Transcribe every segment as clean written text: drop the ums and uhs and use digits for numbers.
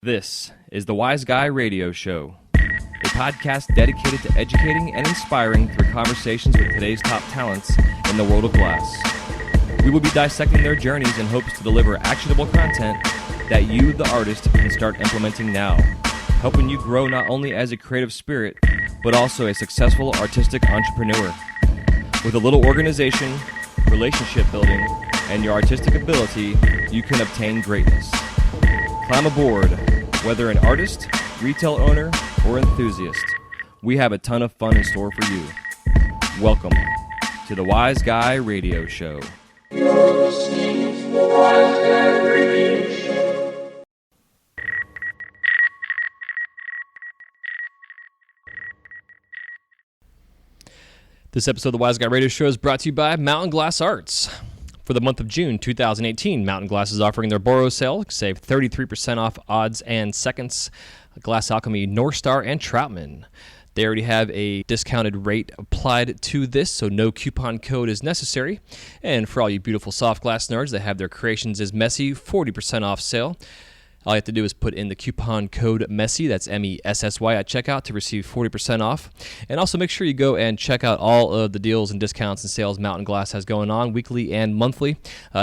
This is the Wise Guy Radio Show, a podcast dedicated to educating and inspiring through conversations with today's top talents in the world of glass. We will be dissecting their journeys in hopes to deliver actionable content that you, the artist, can start implementing now, helping you grow not only as a creative spirit, but also a successful artistic entrepreneur. With a little organization, relationship building, and your artistic ability, you can obtain greatness. Climb aboard, whether an artist, retail owner, or enthusiast. We have a ton of fun in store for you. Welcome to the Wise Guy Radio Show. You're listening to the Wise Guy Radio Show. This episode of the Wise Guy Radio Show is brought to you by Mountain Glass Arts. For the month of June 2018, Mountain Glass is offering their Boro sale. Save 33% off odds and seconds, Glass Alchemy, North Star, and Troutman. They already have a discounted rate applied to this, so no coupon code is necessary. And for all you beautiful soft glass nerds, they have their Creations is Messy 40% off sale. All you have to do is put in the coupon code MESSY, that's MESSY, at checkout to receive 40% off. And also make sure you go and check out all of the deals and discounts and sales Mountain Glass has going on weekly and monthly.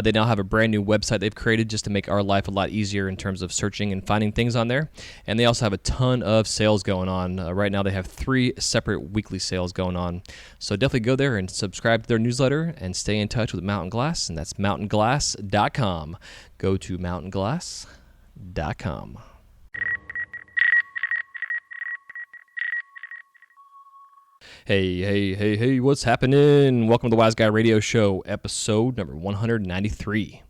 They now have a brand new website they've created just to make our life a lot easier in terms of searching and finding things on there. And they also have a ton of sales going on. Right now they have 3 separate weekly sales going on. So definitely go there and subscribe to their newsletter and stay in touch with Mountain Glass, and that's mountainglass.com. Go to mountainglass.com. Hey, what's happening? Welcome to the Wise Guy Radio Show, episode number 193.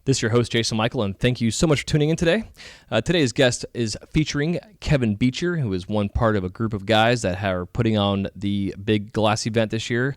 This is your host, Jason Michael, and thank you so much for tuning in today. Today's guest is featuring Kevin Beecher, who is one part of a group of guys that are putting on the big glass event this year,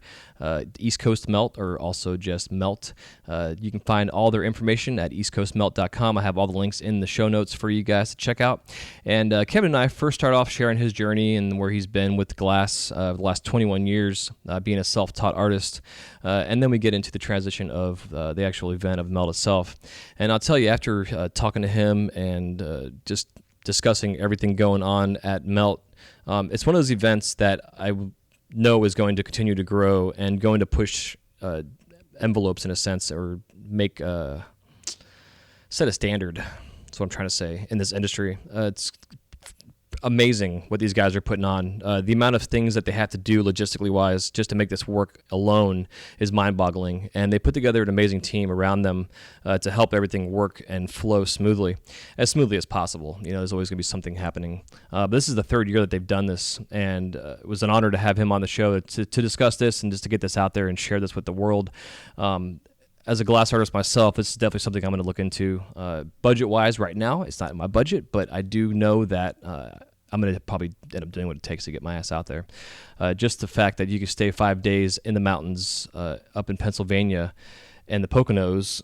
East Coast Melt, or also just Melt. You can find all their information at eastcoastmelt.com. I have all the links in the show notes for you guys to check out. And Kevin and I first start off sharing his journey and where he's been with glass the last 21 years, being a self-taught artist. And then we get into the transition of the actual event of Melt itself. And I'll tell you, after talking to him and just discussing everything going on at Melt, it's one of those events that I know is going to continue to grow and going to push envelopes in a sense, or make set a standard. That's what I'm trying to say in this industry. It's amazing what these guys are putting on. The amount of things that they have to do logistically wise just to make this work alone is mind-boggling, and they put together an amazing team around them to help everything work and flow smoothly as possible. You know, there's always going to be something happening. But this is the 3rd year that they've done this, and it was an honor to have him on the show to discuss this and just to get this out there and share this with the world. As a glass artist myself, this is definitely something I'm going to look into. Budget-wise, right now, it's not in my budget, but I do know that I'm going to probably end up doing what it takes to get my ass out there. Just the fact that you can stay 5 days in the mountains up in Pennsylvania and the Poconos,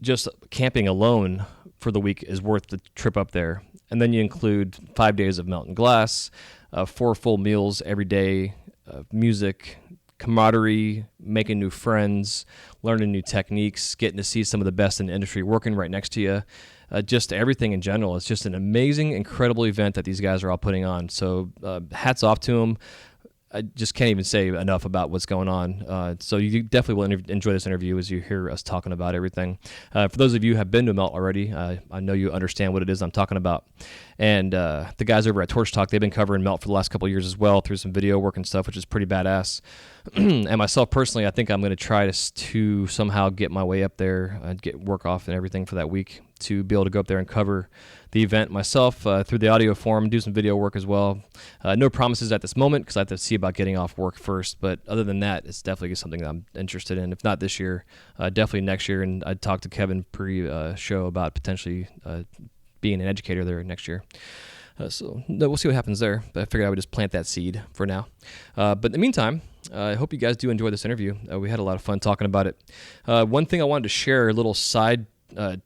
just camping alone for the week is worth the trip up there. And then you include 5 days of Mountain Glass, 4 full meals every day, music, camaraderie, making new friends, learning new techniques, getting to see some of the best in the industry working right next to you. Just everything in general. It's just an amazing, incredible event that these guys are all putting on. So hats off to them. I just can't even say enough about what's going on. So you definitely will enjoy this interview as you hear us talking about everything. For those of you who have been to Melt already, I know you understand what it is I'm talking about. And the guys over at Torch Talk, they've been covering Melt for the last couple of years as well through some video work and stuff, which is pretty badass. And myself personally, I think I'm going to try to somehow get my way up there, get work off and everything for that week to be able to go up there and cover the event myself through the audio form, do some video work as well. No promises at this moment because I have to see about getting off work first. But other than that, it's definitely something that I'm interested in. If not this year, definitely next year. And I talked to Kevin pre-show about potentially being an educator there next year. So we'll see what happens there. But I figured I would just plant that seed for now. But in the meantime, I hope you guys do enjoy this interview. We had a lot of fun talking about it. One thing I wanted to share, a little side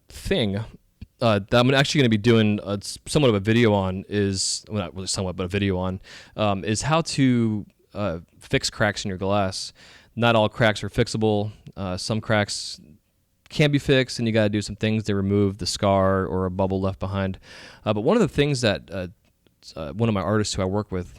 thing that I'm actually going to be doing somewhat of a video on is, well, not really somewhat, but a video on, is how to fix cracks in your glass. Not all cracks are fixable. Some cracks can be fixed, and you got to do some things to remove the scar or a bubble left behind. But one of the things that one of my artists who I work with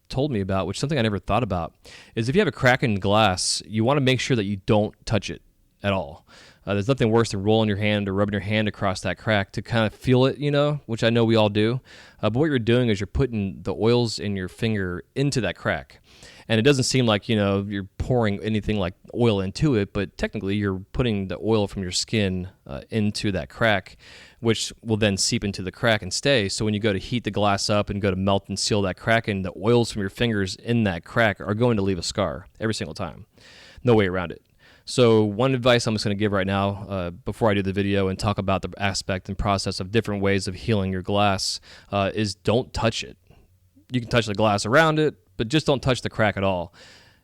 told me about, which is something I never thought about, is if you have a crack in glass, you want to make sure that you don't touch it at all. There's nothing worse than rolling your hand or rubbing your hand across that crack to kind of feel it, which I know we all do. But what you're doing is you're putting the oils in your finger into that crack. And it doesn't seem like, you're pouring anything like oil into it, but technically you're putting the oil from your skin into that crack, which will then seep into the crack and stay. So when you go to heat the glass up and go to melt and seal that crack in, the oils from your fingers in that crack are going to leave a scar every single time. No way around it. So one advice I'm just going to give right now before I do the video and talk about the aspect and process of different ways of healing your glass is don't touch it. You can touch the glass around it, but just don't touch the crack at all.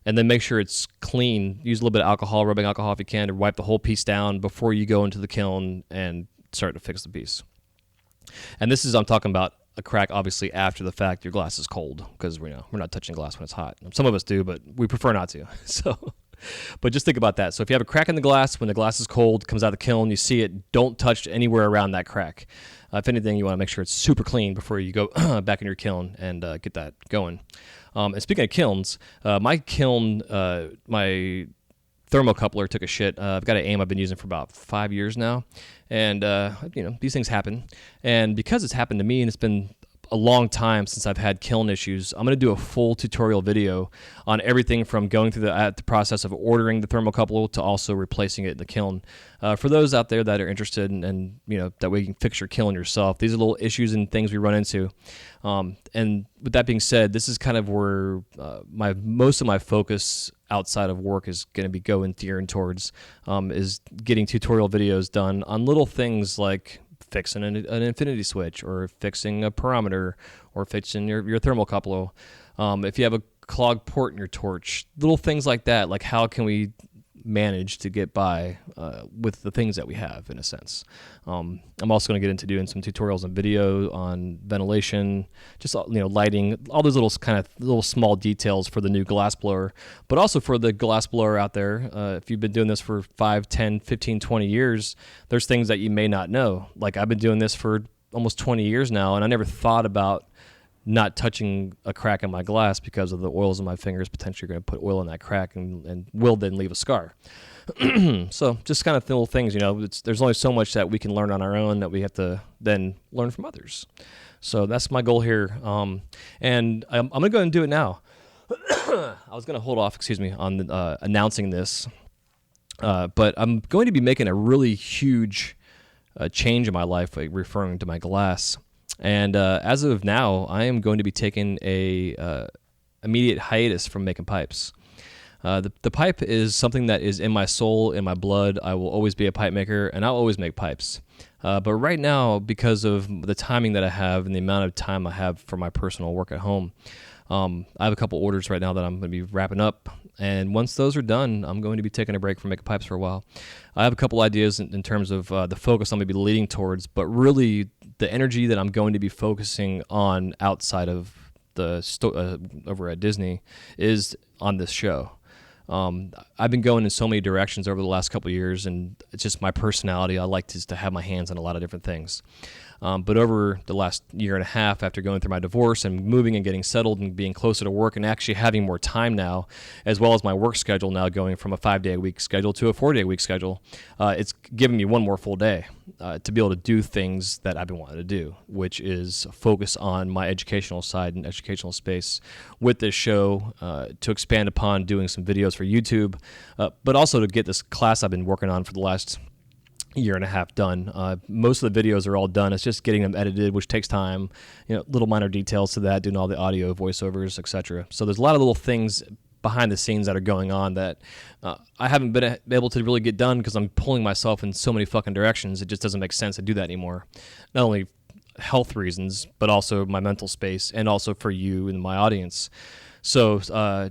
And then make sure it's clean. Use a little bit of alcohol, rubbing alcohol if you can, to wipe the whole piece down before you go into the kiln and start to fix the piece. And I'm talking about a crack obviously after the fact. Your glass is cold because we're not touching glass when it's hot. Some of us do, but we prefer not to. But just think about that. So if you have a crack in the glass, when the glass is cold, comes out of the kiln, you see it, don't touch anywhere around that crack. If anything, you want to make sure it's super clean before you go back in your kiln and get that going. And speaking of kilns, my kiln, my thermocoupler took a shit. I've got an AIM I've been using for about 5 years now. And, these things happen. And because it's happened to me and it's been a long time since I've had kiln issues, I'm going to do a full tutorial video on everything from going through the process of ordering the thermocouple to also replacing it in the kiln. For those out there that are interested and that way you can fix your kiln yourself, these are little issues and things we run into. And with that being said, this is kind of where most of my focus outside of work is going to be gearing towards, is getting tutorial videos done on little things like fixing an infinity switch or fixing a parameter or fixing your thermocouple. If you have a clogged port in your torch, little things like that, like how can we manage to get by with the things that we have, in a sense. I'm also going to get into doing some tutorials and video on ventilation, just lighting, all those little small details for the new glass blower, but also for the glass blower out there. If you've been doing this for 5, 10, 15, 20 years, there's things that you may not know. Like I've been doing this for almost 20 years now, and I never thought about not touching a crack in my glass because of the oils in my fingers potentially going to put oil in that crack and will then leave a scar. So just kind of little things, there's only so much that we can learn on our own that we have to then learn from others. So that's my goal here. And I'm going to go and do it now. I was going to hold off, on announcing this. But I'm going to be making a really huge change in my life, referring to my glass. And as of now, I am going to be taking a immediate hiatus from making pipes. The pipe is something that is in my soul, in my blood. I will always be a pipe maker, and I'll always make pipes. But right now, because of the timing that I have and the amount of time I have for my personal work at home, I have a couple orders right now that I'm going to be wrapping up. And once those are done, I'm going to be taking a break from making pipes for a while. I have a couple ideas in terms of the focus I'm going to be leading towards, but really the energy that I'm going to be focusing on outside of the over at Disney is on this show. I've been going in so many directions over the last couple of years, and it's just my personality. I like to have my hands on a lot of different things. But over the last year and a half, after going through my divorce and moving and getting settled and being closer to work and actually having more time now, as well as my work schedule now going from a 5-day-a-week schedule to a 4-day-a-week schedule, it's given me one more full day to be able to do things that I've been wanting to do, which is focus on my educational side and educational space with this show, to expand upon doing some videos for YouTube, but also to get this class I've been working on for the last year and a half done. Most of the videos are all done. It's just getting them edited, which takes time, little minor details to that, doing all the audio, voiceovers, etc. So there's a lot of little things behind the scenes that are going on that I haven't been able to really get done because I'm pulling myself in so many fucking directions. It just doesn't make sense to do that anymore. Not only health reasons, but also my mental space and also for you and my audience. So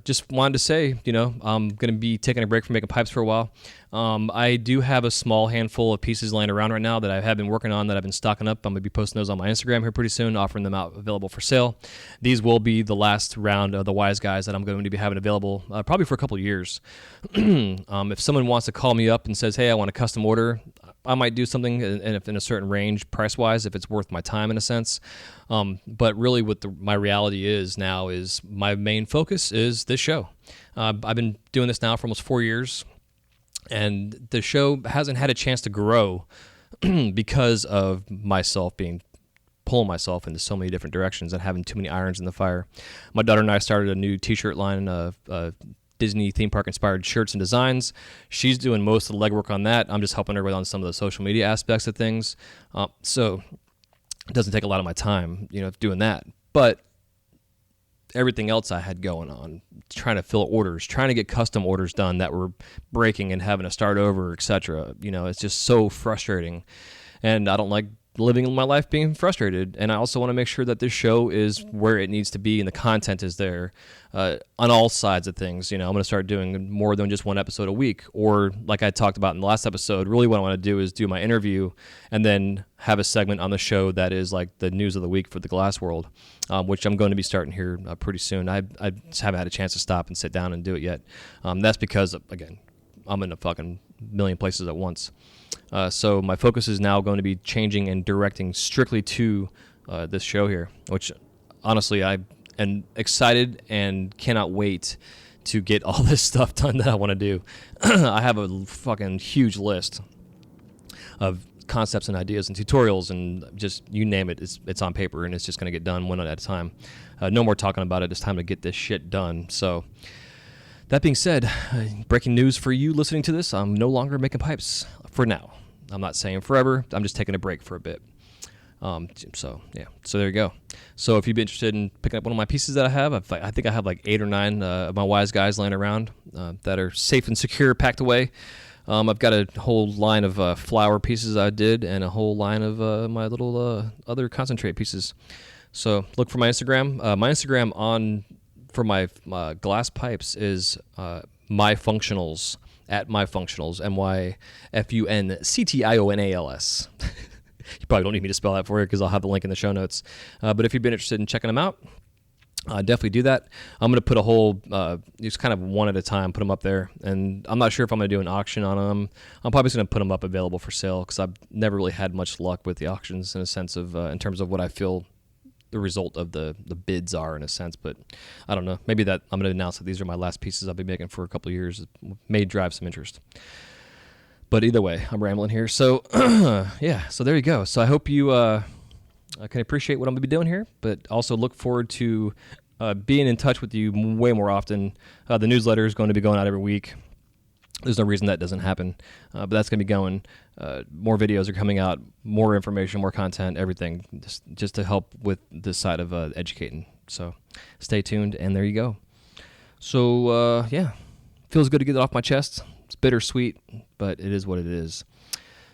just wanted to say, I'm going to be taking a break from making pipes for a while. I do have a small handful of pieces laying around right now that I have been working on, that I've been stocking up. I'm going to be posting those on my Instagram here pretty soon, offering them out available for sale. These will be the last round of the Wise Guys that I'm going to be having available probably for a couple of years. If someone wants to call me up and says, hey, I want a custom order, I might do something in a certain range price-wise if it's worth my time in a sense. But really what my reality is now is my main focus is this show. I've been doing this now for almost 4 years, and the show hasn't had a chance to grow because of myself pulling myself into so many different directions and having too many irons in the fire. My daughter and I started a new t-shirt line of Disney theme park inspired shirts and designs. She's doing most of the legwork on that. I'm just helping her with on some of the social media aspects of things. So it doesn't take a lot of my time, doing that. But everything else I had going on, trying to fill orders, trying to get custom orders done that were breaking and having to start over, etc. It's just so frustrating. And I don't like living my life being frustrated, and I also want to make sure that this show is where it needs to be and the content is there on all sides of things. I'm going to start doing more than just one episode a week, or like I talked about in the last episode, really what I want to do is do my interview and then have a segment on the show that is like the news of the week for the glass world, which I'm going to be starting here pretty soon. I just haven't had a chance to stop and sit down and do it yet. That's because, again, I'm in a fucking million places at once. So my focus is now going to be changing and directing strictly to this show here, which honestly I am excited and cannot wait to get all this stuff done that I want to do. I have a fucking huge list of concepts and ideas and tutorials and just you name it, it's on paper, and it's just going to get done one at a time. No more talking about it. It's time to get this shit done. So that being said, breaking news for you listening to this, I'm no longer making pipes for now. I'm not saying forever. I'm just taking a break for a bit. So there you go. So if you'd be interested in picking up one of my pieces that I have, I think I have like 8 or 9 of my Wise Guys laying around that are safe and secure, packed away. I've got a whole line of flower pieces I did and a whole line of my little other concentrate pieces. So look for my Instagram. My Instagram for my glass pipes is myfunctionals. At myfunctionals, MYFUNCTIONALS. You probably don't need me to spell that for you because I'll have the link in the show notes. But if you've been interested in checking them out, definitely do that. I'm going to put a whole, just kind of one at a time, put them up there. And I'm not sure if I'm going to do an auction on them. I'm probably just going to put them up available for sale because I've never really had much luck with the auctions in a sense of, in terms of what I feel the result of the bids are in a sense, but I don't know. Maybe that I'm going to announce that these are my last pieces I'll be making for a couple of years. It may drive some interest. But either way, I'm rambling here. So so there you go. So I hope you can appreciate what I'm going to be doing here, but also look forward to being in touch with you way more often. The newsletter is going to be going out every week. There's no reason that doesn't happen, but that's going to be going. More videos are coming out, more information, more content, everything, just to help with this side of educating. So stay tuned, and there you go. So, feels good to get it off my chest. It's bittersweet, but it is what it is.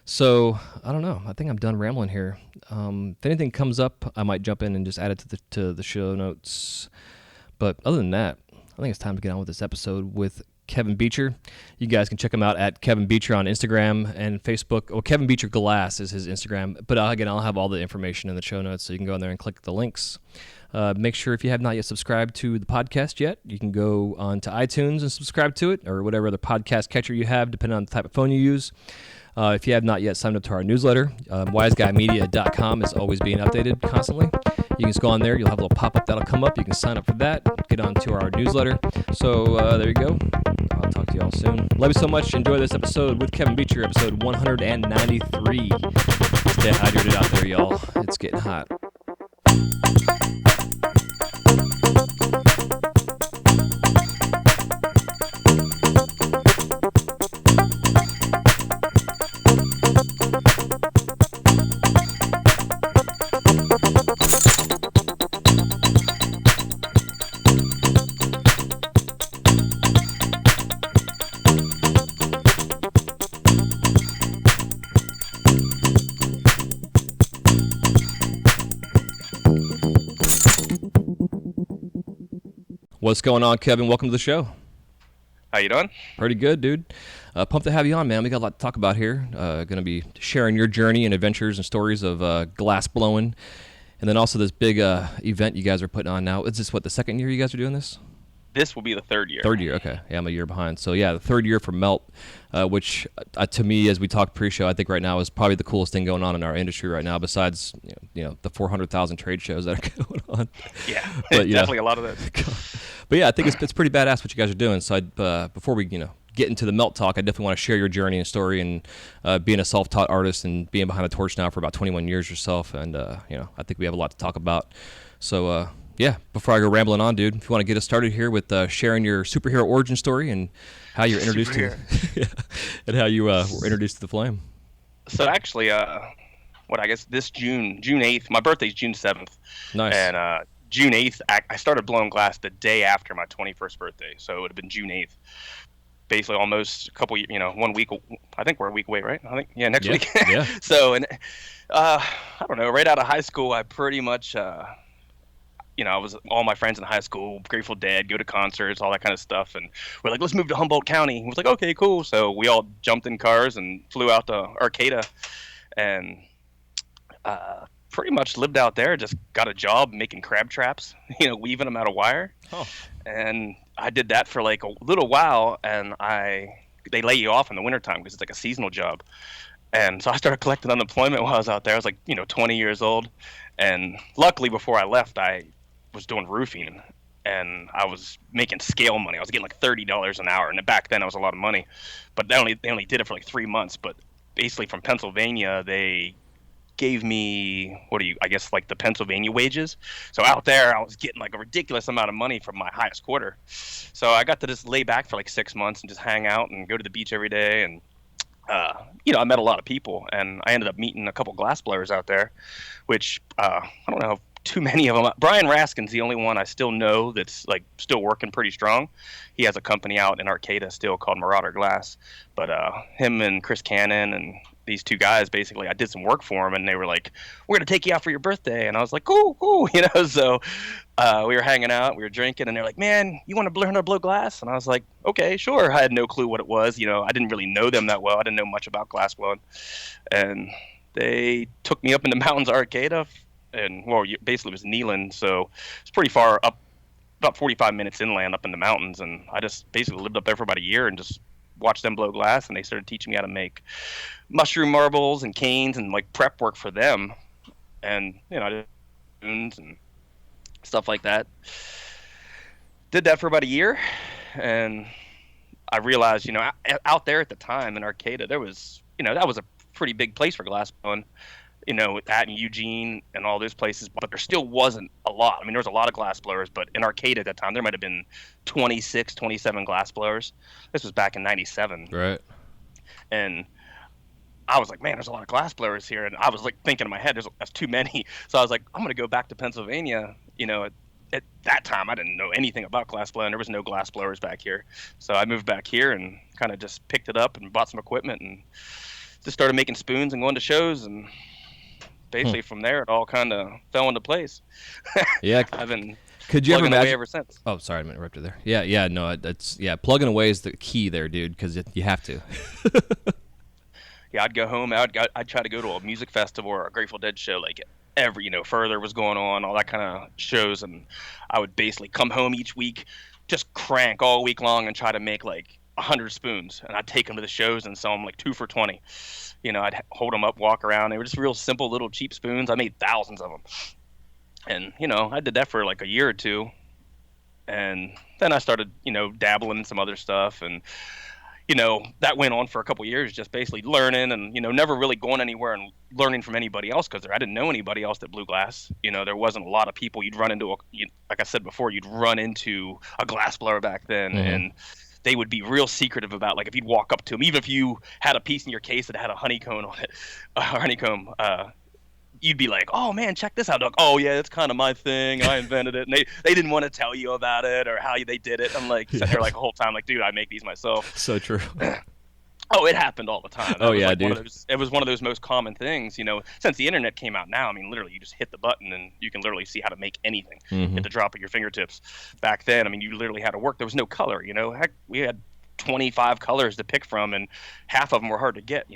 So, I don't know. I think I'm done rambling here. If anything comes up, I might jump in and just add it to the show notes. But other than that, I think it's time to get on with this episode with Kevin Beecher. You guys can check him out at Kevin Beecher on Instagram and Facebook. Well, Kevin Beecher Glass is his Instagram. But again, I'll have all the information in the show notes, so you can go in there and click the links. Make sure if you have not yet subscribed to the podcast yet, you can go on to iTunes and subscribe to it, or whatever other podcast catcher you have, depending on the type of phone you use. If you have not yet signed up to our newsletter, wiseguymedia.com is always being updated constantly. You can just go on there. You'll have a little pop-up that'll come up. You can sign up for that. Get on to our newsletter. So there you go. I'll talk to you all soon. Love you so much. Enjoy this episode with Kevin Beecher, episode 193. Stay hydrated out there, y'all. It's getting hot. What's going on, Kevin? Welcome to the show. How you doing? Pretty good, dude. Pumped to have you on, man. We got a lot to talk about here. Going to be sharing your journey and adventures and stories of glass blowing, and then also this big event you guys are putting on now. Is this the second year you guys are doing this? This will be the third year. Third year, okay. Yeah, I'm a year behind. So yeah, the third year for Melt, which to me, as we talked pre-show, I think right now is probably the coolest thing going on in our industry right now. Besides, the 400,000 trade shows that are going on. Yeah, but, definitely a lot of that. But yeah, I think it's pretty badass what you guys are doing. So before we get into the Melt talk, I definitely want to share your journey and story and being a self-taught artist and being behind a torch now for about 21 years yourself. And I think we have a lot to talk about. So. Yeah, before I go rambling on, dude, if you want to get us started here with sharing your superhero origin story and how you're introduced to and how you were introduced to the flame. So actually, I guess this June 8th, my birthday's June 7th. Nice. And June 8th, I started blowing glass the day after my 21st birthday. So it would have been June 8th. Basically almost a couple, 1 week. I think we're a week away, right? I think, next week. Yeah. So, I don't know, right out of high school, I pretty much, I was all my friends in high school, Grateful Dead, go to concerts, all that kind of stuff. And we're like, let's move to Humboldt County. I was like, okay, cool. So we all jumped in cars and flew out to Arcata and pretty much lived out there, just got a job making crab traps, weaving them out of wire. Oh. And I did that for like a little while, and they lay you off in the wintertime because it's like a seasonal job. And so I started collecting unemployment while I was out there. I was like, 20 years old. And luckily before I left, I was doing roofing, and I was making scale money. I was getting like $30 an hour, and back then it was a lot of money. But they only did it for like 3 months. But basically from Pennsylvania, they gave me like the Pennsylvania wages. So out there I was getting like a ridiculous amount of money from my highest quarter. So I got to just lay back for like 6 months and just hang out and go to the beach every day. And I met a lot of people, and I ended up meeting a couple glass blowers out there, which I don't know too many of them. Brian Raskin's the only one I still know that's like still working pretty strong. He has a company out in Arcata still called Marauder Glass. But him and Chris Cannon and these two guys, basically, I did some work for them, and they were like, we're going to take you out for your birthday. And I was like, cool. So we were hanging out, we were drinking, and they're like, man, you want to learn how to blow glass? And I was like, okay, sure. I had no clue what it was. I didn't really know them that well. I didn't know much about glass blowing. And they took me up in the mountains of Arcata, and basically it was Neyland, so it's pretty far up, about 45 minutes inland up in the mountains. And I just basically lived up there for about a year and just watched them blow glass, and they started teaching me how to make mushroom marbles and canes and like prep work for them. And I did spoons and stuff like that. Did that for about a year, and I realized, out there at the time in Arcata, there was, that was a pretty big place for glass blowing. That in Eugene and all those places, but there still wasn't a lot. I mean, there was a lot of glass blowers, but in Arcata at that time, there might have been 26, 27 glass blowers. This was back in 97. Right. And I was like, man, there's a lot of glass blowers here. And I was like thinking in my head, that's too many. So I was like, I'm going to go back to Pennsylvania. At that time, I didn't know anything about glass blowing. There was no glass blowers back here. So I moved back here and kind of just picked it up and bought some equipment and just started making spoons and going to shows. And basically from there, it all kind of fell into place. Yeah. I've been Could you ever plugging imagine? away ever since. Oh, sorry, I interrupted there. Yeah, no, plugging away is the key there, dude, because you have to. Yeah, I'd go home. I'd try to go to a music festival or a Grateful Dead show, like every, Further was going on, all that kind of shows, and I would basically come home each week, just crank all week long and try to make like 100 spoons, and I'd take them to the shows and sell them like 2 for $20. I'd hold them up, walk around. They were just real simple little cheap spoons. I made thousands of them. And, I did that for like a year or two. And then I started, dabbling in some other stuff. And, that went on for a couple of years, just basically learning and, never really going anywhere and learning from anybody else because I didn't know anybody else that blew glass. There wasn't a lot of people. You'd run into, like I said before, you'd run into a glass blower back then. Mm-hmm. And they would be real secretive about, like, if you'd walk up to them, even if you had a piece in your case that had a honeycomb on it, you'd be like, oh man, check this out. Like, oh yeah, it's kind of my thing. I invented it. And they didn't want to tell you about it or how they did it. I'm like, sitting there like the whole time, like, dude, I make these myself. So true. Oh, it happened all the time. That Oh was yeah, like dude. it was one of those most common things, since the internet came out now. I mean, literally, you just hit the button and you can literally see how to make anything Mm-hmm. at the drop of your fingertips. Back then, I mean, you literally had to work. There was no color, Heck, we had 25 colors to pick from, and half of them were hard to get.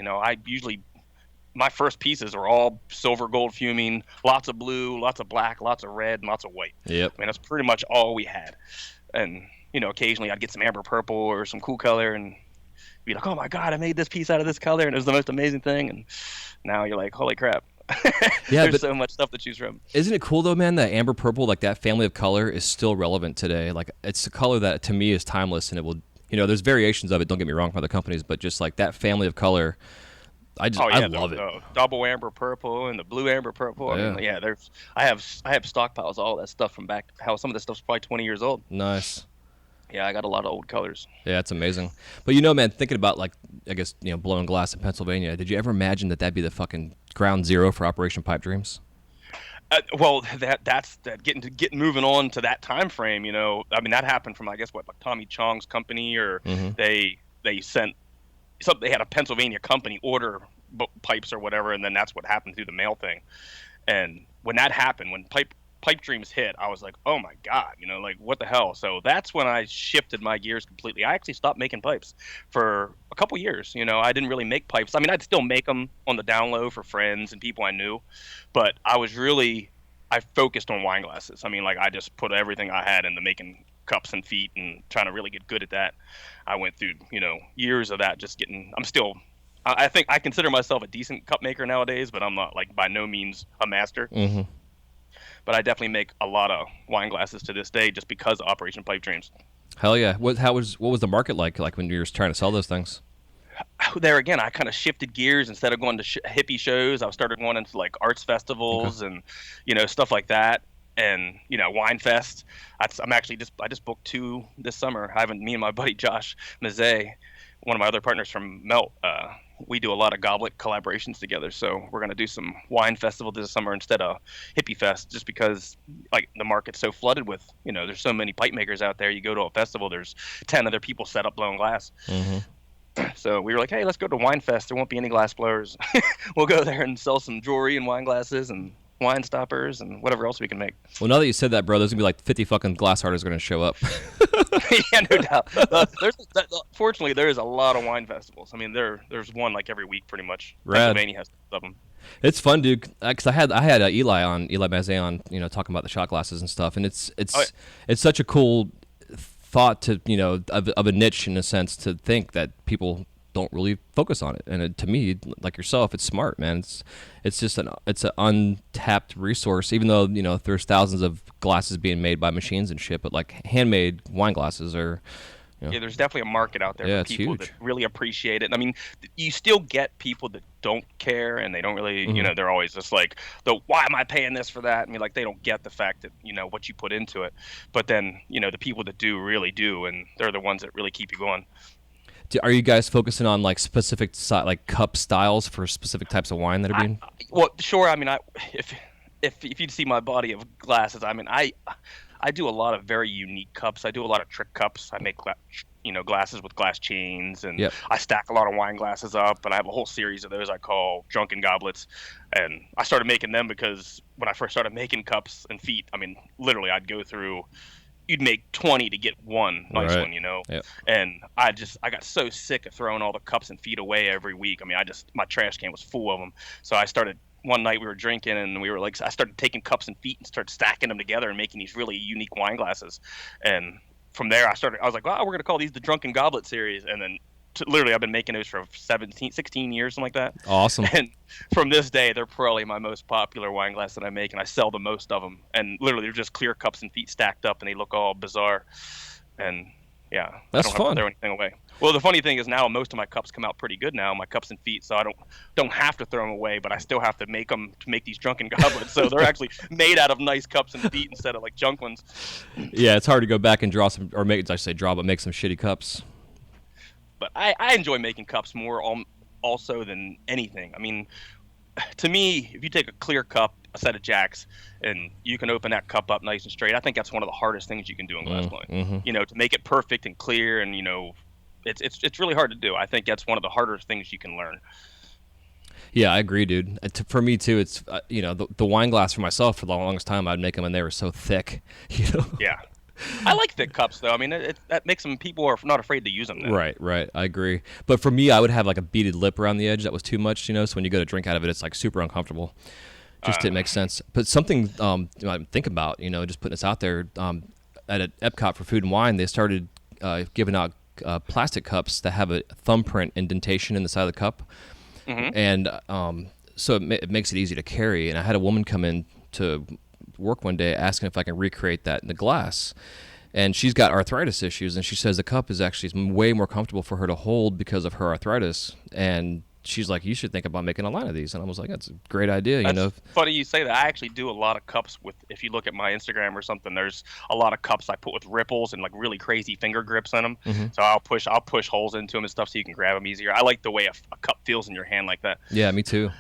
My first pieces are all silver gold fuming, lots of blue, lots of black, lots of red, and lots of white. Yep. I mean, that's pretty much all we had. And, occasionally I'd get some amber purple or some cool color and be like, oh my God, I made this piece out of this color. And it was the most amazing thing. And now you're like, holy crap. Yeah, There's but so much stuff to choose from. isn't it cool though, man, that amber purple, like that family of color is still relevant today. Like it's a color that to me is timeless, and it will, there's variations of it, don't get me wrong, from other companies, but just like that family of color, I love it. The double amber purple and the blue amber purple. Yeah. I mean, I have stockpiles of all that stuff from back, how some of this stuff's probably 20 years old. Nice. Yeah, I got a lot of old colors. Yeah, it's amazing. But man, thinking about like, I guess, blowing glass in Pennsylvania, did you ever imagine that that'd be the fucking ground zero for Operation Pipe Dreams? Well, that's getting moving on to that time frame. I mean, that happened from, I guess, like Tommy Chong's company, or Mhm. they sent something. They had a Pennsylvania company order pipes or whatever, and then that's what happened through the mail thing. And when that happened, when pipe dreams hit, I was like, oh my God, like what the hell? So that's when I shifted my gears completely. I actually stopped making pipes for a couple years. I didn't really make pipes. I mean, I'd still make them on the down low for friends and people I knew, but I focused on wine glasses. I mean, like I just put everything I had into making cups and feet and trying to really get good at that. I went through, years of that, I think I consider myself a decent cup maker nowadays, but I'm not, like, by no means a master. Mm-hmm. But I definitely make a lot of wine glasses to this day just because of Operation Pipe Dreams. Hell yeah. What was the market like when you were trying to sell those things? There again, I kind of shifted gears. Instead of going to hippie shows, I started going into like arts festivals and stuff like that, and wine fest. I just booked 2 this summer. Me and my buddy Josh Mazet, one of my other partners from Melt, we do a lot of goblet collaborations together. So we're gonna do some wine festival this summer instead of hippie fest, just because like the market's so flooded with there's so many pipe makers out there. You go to a festival, there's 10 other people set up blowing glass. Mm-hmm. So we were like, hey, let's go to Wine Fest. There won't be any glass blowers. We'll go there and sell some jewelry and wine glasses and wine stoppers and whatever else we can make. Well, now that you said that, bro, there's gonna be like 50 fucking glass artists going to show up. Yeah, no doubt. Fortunately, there is a lot of wine festivals. I mean, there's one like every week, pretty much. Rad. Pennsylvania has of them. It's fun, dude. Because I had Eli Mazet on, talking about the shot glasses and stuff, and it's such a cool thought to of a niche in a sense, to think that people don't really focus on it. And to me, like yourself, it's smart, man. It's just an untapped resource, even though there's thousands of glasses being made by machines and shit, but like handmade wine glasses are Yeah, there's definitely a market out there Yeah, for it's people huge. that really appreciate it. I mean, you still get people that don't care and they don't really, they're always just like, why am I paying this for that? I mean, like, they don't get the fact that, what you put into it. But then, the people that do really do, and they're the ones that really keep you going. Are you guys focusing on like specific like cup styles for specific types of wine that are being? Well, sure. I mean, if you'd see my body of glasses, I mean, I do a lot of very unique cups. I do a lot of trick cups. I make glasses with glass chains, and Yep. I stack a lot of wine glasses up, and I have a whole series of those I call drunken goblets. And I started making them because when I first started making cups and feet, I mean, literally I'd go through, you'd make 20 to get one nice Right. one, Yep. And I got so sick of throwing all the cups and feet away every week. I mean, my trash can was full of them. So I started, one night we were drinking and we were like, I started taking cups and feet and started stacking them together and making these really unique wine glasses. And from there I was like, wow, we're going to call these the Drunken Goblet series. And then literally I've been making those for 16 years, something like that. Awesome. And from this day, they're probably my most popular wine glass that I make, and I sell the most of them. And literally they're just clear cups and feet stacked up and they look all bizarre. And yeah, That's I don't have fun. to throw anything away. Well, the funny thing is now most of my cups come out pretty good now, my cups and feet, so I don't have to throw them away, but I still have to make them to make these drunken goblets. So they're actually made out of nice cups and feet instead of like junk ones. Yeah, it's hard to go back and draw some, or make, I say draw, but make some shitty cups. But I enjoy making cups more also than anything. I mean, to me, if you take a clear cup, a set of jacks, and you can open that cup up nice and straight, I think that's one of the hardest things you can do in glass blowing. Mm-hmm. To make it perfect and clear and, it's really hard to do. I think that's one of the harder things you can learn. Yeah, I agree, dude. For me too, it's the wine glass for myself for the longest time I'd make them and they were so thick, Yeah. I like thick cups though. I mean, that makes them, people are not afraid to use them then. Right. I agree. But for me, I would have like a beaded lip around the edge that was too much, so when you go to drink out of it, it's like super uncomfortable. Just didn't make sense. But something I think about, just putting this out there, at Epcot for Food and Wine, they started giving out plastic cups that have a thumbprint indentation in the side of the cup. Mm-hmm. And so it makes it easy to carry. And I had a woman come in to work one day asking if I can recreate that in the glass. And she's got arthritis issues, and she says the cup is actually way more comfortable for her to hold because of her arthritis. And she's like, you should think about making a line of these. And I was like, that's a great idea. That's funny you say that. I actually do a lot of cups with, if you look at my Instagram or something, there's a lot of cups I put with ripples and like really crazy finger grips in them. Mm-hmm. So I'll push holes into them and stuff so you can grab them easier. I like the way a cup feels in your hand like that. Yeah, me too.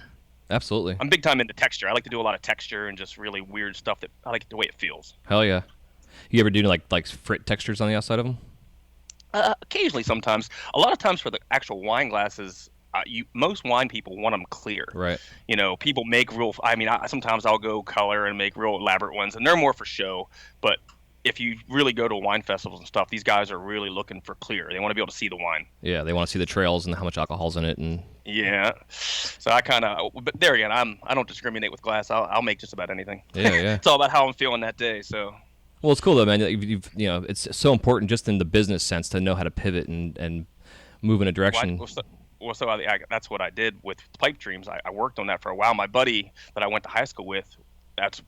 Absolutely. I'm big time into texture. I like to do a lot of texture and just really weird stuff that I like the way it feels. Hell yeah. You ever do like frit textures on the outside of them? Occasionally, sometimes. A lot of times for the actual wine glasses, most wine people want them clear. Right. People make sometimes I'll go color and make real elaborate ones, and they're more for show. But if you really go to wine festivals and stuff, these guys are really looking for clear. They want to be able to see the wine. Yeah, they want to see the trails and how much alcohol's in it. And yeah. So but there again, I don't discriminate with glass. I'll make just about anything. Yeah. It's all about how I'm feeling that day. So. Well, it's cool though, man. It's so important just in the business sense to know how to pivot and move in a direction. That's what I did with pipe dreams. I worked on that for a while. My buddy that I went to high school with,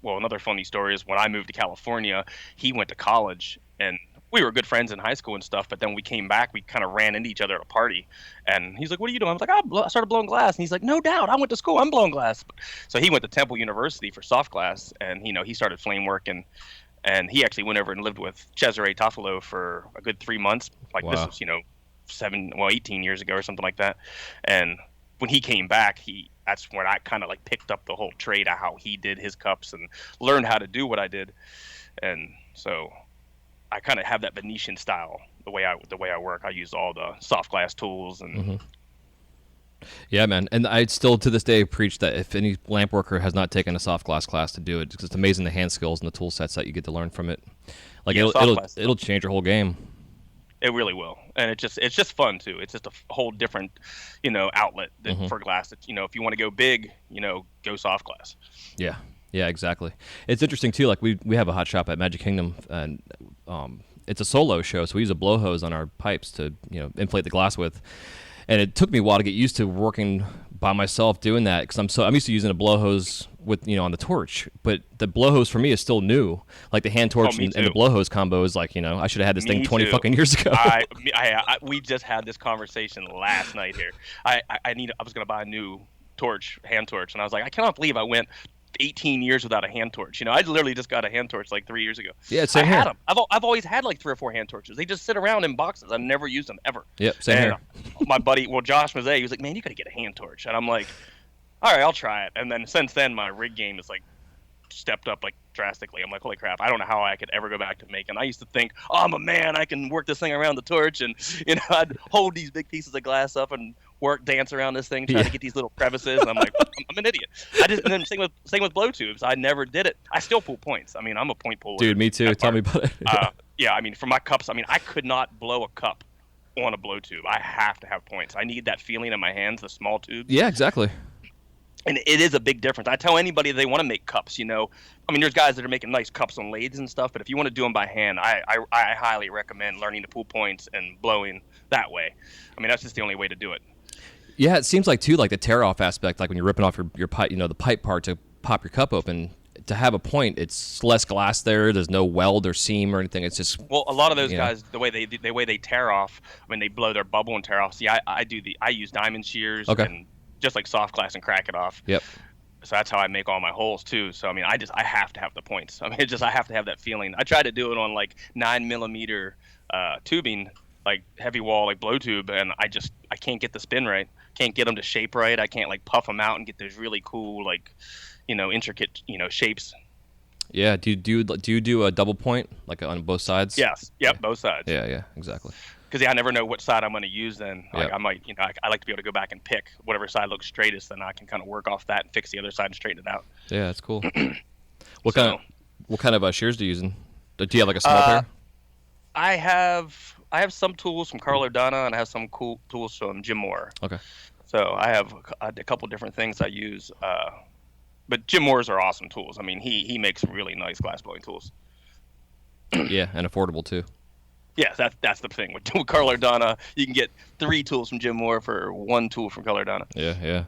another funny story is when I moved to California, he went to college and we were good friends in high school and stuff, but then we came back, we kind of ran into each other at a party and he's like, what are you doing? I was like, I started blowing glass. And he's like, no doubt, I went to school, I'm blowing glass. So he went to Temple University for soft glass and he started flame working. And he actually went over and lived with Cesare Toffolo for a good 3 months. Like wow. This was, 18 years ago or something like that. And when he came back, that's when I kind of like picked up the whole trade of how he did his cups and learned how to do what I did. And so I kind of have that Venetian style, the way I work. I use all the soft glass tools and. Mm-hmm. Yeah, man. And I still to this day preach that if any lamp worker has not taken a soft glass class to do it, because it's amazing the hand skills and the tool sets that you get to learn from it. Like it'll change your whole game. It really will. And it's just fun too. It's just a whole different, outlet for glass. If you want to go big, go soft glass. Yeah. Yeah, exactly. It's interesting too. Like we have a hot shop at Magic Kingdom and it's a solo show, so we use a blow hose on our pipes to, inflate the glass with. And it took me a while to get used to working by myself doing that because I'm used to using a blow hose with on the torch, but the blow hose for me is still new. Like the hand torch and the blow hose combo is like I should have had this thing 20 fucking years ago. We just had this conversation last night here. I was gonna buy a new hand torch, and I was like, I cannot believe I went 18 years without a hand torch. I literally just got a hand torch like 3 years ago. Yeah, same here. I had them. I've always had like 3 or 4 hand torches. They just sit around in boxes. I've never used them ever. Yep, same here. My buddy, Josh Mazet, he was like, man, you got to get a hand torch. And I'm like, all right, I'll try it. And then since then, my rig game is like stepped up like drastically. I'm like, holy crap, I don't know how I could ever go back to making. I used to think, oh, I'm a man, I can work this thing around the torch, and I'd hold these big pieces of glass up and dance around this thing, trying to get these little crevices, and I'm like, I'm an idiot. And then same with blow tubes. I never did it. I still pull points. I'm a point puller. Dude, me too. Tell me about it. Yeah, for my cups, I could not blow a cup on a blow tube. I have to have points. I need that feeling in my hands, the small tubes. Yeah, exactly. And it is a big difference. I tell anybody they want to make cups, there's guys that are making nice cups on lathes and stuff, but if you want to do them by hand, I highly recommend learning to pull points and blowing that way. That's just the only way to do it. Yeah, it seems like too, like the tear off aspect, like when you're ripping off your pipe, the pipe part to pop your cup open, to have a point, it's less glass there. There's no weld or seam or anything. It's just a lot of those guys, the way they tear off, when they blow their bubble and tear off. See, I use diamond shears and just like soft glass and crack it off. Yep. So that's how I make all my holes too. So I have to have the points. I have to have that feeling. I try to do it on like 9mm tubing, like heavy wall, like blow tube, and I can't get the spin right. Can't get them to shape right. I can't like puff them out and get those really cool like, intricate shapes. Yeah. Do you do a double point like on both sides? Yes. Yep. Both sides. Yeah. Exactly. because I never know what side I'm going to use. Then like, Yep. I might, I like to be able to go back and pick whatever side looks straightest. Then I can kind of work off that and fix the other side and straighten it out. Yeah, that's cool. What So- kind of shears do you using? Do you have like a small pair? I have some tools from Carl O'Donnell, and I have some cool tools from Jim Moore. Okay. So I have a couple different things I use. But Jim Moore's are awesome tools. I mean, he makes really nice glass blowing tools. Yeah, and affordable too. Yeah, that's the thing with Carl O'Donnell. You can get 3 tools from Jim Moore for 1 tool from Carl O'Donnell. Yeah.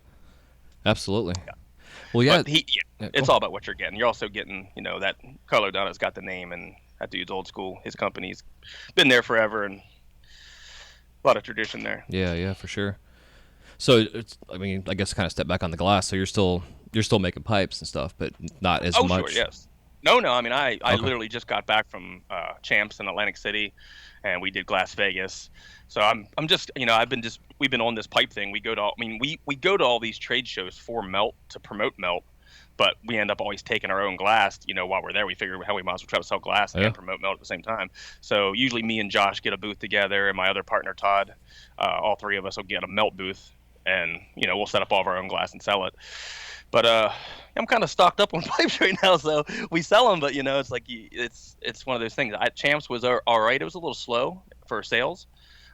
Absolutely. Well, yeah. But it's all about what you're getting. You're also getting, that Carl O'Donnell's got the name, and that dude's old school. His company's been there forever, and a lot of tradition there. Yeah, for sure. So I guess kind of step back on the glass. So you're still making pipes and stuff, but not as much. Oh, sure, yes. No. I mean, I Okay. literally just got back from Champs in Atlantic City, and we did Glass Vegas. So I'm just, we've been on this pipe thing. We go to all these trade shows for melt to promote melt, but we end up always taking our own glass. While we're there, we figure how we might as well try to sell glass and promote melt at the same time. So usually me and Josh get a booth together, and my other partner Todd, all 3 of us will get a melt booth, and we'll set up all of our own glass and sell it. But I'm kind of stocked up on pipes right now, so we sell them. But it's like it's one of those things. Champs was all right. It was a little slow for sales.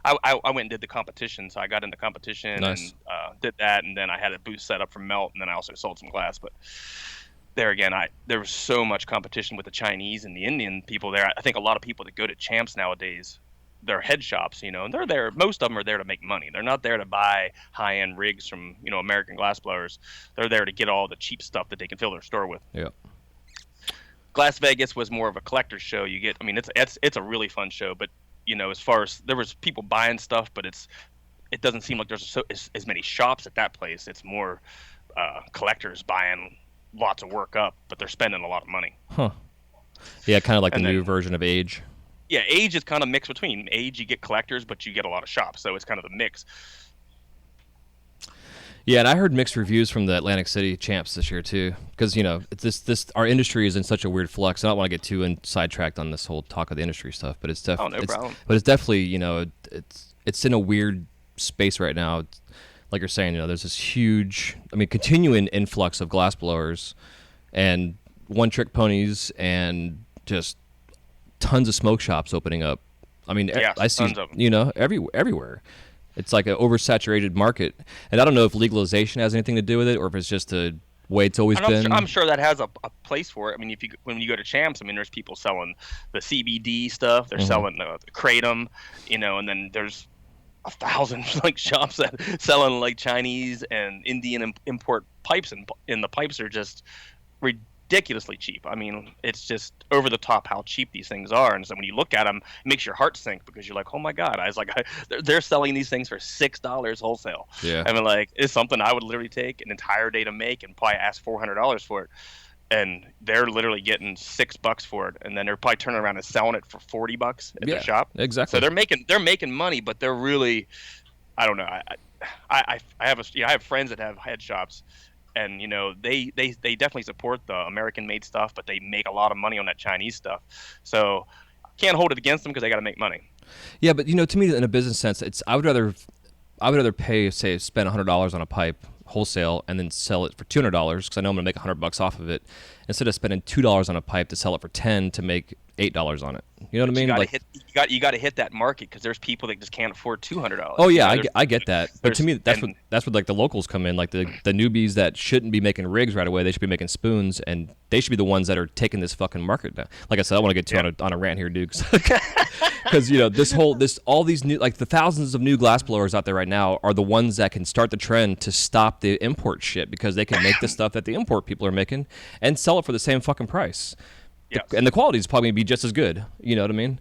I went and did the competition, so I got in the competition Nice. and did that, and then I had a booth set up for melt, and then I also sold some glass. But there again, there was so much competition with the Chinese and the Indian people there. I think a lot of people that go to Champs nowadays, they're head shops, and they're there. Most of them are there to make money. They're not there to buy high-end rigs from, American glassblowers. They're there to get all the cheap stuff that they can fill their store with. Yeah. Glass Vegas was more of a collector's show. It's a really fun show, but as far as there was people buying stuff, but it doesn't seem like there's as many shops at that place. It's more collectors buying lots of work up, but they're spending a lot of money. Huh. Yeah, kind of like the new version of Age. Yeah, Age is kind of mixed between Age. You get collectors, but you get a lot of shops, so it's kind of the mix. Yeah, and I heard mixed reviews from the Atlantic City Champs this year too, because this our industry is in such a weird flux. I don't want to get too sidetracked on this whole talk of the industry stuff, but it's definitely problem. But it's definitely it's in a weird space right now. Like you're saying, there's this huge, continuing influx of glassblowers and one-trick ponies and just tons of smoke shops opening up. Yeah, I see tons of them. everywhere. It's like an oversaturated market, and I don't know if legalization has anything to do with it, or if it's just a way it's always been. I'm sure that has a place for it. When you go to Champs, there's people selling the CBD stuff. They're selling the kratom, and then there's 1,000 shops that selling Chinese and Indian import pipes, and the pipes are just ridiculously cheap. It's just over the top how cheap these things are, and so when you look at them, it makes your heart sink because you're like, oh my god! They're selling these things for $6 wholesale. Yeah. It's something I would literally take an entire day to make and probably ask $400 for it, and they're literally getting $6 for it, and then they're probably turning around and selling it for $40 at their shop. Exactly. So they're making money, but they're really, I don't know. I have friends that have head shops. And they definitely support the American-made stuff, but they make a lot of money on that Chinese stuff. So can't hold it against them because they got to make money. Yeah, but to me, in a business sense, I would rather spend $100 on a pipe wholesale and then sell it for $200 because I know I'm gonna make $100 off of it, instead of spending $2 on a pipe to sell it for $10 to make $8 on it. You know what I mean? You got to hit that market because there's people that just can't afford $200. Oh yeah, I get that. But to me, that's what the locals come in, like the newbies that shouldn't be making rigs right away. They should be making spoons, and they should be the ones that are taking this fucking market down. Like I said, I want to get too on a rant here, dude, because all these new, the thousands of new glass blowers out there right now are the ones that can start the trend to stop the import shit, because they can make the stuff that the import people are making and sell it for the same fucking price. Yes. And the quality is probably going to be just as good. You know what I mean?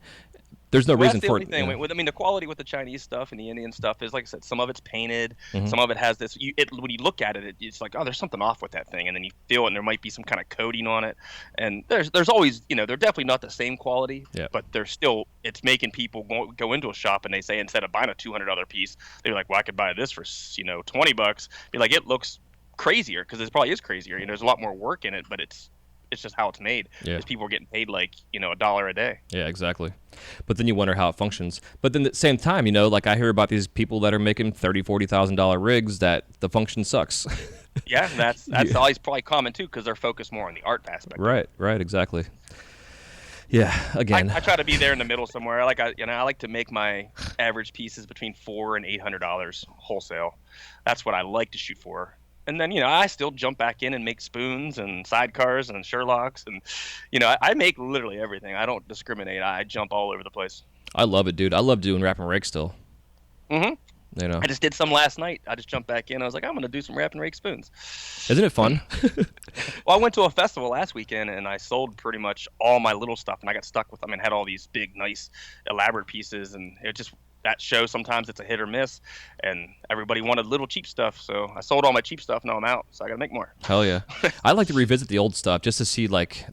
There's no reason for it. The quality with the Chinese stuff and the Indian stuff is, like I said, some of it's painted, some of it has this. When you look at it, it's like, oh, there's something off with that thing, and then you feel it, and there might be some kind of coating on it. And there's always, they're definitely not the same quality, but they're still. It's making people go into a shop and they say, instead of buying a $200 piece, they're like, well, I could buy this for $20. Be like, it looks crazier because it probably is crazier. There's a lot more work in it, but it's it's just how it's made. Yeah. Because people are getting paid like $1 a day. Yeah, exactly. But then you wonder how it functions. But then at the same time, like I hear about these people that are making $30,000-$40,000 rigs that the function sucks. Yeah, that's always probably common too, because they're focused more on the art aspect. Right, exactly. Yeah, again, I try to be there in the middle somewhere. I like to make my average pieces between $400 and $800 wholesale. That's what I like to shoot for. And then I still jump back in and make spoons and sidecars and Sherlocks, and I make literally everything. I don't discriminate. I jump all over the place. I love it, dude. I love doing wrap and rake still. Mm-hmm. I just did some last night. I just jumped back in. I was like, I'm going to do some wrap and rake spoons. Isn't it fun? Well, I went to a festival last weekend, and I sold pretty much all my little stuff, and I got stuck with them and had all these big, nice, elaborate pieces, and it just, that show, sometimes it's a hit or miss, and everybody wanted little cheap stuff, so I sold all my cheap stuff. Now I'm out, so I got to make more. Hell yeah. I like to revisit the old stuff just to see, like,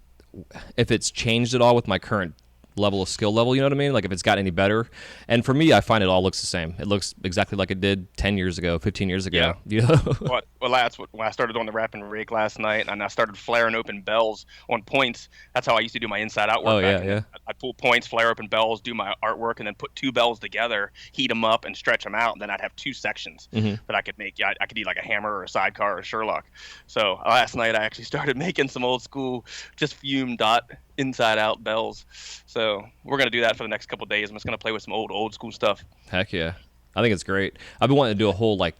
if it's changed at all with my current level of skill level, you know what I mean? Like if it's gotten any better. And for me, I find it all looks the same. It looks exactly like it did 10 years ago, 15 years ago. Yeah. Well, that's when I started doing the wrap and rake last night, and I started flaring open bells on points. That's how I used to do my inside out work. Oh, yeah. I'd pull points, flare open bells, do my artwork, and then put two bells together, heat them up, and stretch them out. And then I'd have two sections that I could make. Yeah, I could do like a hammer or a sidecar or a Sherlock. So last night I actually started making some old school, just fume dot inside out bells. So we're gonna do that for the next couple of days. I'm just gonna play with some old school stuff. Heck yeah, I think it's great. I've been wanting to do a whole like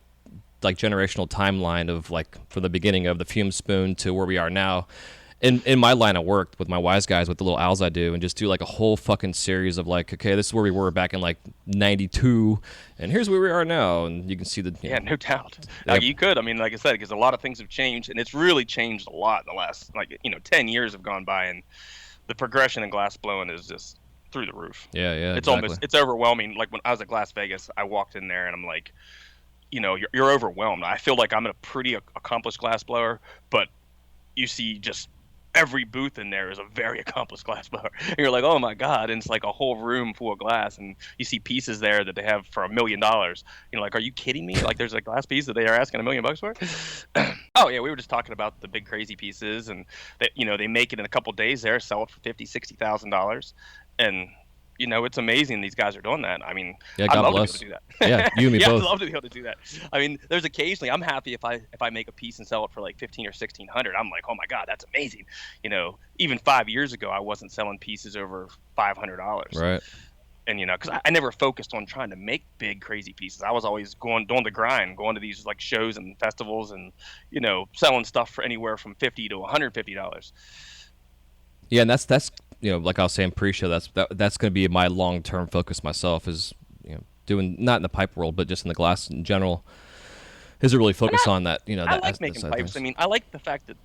generational timeline of like from the beginning of the fume spoon to where we are now. In my line of work with my wise guys with the little owls I do, and just do like a whole fucking series of like, okay, this is where we were back in like '92, and here's where we are now, and you can see the no doubt. You could. I mean, like I said, because a lot of things have changed, and it's really changed a lot in the last 10 years have gone by, and the progression in glass blowing is just through the roof. Yeah. It's exactly. It's overwhelming. Like when I was at Glass Vegas, I walked in there and I'm like, you're overwhelmed. I feel like I'm a pretty accomplished glass blower, but you see just every booth in there is a very accomplished glass blower. And you're like, oh my God. And it's like a whole room full of glass. And you see pieces there that they have for $1 million. Like, are you kidding me? Like there's a glass piece that they are asking $1 million for? Oh yeah. We were just talking about the big crazy pieces, and they make it in a couple days there, sell it for $50,000, $60,000. And it's amazing these guys are doing that. I mean, yeah, I'd God love bless. to be able to do that. Yeah, you and me both. I'd love to be able to do that. I mean, there's occasionally I'm happy if I make a piece and sell it for like $1,500 or $1,600. I'm like, oh my God, that's amazing. Even 5 years ago, I wasn't selling pieces over $500. Right. And because I never focused on trying to make big crazy pieces. I was always doing the grind, going to these like shows and festivals, and selling stuff for anywhere from $50 to $150. Yeah, and that's like I was saying pre-show, that's going to be my long-term focus myself, is doing, not in the pipe world, but just in the glass in general, is to really focus on that. I like making pipes. I mean, I like the fact that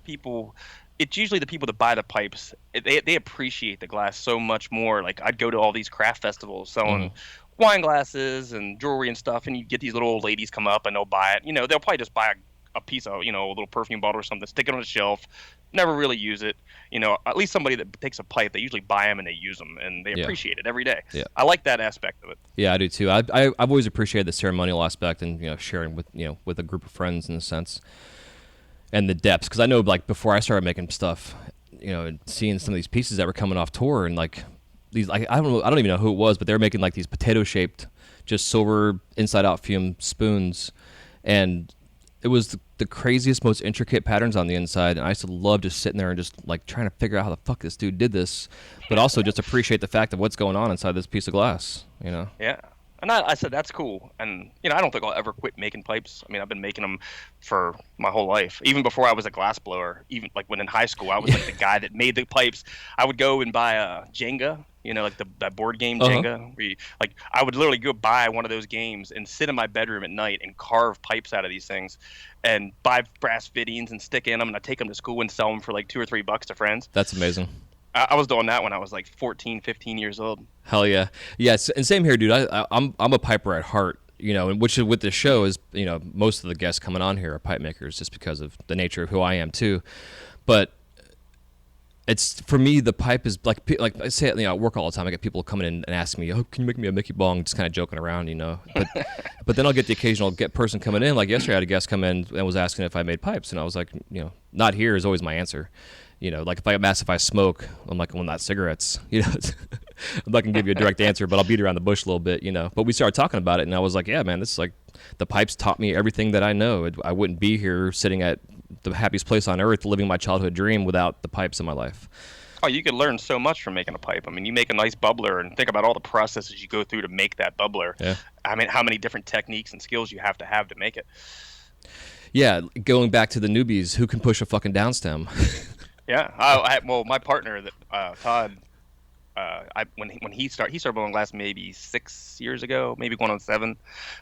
it's usually the people that buy the pipes, they appreciate the glass so much more. Like I'd go to all these craft festivals selling wine glasses and jewelry and stuff, and you get these little old ladies come up and they'll buy it. They'll probably just buy a piece of, a little perfume bottle or something, stick it on a shelf, never really use it. At least somebody that takes a pipe, they usually buy them and they use them, and they appreciate it every day. Yeah. I like that aspect of it. Yeah, I do too. I've always appreciated the ceremonial aspect, and sharing with a group of friends in a sense, and the depths. Because I know, like, before I started making stuff, and seeing some of these pieces that were coming off tour, and like these, I don't even know who it was, but they were making like these potato shaped, just silver inside out fume spoons, and it was the craziest, most intricate patterns on the inside, and I used to love just sitting there and just like trying to figure out how the fuck this dude did this, but also just appreciate the fact of what's going on inside this piece of glass. Yeah. And I said, that's cool. And, I don't think I'll ever quit making pipes. I mean, I've been making them for my whole life. Even before I was a glass blower, even like when in high school, I was like the guy that made the pipes. I would go and buy a Jenga, like that board game Jenga. Where I would literally go buy one of those games and sit in my bedroom at night and carve pipes out of these things and buy brass fittings and stick in them. And I'd take them to school and sell them for like $2 or $3 to friends. That's amazing. I was doing that when I was like 14, 15 years old. Hell yeah. Yes, and same here, dude. I'm a piper at heart, and which with this show is, most of the guests coming on here are pipe makers just because of the nature of who I am too. But it's, for me, the pipe is like I say, at work all the time. I get people coming in and asking me, "Oh, can you make me a Mickey bong?" Just kind of joking around, But then I'll get the occasional person coming in. Like yesterday, I had a guest come in and was asking if I made pipes, and I was like, not here is always my answer. Like if I smoke, I'm like, well, not cigarettes. I'm not gonna give you a direct answer, but I'll beat around the bush a little bit. But we started talking about it, and I was like, yeah, man, this is like the pipes taught me everything that I know. I wouldn't be here sitting at the happiest place on earth, living my childhood dream without the pipes in my life. Oh, you can learn so much from making a pipe. I mean, you make a nice bubbler and think about all the processes you go through to make that bubbler. Yeah. I mean, how many different techniques and skills you have to make it. Yeah, going back to the newbies, who can push a fucking downstem? Yeah. Well, my partner, Todd, when he started blowing glass maybe 6 years ago, maybe going on 7,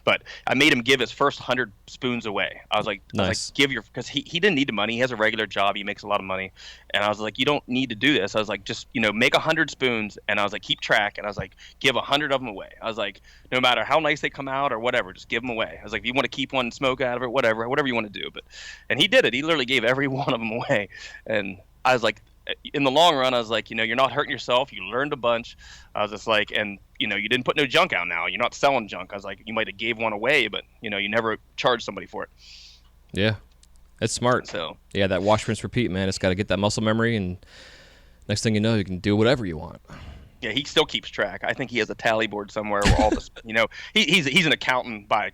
but I made him give his first 100 spoons away. I was like, nice. Because he didn't need the money. He has a regular job. He makes a lot of money. And I was like, you don't need to do this. I was like, just, make 100 spoons. And I was like, keep track. And I was like, give 100 of them away. I was like, no matter how nice they come out or whatever, just give them away. I was like, if you want to keep one and smoke out of it, whatever you want to do. And he did it. He literally gave every one of them away. And I was like, in the long run, I was like, you're not hurting yourself. You learned a bunch. I was just like, and you didn't put no junk out now. You're not selling junk. I was like, you might have gave one away, but you never charged somebody for it. Yeah, that's smart. So yeah, that wash, rinse, repeat, man. It's got to get that muscle memory, and next thing you know, you can do whatever you want. Yeah, he still keeps track. I think he has a tally board somewhere where all this, he's an accountant by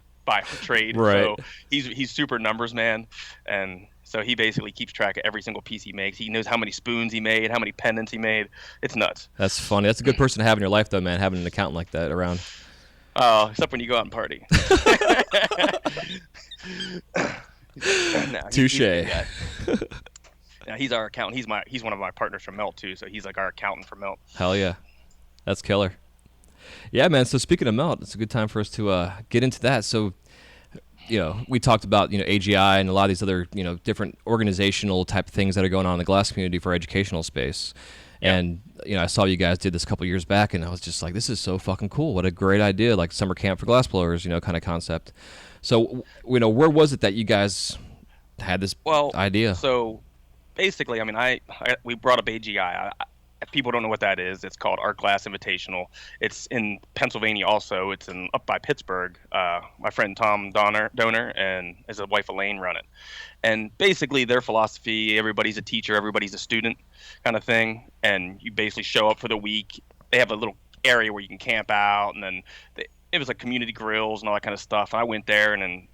trade. Right. So he's super numbers man, and so he basically keeps track of every single piece he makes. He knows how many spoons he made, how many pendants he made. It's nuts. That's funny. That's a good person to have in your life, though, man, having an accountant like that around. Oh, except when you go out and party. Touche. Yeah, he's our accountant. He's one of my partners from Melt, too, so he's like our accountant for Melt. Hell yeah. That's killer. Yeah, man, so speaking of Melt, it's a good time for us to get into that. So, we talked about, AGI and a lot of these other, different organizational type of things that are going on in the glass community for educational space. Yeah. And, I saw you guys did this a couple years back, and I was just like, this is so fucking cool. What a great idea, like summer camp for glass blowers, kind of concept. So, where was it that you guys had this idea? So, basically, I mean, we brought up AGI. If people don't know what that is, it's called Art Glass Invitational. It's in Pennsylvania also. It's up by Pittsburgh. My friend Tom Donor and his wife Elaine run it. And basically their philosophy, everybody's a teacher, everybody's a student kind of thing. And you basically show up for the week. They have a little area where you can camp out. And then it was like community grills and all that kind of stuff. And I went there and then,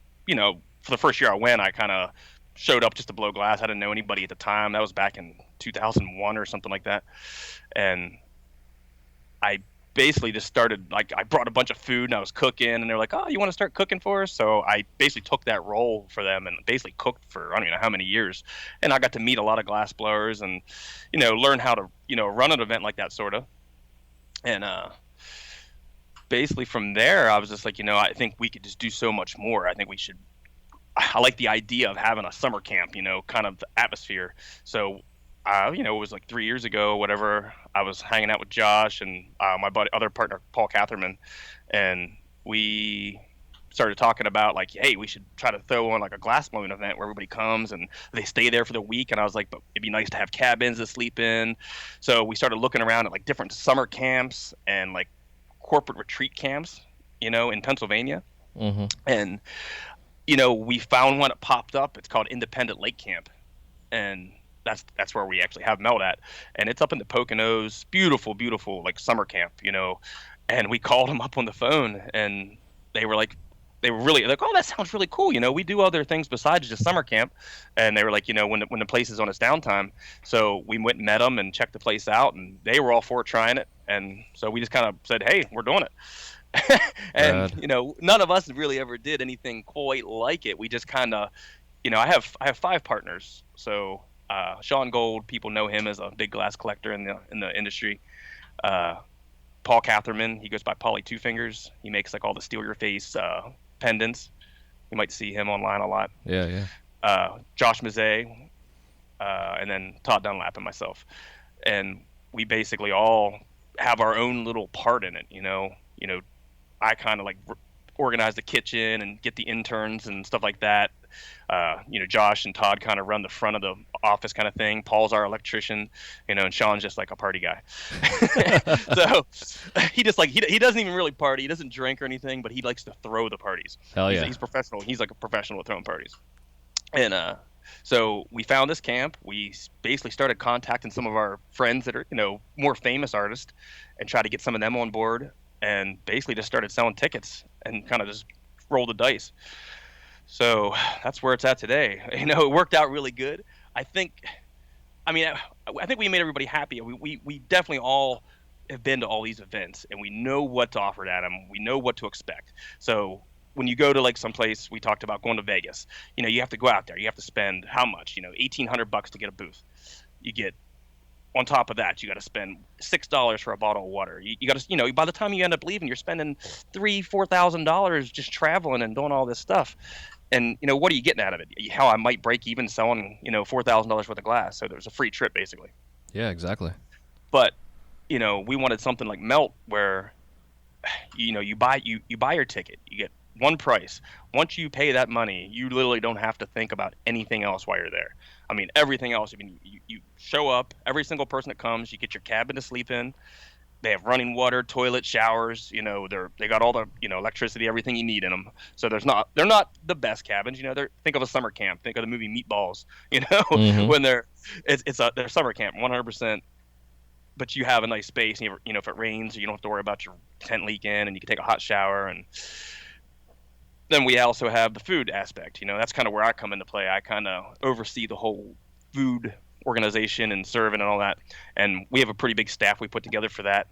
for the first year I went, I kind of showed up just to blow glass. I didn't know anybody at the time. That was back in 2001 or something like that. And I basically just started, like, I brought a bunch of food and I was cooking, and they're like, oh, you want to start cooking for us? So I basically took that role for them and basically cooked for I don't even know how many years. And I got to meet a lot of glass blowers and, learn how to, run an event like that sort of. And basically from there, I was just like, I think we could just do so much more. I think we should. I like the idea of having a summer camp, kind of atmosphere. So, it was like 3 years ago, whatever. I was hanging out with Josh and my other partner, Paul Catherman, and we started talking about like, hey, we should try to throw on like a glass blowing event where everybody comes and they stay there for the week. And I was like, but it'd be nice to have cabins to sleep in. So we started looking around at like different summer camps and like corporate retreat camps, in Pennsylvania. Mm-hmm. And we found one that popped up. It's called Independent Lake Camp, and that's where we actually have Melt at, and it's up in the Poconos. Beautiful, beautiful, like summer camp, And we called them up on the phone, and they were like, oh, that sounds really cool. We do other things besides just summer camp, and they were like, when the place is on its downtime. So we went and met them and checked the place out, and they were all for trying it, and so we just kind of said, hey, we're doing it. And none of us really ever did anything quite like it. We just kind of, I have 5 partners. So Sean Gold, people know him as a big glass collector in the industry. Paul Catherman, he goes by Paulie Two Fingers. He makes like all the steal your face pendants. You might see him online a lot. Yeah. Josh Mazzei, and then Todd Dunlap and myself, and we basically all have our own little part in it. I kind of like organize the kitchen and get the interns and stuff like that. Josh and Todd kind of run the front of the office kind of thing. Paul's our electrician, and Sean's just like a party guy. So he just like, he doesn't even really party. He doesn't drink or anything, but he likes to throw the parties. Hell yeah. He's professional. He's like a professional at throwing parties. And So we found this camp. We basically started contacting some of our friends that are, more famous artists, and try to get some of them on board, and basically just started selling tickets and kind of just rolled the dice. So that's where it's at today. It worked out really good. I think, I mean, I think we made everybody happy. We definitely all have been to all these events, and we know what to offer at them. We know what to expect. So when you go to like someplace, we talked about going to Vegas, you have to go out there. You have to spend how much? $1,800 to get a booth. You get, on top of that, you got to spend $6 for a bottle of water. You got to, by the time you end up leaving, you're spending $3,000-$4,000 just traveling and doing all this stuff. And what are you getting out of it? How I might break even selling, $4,000 worth of glass. So there's a free trip basically. Yeah, exactly. But we wanted something like Melt, where you buy your ticket, you get one price. Once you pay that money, you literally don't have to think about anything else while you're there. I mean, everything else. I mean, you show up. Every single person that comes, you get your cabin to sleep in. They have running water, toilet, showers. They got all the electricity, everything you need in them. So they're not the best cabins. Think of a summer camp. Think of the movie Meatballs. Mm-hmm. When they're summer camp, 100%. But you have a nice space. And if it rains, you don't have to worry about your tent leaking, and you can take a hot shower. And then we also have the food aspect. That's kind of where I come into play. I kind of oversee the whole food organization and serving and all that. And we have a pretty big staff we put together for that.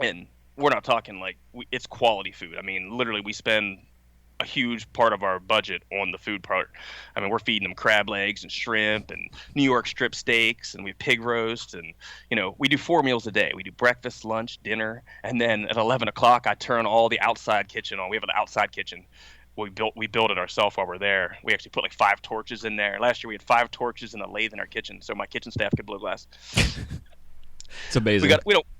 And we're not talking like it's quality food. I mean, literally, we spend a huge part of our budget on the food part. I mean, we're feeding them crab legs and shrimp and New York strip steaks, and we have pig roast, and we do 4 meals a day. We do breakfast, lunch, dinner, and then at 11 o'clock I turn all the outside kitchen on. We have an outside kitchen. We built it ourselves while we're there. We actually put like 5 torches in there. Last year we had 5 torches and a lathe in our kitchen, so my kitchen staff could blow glass. It's amazing.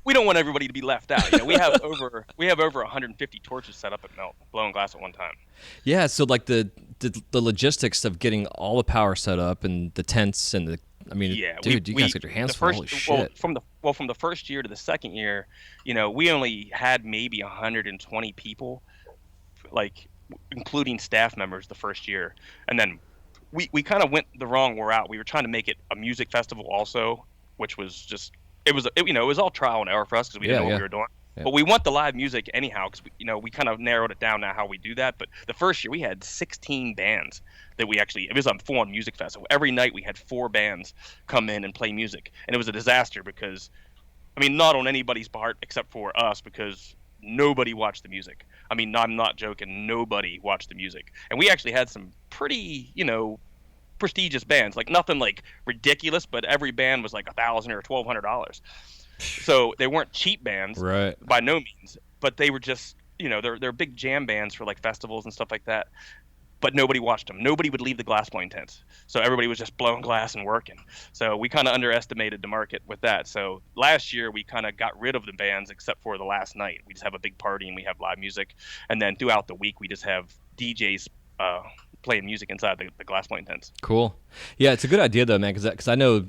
We don't want everybody to be left out. We have over 150 torches set up at Melt, blowing glass at one time. Yeah, so like the logistics of getting all the power set up and the tents and you guys got your hands full. Holy shit. From the first year to the second year, we only had maybe 120 people, like including staff members, the first year. And then we kind of went the wrong route. We were trying to make it a music festival also, which was just it was all trial and error for us because we didn't know what we were doing. Yeah. But we want the live music anyhow because we kind of narrowed it down now how we do that. But the first year we had 16 bands that it was a full-on music festival. Every night we had 4 bands come in and play music, and it was a disaster because, not on anybody's part except for us, because nobody watched the music. I'm not joking. Nobody watched the music, and we actually had some pretty prestigious bands, like nothing like ridiculous, but every band was like $1,000 or $1,200. So they weren't cheap bands, right? By no means, but they were just they're big jam bands for like festivals and stuff like that. But nobody watched them. Nobody would leave the glassblowing tents, so everybody was just blowing glass and working. So we kind of underestimated the market with that. So last year we kind of got rid of the bands except for the last night. We just have a big party and we have live music, and then throughout the week we just have DJs playing music inside the glassblowing tents. Cool. Yeah, it's a good idea though, man, because I know,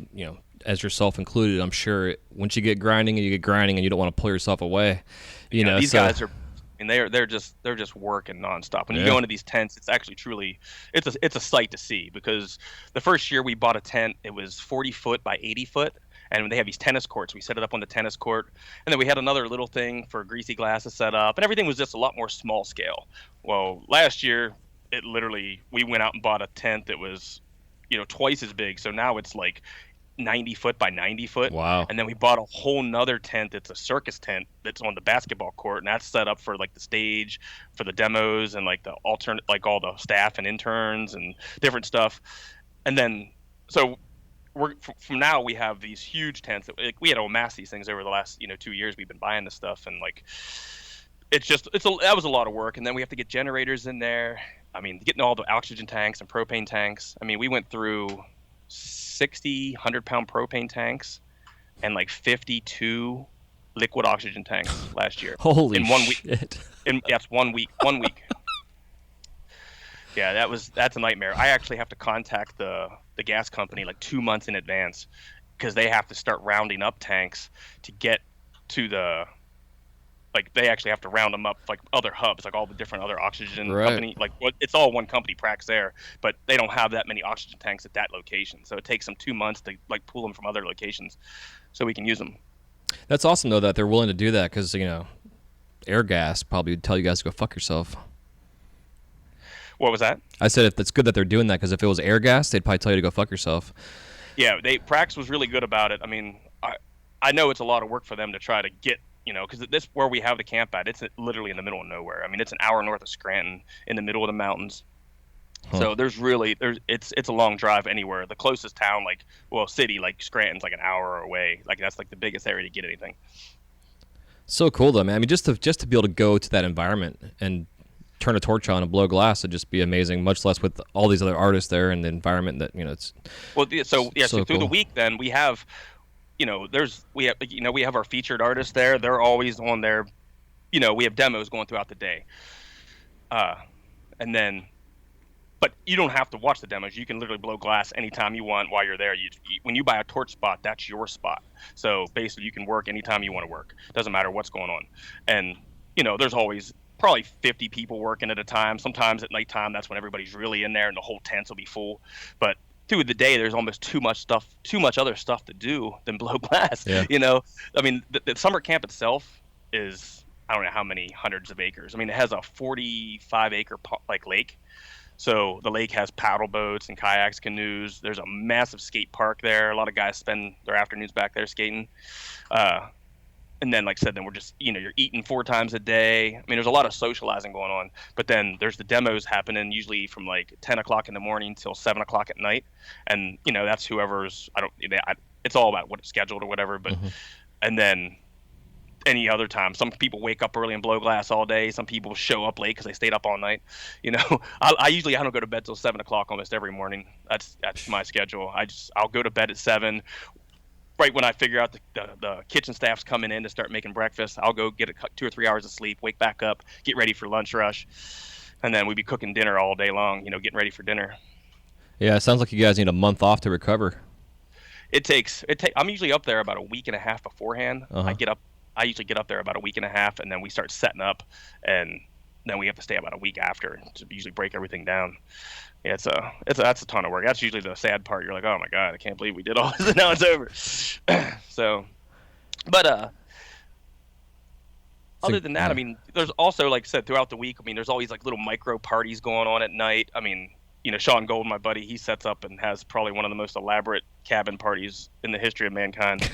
as yourself included, I'm sure once you get grinding and you don't want to pull yourself away. These guys are, they're just working nonstop. When you go into these tents, it's actually truly, it's a sight to see, because the first year we bought a tent, it was 40 foot by 80 foot. And they have these tennis courts. We set it up on the tennis court. And then we had another little thing for greasy glass to set up. And everything was just a lot more small scale. Well, last year, we went out and bought a tent that was, twice as big. So now it's like 90 foot by 90 foot. Wow. And then we bought a whole nother tent that's a circus tent that's on the basketball court. And that's set up for like the stage, for the demos, and like the alternate, like all the staff and interns and different stuff. And then, so from now we have these huge tents that we had to amass these things over the last 2 years. We've been buying this stuff, and like that was a lot of work. And then we have to get generators in there. Getting all the oxygen tanks and propane tanks. We went through 60 100-pound propane tanks and like 52 liquid oxygen tanks last year. Holy in 1 shit. week. That's 1 week. 1 week. Yeah, that's a nightmare. I actually have to contact the gas company like 2 months in advance, because they have to start rounding up tanks to get to like they actually have to round them up like other hubs, like all the different other oxygen Right. company. Like it's all one company, Praxair, but they don't have that many oxygen tanks at that location. So it takes them 2 months to like pull them from other locations, so we can use them. That's awesome though that they're willing to do that because air gas probably would tell you guys to go fuck yourself. What was that? I said if it's good that they're doing that because if it was air gas, they'd probably tell you to go fuck yourself. Yeah, Prax was really good about it. I mean, I know it's a lot of work for them to try to get, because this where we have the camp at, it's literally in the middle of nowhere. I mean, it's an hour north of Scranton, in the middle of the mountains. Huh. So it's a long drive anywhere. The closest town, city like Scranton's like an hour away. Like that's like the biggest area to get anything. So cool though, man. I mean, just to be able to go to that environment and turn a torch on and blow glass would just be amazing. Much less with all these other artists there and the environment that it's. Well, so through cool. the week, then we have. We have our featured artists there. They're always on there. We have demos going throughout the day. But you don't have to watch the demos. You can literally blow glass anytime you want while you're there. When you buy a torch spot, that's your spot. So basically, you can work anytime you want to work. Doesn't matter what's going on. And there's always probably 50 people working at a time. Sometimes at nighttime, that's when everybody's really in there, and the whole tents will be full. But through the day, there's almost too much other stuff to do than blow glass. Yeah. I mean, the summer camp itself is, I don't know how many hundreds of acres. I mean, it has a 45-acre lake. So the lake has paddle boats and kayaks, canoes. There's a massive skate park there. A lot of guys spend their afternoons back there skating. And then, like I said, then we're just, you're eating 4 times a day. I mean, there's a lot of socializing going on. But then there's the demos happening usually from 10 o'clock in the morning till 7 o'clock at night. And, that's whoever's, it's all about what it's scheduled or whatever. But, and then any other time, some people wake up early and blow glass all day. Some people show up late because they stayed up all night. I usually, I don't go to bed till 7 o'clock almost every morning. That's my schedule. I'll go to bed at 7. Right when I figure out the kitchen staff's coming in to start making breakfast, I'll go get 2 or 3 hours of sleep, wake back up, get ready for lunch rush, and then we'd be cooking dinner all day long, getting ready for dinner. Yeah, it sounds like you guys need a month off to recover. I'm usually up there about a week and a half beforehand. I usually get up there about a week and a half, and then we start setting up, and then we have to stay about a week after to usually break everything down. Yeah, that's a ton of work. That's usually the sad part. You're like, oh my God, I can't believe we did all this and now it's over. So, but other than that, I mean, there's also, like I said, throughout the week, I mean, there's always little micro parties going on at night. I mean, Sean Gold, my buddy, he sets up and has probably one of the most elaborate cabin parties in the history of mankind.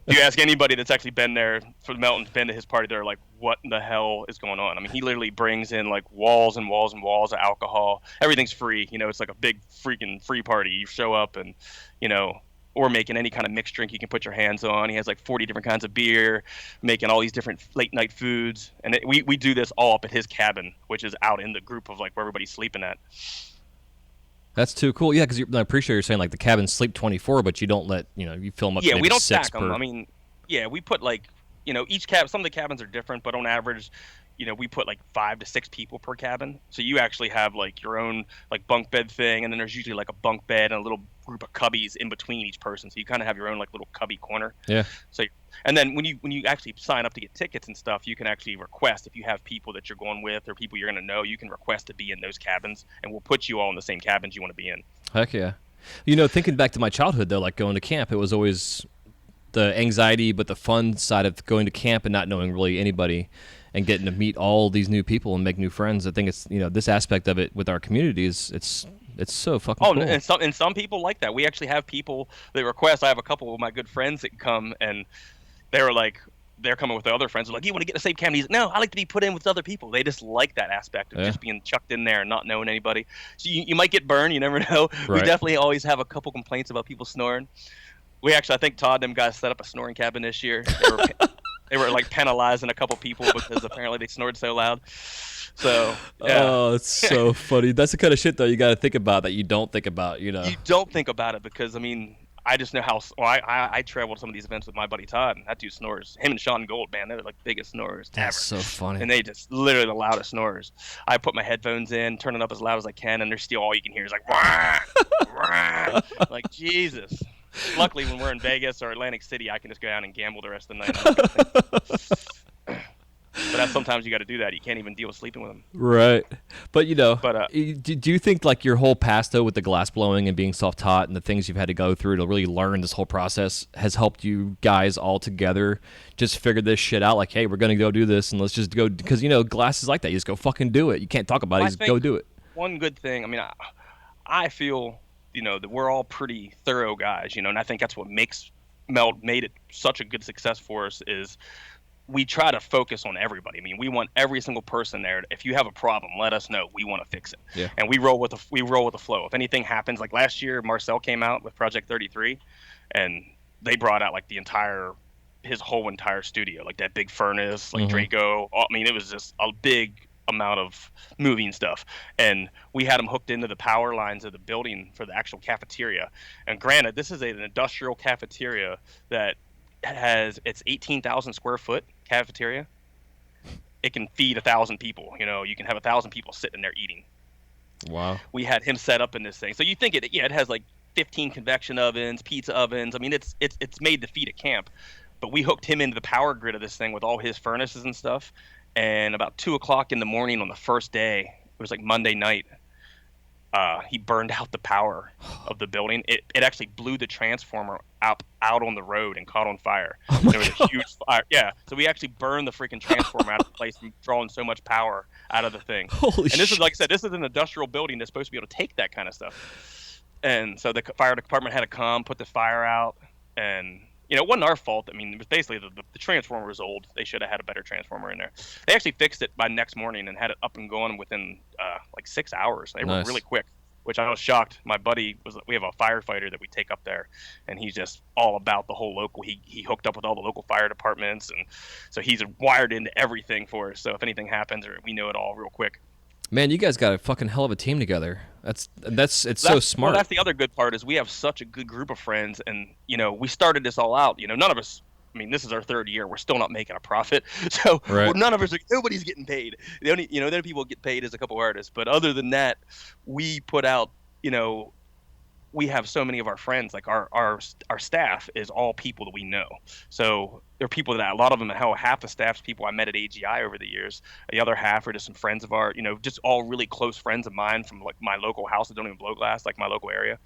You ask anybody that's actually been there for the mountains, been to his party, they're like, what in the hell is going on? I mean, he literally brings in walls and walls and walls of alcohol. Everything's free. It's like a big freaking free party. You show up and, or making any kind of mixed drink you can put your hands on. He has 40 different kinds of beer, making all these different late night foods. And we do this all up at his cabin, which is out in the group of where everybody's sleeping at. That's too cool. Yeah, because I'm pretty sure you're saying the cabins sleep 24, but you don't let you fill them up. Yeah, we don't 6 stack them. I mean, yeah, we put each cabin. Some of the cabins are different, but on average, we put 5 to 6 people per cabin. So you actually have your own bunk bed thing, and then there's usually a bunk bed and a little group of cubbies in between each person. So you kind of have your own little cubby corner. Yeah. So, and then when you actually sign up to get tickets and stuff, you can actually request, if you have people that you're going with or people you're going to know, you can request to be in those cabins, and we'll put you all in the same cabins you want to be in. Heck yeah. Thinking back to my childhood though, going to camp, it was always the anxiety, but the fun side of going to camp and not knowing really anybody and getting to meet all these new people and make new friends. I think it's, this aspect of it with our community is it's so fucking cool. And some people like that. We actually have people that request. I have a couple of my good friends that come, and they're coming with their other friends. They're like, you want to get in the same camp? And he's like, no, I like to be put in with other people. They just like that aspect of just being chucked in there and not knowing anybody. So you might get burned. You never know. Right. We definitely always have a couple complaints about people snoring. We actually, I think Todd, them guys set up a snoring cabin this year. They were penalizing a couple people because apparently they snored so loud. So, yeah. Oh, it's so funny. That's the kind of shit though you got to think about that you don't think about. You don't think about it because I mean, I just know how. Well, I traveled to some of these events with my buddy Todd, and that dude snores. Him and Sean Gold, man, they're biggest snorers ever. That's so funny. And they just literally the loudest snorers. I put my headphones in, turn it up as loud as I can, and they're still all you can hear is wah, wah. Jesus. Luckily, when we're in Vegas or Atlantic City, I can just go down and gamble the rest of the night. sometimes you got to do that. You can't even deal with sleeping with them. Right. But, But do you think, like, your whole past, though, with the glass blowing and being self-taught and the things you've had to go through to really learn this whole process has helped you guys all together just figure this shit out? Like, hey, we're going to go do this, and let's just go. Because, glass is like that. You just go fucking do it. You can't talk about it. You just go do it. One good thing, I mean, I feel, that we're all pretty thorough guys, and I think that's what made it such a good success for us is we try to focus on everybody. I mean, we want every single person there. If you have a problem, let us know. We want to fix it. Yeah. And we roll with the flow. If anything happens, like last year, Marcel came out with Project 33, and they brought out like his whole entire studio, like that big furnace, like Draco. I mean, it was just a big amount of moving stuff, and we had them hooked into the power lines of the building for the actual cafeteria. And granted, this is an industrial cafeteria that it's 18,000 square foot cafeteria. It can feed 1,000 people. You can have 1,000 people sitting there eating. Wow. We had him set up in this thing, so you think it has like 15 convection ovens, pizza ovens. I mean, it's made to feed a camp. But we hooked him into the power grid of this thing with all his furnaces and stuff. And about 2:00 in the morning on the first day, it was like Monday night, he burned out the power of the building. It actually blew the transformer out on the road and caught on fire. There was a huge fire. Yeah, so we actually burned the freaking transformer out of the place from drawing so much power out of the thing. Holy and this is, like I said, this is an industrial building that's supposed to be able to take that kind of stuff. And so the fire department had to come, put the fire out, and it wasn't our fault. I mean, it was basically the transformer was old. They should have had a better transformer in there. They actually fixed it by next morning and had it up and going within like 6 hours. They were really quick, which I was shocked. My buddy we have a firefighter that we take up there, and he's just all about the whole local. He hooked up with all the local fire departments, and so he's wired into everything for us. So if anything happens, we know it all real quick. Man, you guys got a fucking hell of a team together. It's so smart. Well, that's the other good part is we have such a good group of friends, and we started this all out. None of us. I mean, this is our third year. We're still not making a profit, so none of us. Nobody's getting paid. The only the only people get paid is a couple artists, but other than that, we put out. We have so many of our friends. Like our staff is all people that we know. So there are people that a lot of them, half the staff's people I met at AGI over the years. The other half are just some friends of ours, just all really close friends of mine from like my local house that don't even blow glass, like my local area.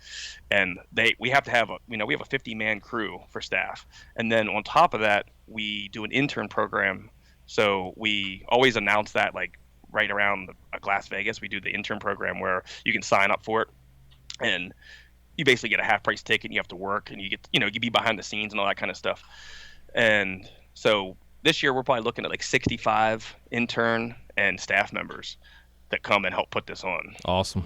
And we have to have we have a 50-man crew for staff. And then on top of that, we do an intern program. So we always announce that like right around Glass Vegas, we do the intern program where you can sign up for it. And you basically get a half price ticket and you have to work and you get, you be behind the scenes and all that kind of stuff. And so this year we're probably looking at like 65 intern and staff members that come and help put this on. Awesome.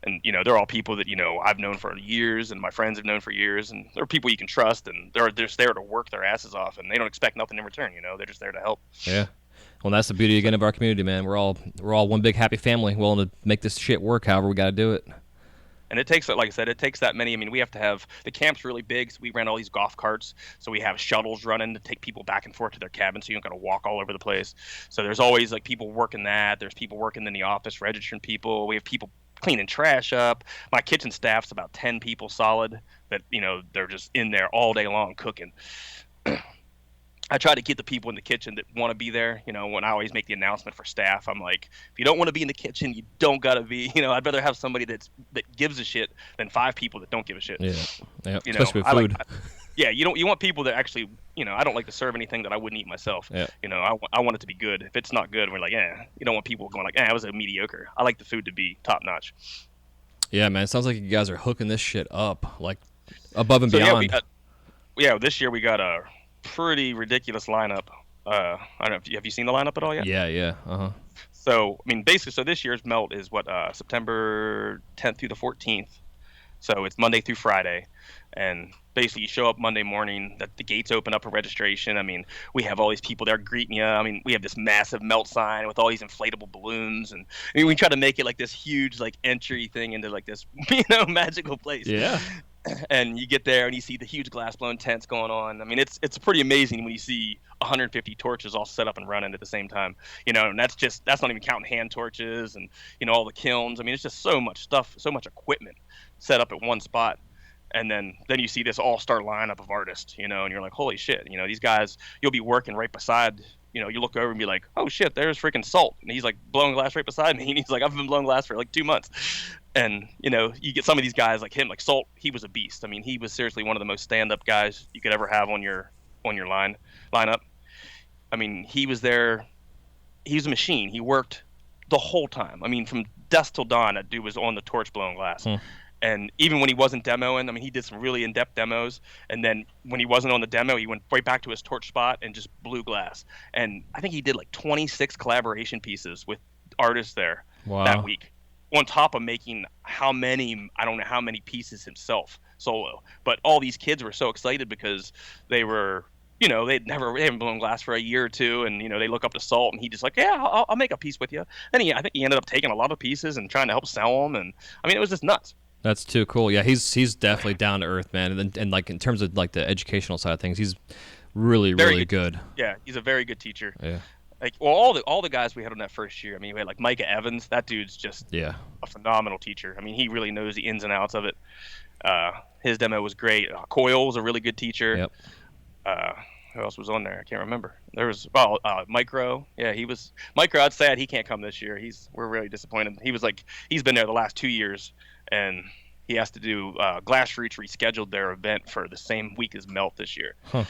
And, they're all people that, I've known for years and my friends have known for years, and they're people you can trust, and they're just there to work their asses off, and they don't expect nothing in return. They're just there to help. Yeah. Well, that's the beauty again of our community, man. We're all one big happy family willing to make this shit work however we got to do it. And it takes, like I said, it takes that many. I mean, we have to have the camp's really big, so we rent all these golf carts. So we have shuttles running to take people back and forth to their cabin, so you don't got to walk all over the place. So there's always like people working that. There's people working in the office, registering people. We have people cleaning trash up. My kitchen staff's about 10 people solid that they're just in there all day long cooking. I try to get the people in the kitchen that want to be there. When I always make the announcement for staff, I'm like, if you don't want to be in the kitchen, you don't got to be. I'd rather have somebody that gives a shit than 5 people that don't give a shit. Yeah. Especially with food. You want people that actually, I don't like to serve anything that I wouldn't eat myself. Yeah. I want it to be good. If it's not good, we're like, you don't want people going like, it was a mediocre. I like the food to be top notch. Yeah, man. It sounds like you guys are hooking this shit up, like above and beyond. This year we got a pretty ridiculous lineup. I don't know, have you seen the lineup at all yet? Yeah. So I mean, basically, so this year's melt is September 10th through the 14th. So it's Monday through Friday, and basically you show up Monday morning. That the gates open up for registration. I mean, we have all these people there greeting you. I mean, we have this massive melt sign with all these inflatable balloons, and I mean, we try to make it like this huge like entry thing into like this magical place. Yeah. And you get there and you see the huge glass blown tents going on. I mean, it's pretty amazing when you see 150 torches all set up and running at the same time. And that's not even counting hand torches and all the kilns. I mean, it's just so much stuff, so much equipment set up at one spot. And then you see this all-star lineup of artists, and you're like, holy shit, these guys, you'll be working right beside you look over and be like, oh shit, there's freaking Salt, and he's like blowing glass right beside me, and he's like, I've been blowing glass for like 2 months. And you get some of these guys like him, like Salt. He was a beast. I mean, he was seriously one of the most stand-up guys you could ever have on your lineup. I mean, he was there. He was a machine. He worked the whole time. I mean, from dusk till dawn, that dude was on the torch blowing glass. And even when he wasn't demoing, I mean, he did some really in-depth demos. And then when he wasn't on the demo, he went right back to his torch spot and just blew glass. And I think he did like 26 collaboration pieces with artists there that week, on top of making I don't know how many pieces himself solo. But all these kids were so excited because they were, they haven't blown glass for a year or two, and they look up to Salt, and he just like, yeah, I'll make a piece with you. Then I think he ended up taking a lot of pieces and trying to help sell them, and I mean, it was just nuts. That's too cool. Yeah, he's definitely down to earth, man. And like in terms of like the educational side of things, he's really good. Yeah, he's a very good teacher. Yeah. Like, well, all the guys we had on that first year. I mean, we had like Micah Evans. That dude's just a phenomenal teacher. I mean, he really knows the ins and outs of it. His demo was great. Coyle was a really good teacher. Yep. Who else was on there? I can't remember. There was Micro. Yeah, he was Micro. I'd sad he can't come this year. We're really disappointed. He's been there the last 2 years, and he has to do Glass Reach rescheduled their event for the same week as Melt this year. Huh.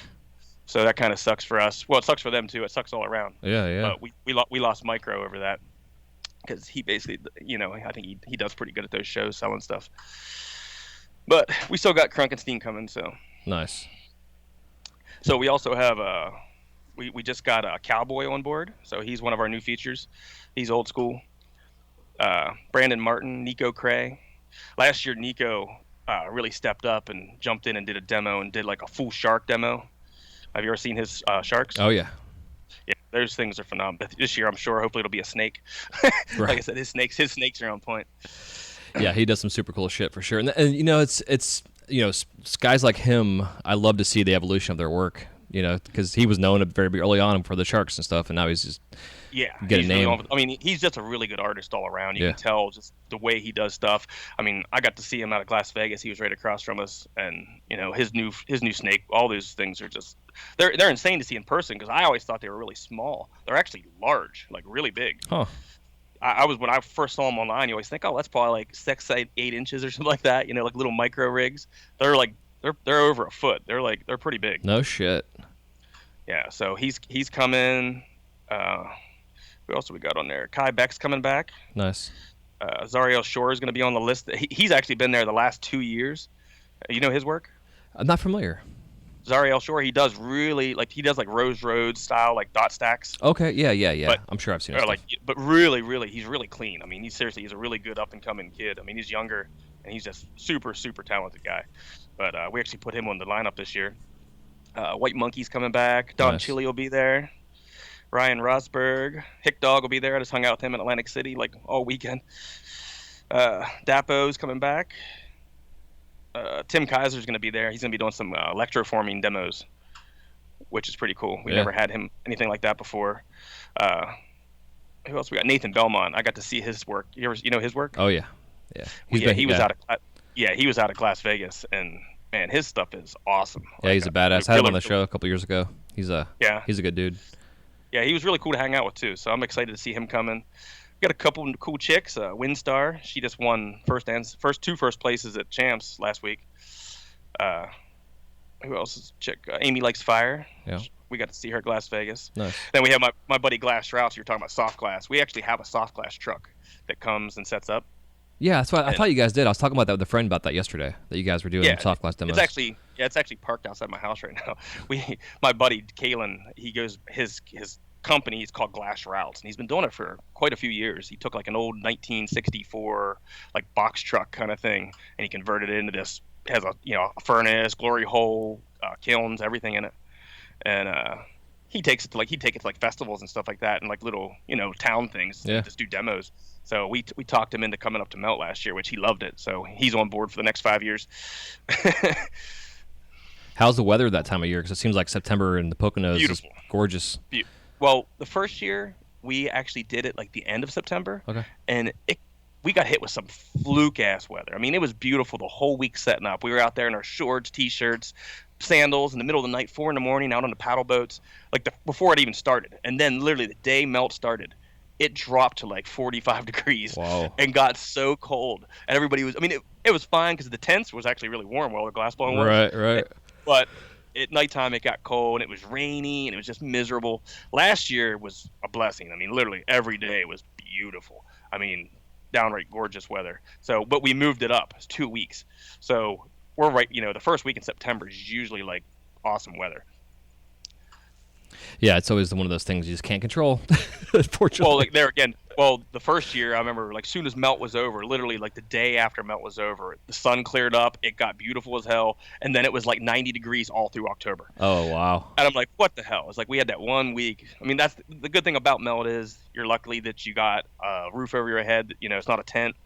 So that kind of sucks for us. Well, it sucks for them too. It sucks all around. Yeah. But we lost Micro over that because he basically, I think he does pretty good at those shows selling stuff. But we still got Krunkenstein coming, so nice. So we also have we just got a Cowboy on board, so he's one of our new features. He's old school. Brandon Martin, Nico Cray. Last year, Nico really stepped up and jumped in and did a demo and did like a full shark demo. Have you ever seen his sharks? Oh yeah. Yeah, those things are phenomenal. This year, I'm sure, hopefully it'll be a snake. Right. Like I said, his snakes are on point. Yeah, he does some super cool shit for sure. And it's guys like him, I love to see the evolution of their work, because he was known very early on for the sharks and stuff, and now he's just get a name. Really I mean, he's just a really good artist all around. You can tell just the way he does stuff. I mean, I got to see him out at Las Vegas. He was right across from us, and his new snake. All those things are just they're insane to see in person, because I always thought they were really small. They're actually large, like really big. Huh. I was when I first saw them online, you always think, oh, that's probably like 6, 8 inches or something like that. Like little micro rigs. They're like they're over a foot. They're pretty big. No shit. Yeah. So he's coming. Who else have we got on there? Kai Beck's coming back. Nice. Zariel Shore is going to be on the list. He's actually been there the last 2 years. You know his work? I'm not familiar. Zariel Shore, he does like Rose Road style, like dot stacks. Okay, yeah. But, I'm sure I've seen it. But really, he's really clean. I mean, he's a really good up and coming kid. I mean, he's younger and he's just super, super talented guy. But we actually put him on the lineup this year. White Monkey's coming back. Don Chili will be there. Ryan Rosberg, Hick Dog will be there. I just hung out with him in Atlantic City like all weekend. Dapo's coming back. Tim Kaiser's going to be there. He's going to be doing some electroforming demos, which is pretty cool. We never had him anything like that before. Who else we got? Nathan Belmont. I got to see his work. You know his work? Oh yeah. He was out of Las Vegas, and man, his stuff is awesome. Yeah, he's a badass. I had him on the show a couple years ago. He's a good dude. Yeah, he was really cool to hang out with too. So I'm excited to see him coming. We got a couple cool chicks. Windstar, she just won two first places at Champs last week. Who else is chick? Amy Likes Fire. Yeah. We got to see her at Las Vegas. Nice. Then we have my buddy Glass Strauss. You're talking about soft glass. We actually have a soft glass truck that comes and sets up. Yeah, that's what I thought you guys did. I was talking about that with a friend about that yesterday. That you guys were doing soft glass demos. It's actually parked outside my house right now. My buddy Kalen, he goes his company is called Glass Routes, and he's been doing it for quite a few years. He took like an old 1964 like box truck kind of thing, and he converted it into this. It has a furnace, glory hole, kilns, everything in it, and he takes it to like festivals and stuff like that, and like little town things. Yeah. Just do demos. So we talked him into coming up to Melt last year, which he loved it. So he's on board for the next 5 years. How's the weather that time of year? Because it seems like September in the Poconos is gorgeous. Well, the first year we actually did it like the end of September. Okay. And we got hit with some fluke ass weather. I mean, it was beautiful the whole week setting up. We were out there in our shorts, t-shirts, sandals in the middle of the night, 4 a.m, out on the paddle boats, like before it even started. And then literally the day melt started, it dropped to like 45 degrees. Wow. And got so cold. And everybody was, I mean, it was fine because the tents was actually really warm while the glass blowing was. Right. But at nighttime it got cold and it was rainy and it was just miserable. Last year was a blessing. I mean, literally every day was beautiful. I mean, downright gorgeous weather. So, but we moved it up. It's 2 weeks. So we're right, the first week in September is usually like awesome weather. Yeah, it's always one of those things you just can't control. Unfortunately. Well, like there again. Well, the first year I remember, like, soon as melt was over, literally like the day after melt was over, the sun cleared up, it got beautiful as hell, and then it was like 90 degrees all through October. Oh wow! And I'm like, what the hell? It's like we had that 1 week. I mean, that's the good thing about melt is you're lucky that you got a roof over your head. It's not a tent,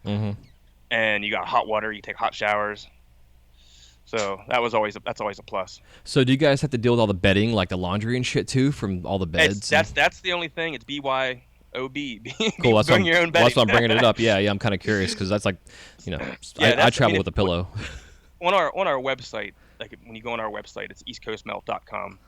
and you got hot water. You take hot showers. So that's always a plus. So do you guys have to deal with all the bedding, like the laundry and shit too, from all the beds? That's the only thing. It's BYOB. Cool. Bring your own bedding. That's why I'm bringing it up. Yeah. I'm kind of curious because that's like, I travel with a pillow. On our website, like when you go on our website, it's eastcoastmelt.com.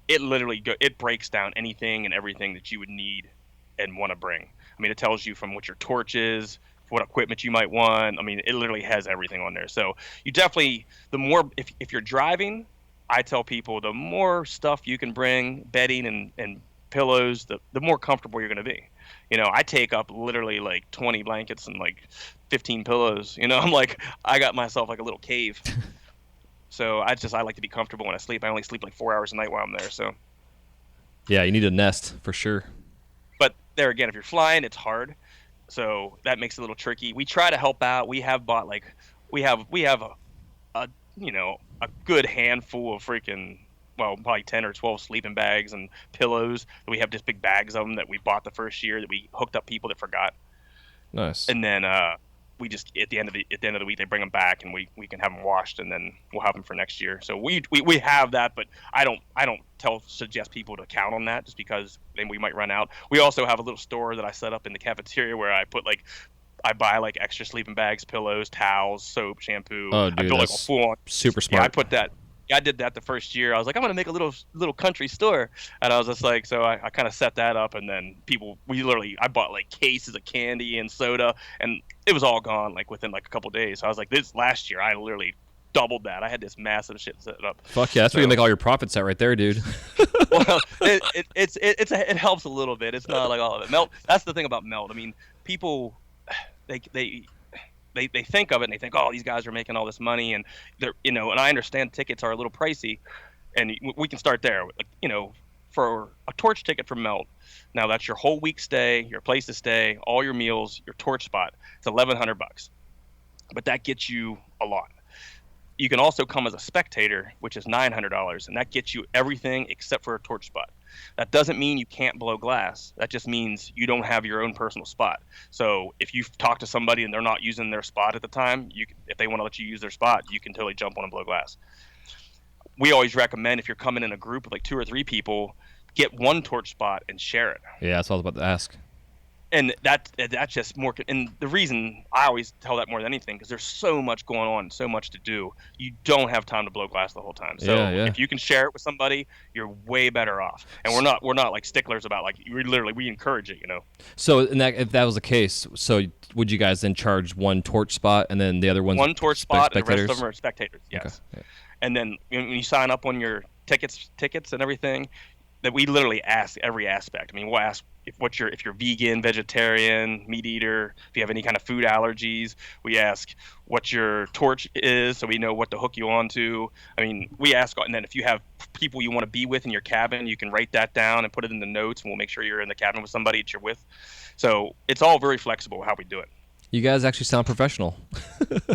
It literally it breaks down anything and everything that you would need and want to bring. I mean, it tells you from what your torch is, what equipment you might want. I mean, it literally has everything on there. So you definitely, the more, if you're driving, I tell people the more stuff you can bring, bedding and pillows, the more comfortable you're going to be. I take up literally like 20 blankets and like 15 pillows. I'm like, I got myself like a little cave. So I like to be comfortable when I sleep. I only sleep like 4 hours a night while I'm there. So yeah, you need a nest for sure. But there again, if you're flying, it's hard. So that makes it a little tricky. We try to help out. We have bought we have a good handful of freaking, well, probably 10 or 12 sleeping bags and pillows. We have just big bags of them that we bought the first year that we hooked up people that forgot. Nice. And then we just at the end of the week they bring them back and we can have them washed and then we'll have them for next year. So we have that, but I don't suggest people to count on that just because then we might run out. We also have a little store that I set up in the cafeteria where I buy like extra sleeping bags, pillows, towels, soap, shampoo. Oh, dude, I built like a full on super smart. Yeah, I put that. Yeah, I did that the first year. I was like, I'm gonna make a little country store, and I was just like, so I kind of set that up, and then I bought like cases of candy and soda, and it was all gone like within like a couple days. So I was like, this last year I literally doubled that. I had this massive shit set up. Fuck yeah, that's where you make all your profits at right there, dude. Well, it helps a little bit. It's not like all of it. Melt. That's the thing about melt. I mean, people they think of it and they think, oh, these guys are making all this money, and they're and I understand tickets are a little pricey, and we can start there. For a torch ticket for Melt, now that's your whole week stay, your place to stay, all your meals, your torch spot. It's $1,100, but that gets you a lot. You can also come as a spectator, which is $900, and that gets you everything except for a torch spot. That doesn't mean you can't blow glass. That just means you don't have your own personal spot. So if you talk to somebody and they're not using their spot at the time, if they want to let you use their spot, you can totally jump on and blow glass. We always recommend if you're coming in a group of like 2 or 3 people, get one torch spot and share it. Yeah, that's what I was about to ask. And that's just more. And the reason I always tell that more than anything, because there's so much going on, so much to do. You don't have time to blow glass the whole time. So if you can share it with somebody, you're way better off. And we're not like sticklers about like we encourage it. So if that was the case, so would you guys then charge one torch spot and then the other one torch spot and the rest of them are spectators? Yes. Okay. Yeah. And then when you sign up on your tickets and everything, that we literally ask every aspect. I mean, we'll ask if you're vegan, vegetarian, meat eater, if you have any kind of food allergies. We ask what your torch is so we know what to hook you onto. I mean, we ask, and then if you have people you want to be with in your cabin, you can write that down and put it in the notes, and we'll make sure you're in the cabin with somebody that you're with. So it's all very flexible how we do it. You guys actually sound professional.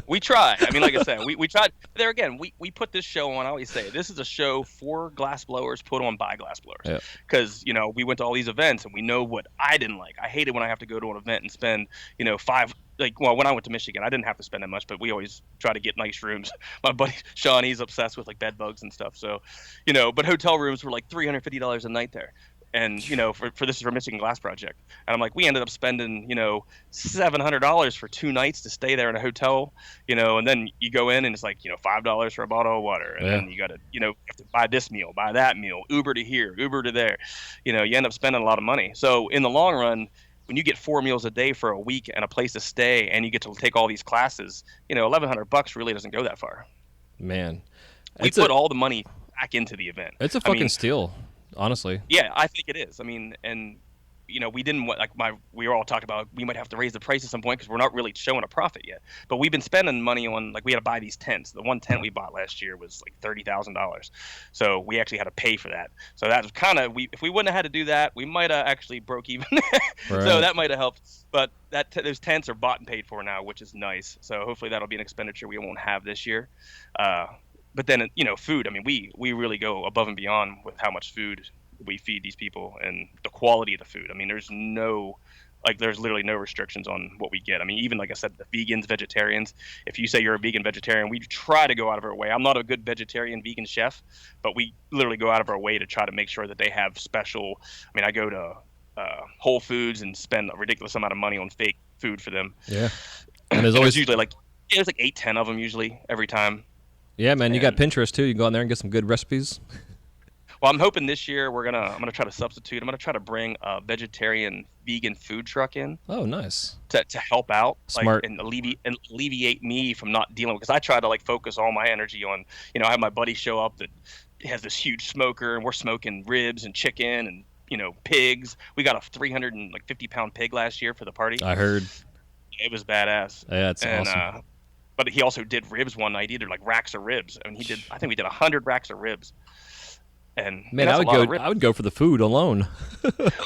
We try. I mean, like I said, we tried. There again, we put this show on. I always say this is a show for glass blowers, put on by glass blowers. Because we went to all these events and we know what I didn't like. I hated when I have to go to an event and spend when I went to Michigan, I didn't have to spend that much, but we always try to get nice rooms. My buddy Sean, he's obsessed with like bed bugs and stuff. So, but hotel rooms were like $350 a night there. And for this is for Michigan Glass Project, and I'm like, we ended up spending $700 for 2 nights to stay there in a hotel, and then you go in and it's like $5 for a bottle of water, and then you got to you have to buy this meal, buy that meal, Uber to here, Uber to there, you end up spending a lot of money. So in the long run, when you get 4 meals a day for a week and a place to stay, and you get to take all these classes, $1,100 really doesn't go that far. Man, we put all the money back into the event. It's a fucking steal. Honestly. Yeah, I think it is. I mean, and we didn't want we were all talking about we might have to raise the price at some point because we're not really showing a profit yet. But we've been spending money on we had to buy these tents. The one tent we bought last year was like $30,000, so we actually had to pay for that. So that was kind of if we wouldn't have had to do that, we might have actually broke even. Right. So that might have helped. But those tents are bought and paid for now, which is nice. So hopefully that'll be an expenditure we won't have this year. But then, food, I mean, we really go above and beyond with how much food we feed these people and the quality of the food. I mean, there's literally no restrictions on what we get. I mean, even like I said, the vegans, vegetarians, if you say you're a vegan, vegetarian, we try to go out of our way. I'm not a good vegetarian, vegan chef, but we literally go out of our way to try to make sure that they have special. I mean, I go to Whole Foods and spend a ridiculous amount of money on fake food for them. Yeah. And there's always usually there's 8-10 of them usually every time. Yeah, man, you got Pinterest too. You can go on there and get some good recipes. Well, I'm hoping this year I'm gonna try to substitute. I'm gonna try to bring a vegetarian vegan food truck in. Oh, nice. To help out, Smart. And alleviate me from not dealing with, because I try to focus all my energy on, I have my buddy show up that has this huge smoker and we're smoking ribs and chicken and pigs. We got a 350-pound pig last year for the party. I heard. It was badass. Yeah, it's awesome. But he also did ribs one night. He did racks of ribs. I mean, I think we did 100 racks of ribs. And man, I would go for the food alone.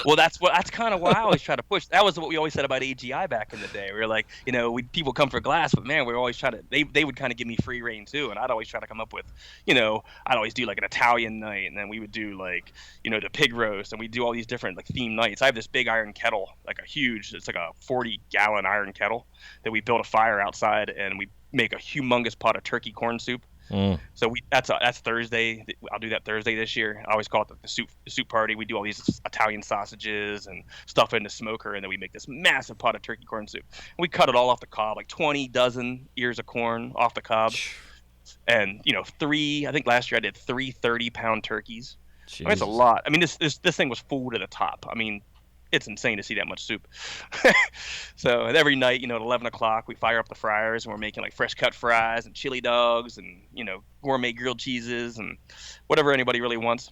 Well, that's kind of why I always try to push. That was what we always said about AGI back in the day. We were like, people come for glass, but man, we were always trying to. They would kind of give me free reign too, and I'd always try to come up with, I'd always do an Italian night, and then we would do the pig roast, and we do all these different theme nights. I have this big iron kettle, it's like a 40-gallon iron kettle that we built a fire outside, and we make a humongous pot of turkey corn soup. So that's Thursday. I'll do that Thursday this year. I always call it the soup party. We do all these Italian sausages and stuff in the smoker, and then we make this massive pot of turkey corn soup. And we cut it all off the cob, 20 dozen ears of corn off the cob, and I think last year I did 3 30-pound turkeys. I mean, it's a lot. I mean, this thing was full to the top. I mean, it's insane to see that much soup. So every night, at 11 o'clock, we fire up the fryers and we're making fresh cut fries and chili dogs and, gourmet grilled cheeses and whatever anybody really wants.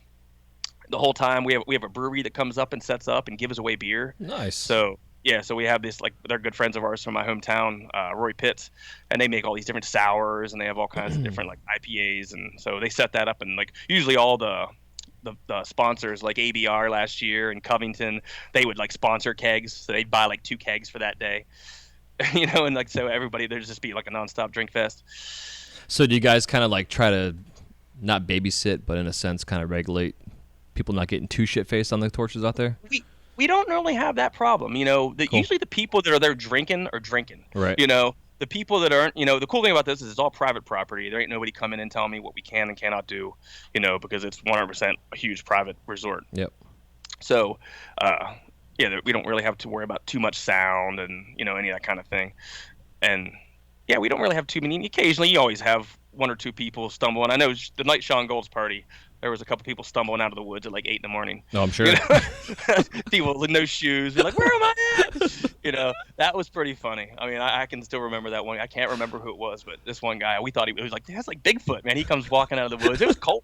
The whole time we have a brewery that comes up and sets up and gives away beer. Nice. So yeah, so we have this they're good friends of ours from my hometown, Roy Pitts, and they make all these different sours and they have all kinds of different IPAs, and so they set that up, and usually all the sponsors like ABR last year and Covington, they would sponsor kegs, so they'd buy 2 kegs for that day, and so everybody, there'd just be a nonstop drink fest. So do you guys kind of try to not babysit, but in a sense kind of regulate people not getting too shit-faced on the torches out there? We don't normally have that problem. Cool. Usually the people that are there drinking are drinking. Right. The people that aren't, the cool thing about this is it's all private property. There ain't nobody coming in and telling me what we can and cannot do, because it's 100% a huge private resort. Yep. So, we don't really have to worry about too much sound and, any of that kind of thing. And, yeah, we don't really have too many. Occasionally, you always have 1 or 2 people stumble. And I know the night Sean Gold's party, there was a couple people stumbling out of the woods at 8 in the morning. Oh, I'm sure. People with no shoes. They're like, where am I at? That was pretty funny. I mean, I can still remember that one. I can't remember who it was, but this one guy, we thought he was that's Bigfoot, man. He comes walking out of the woods. It was cold.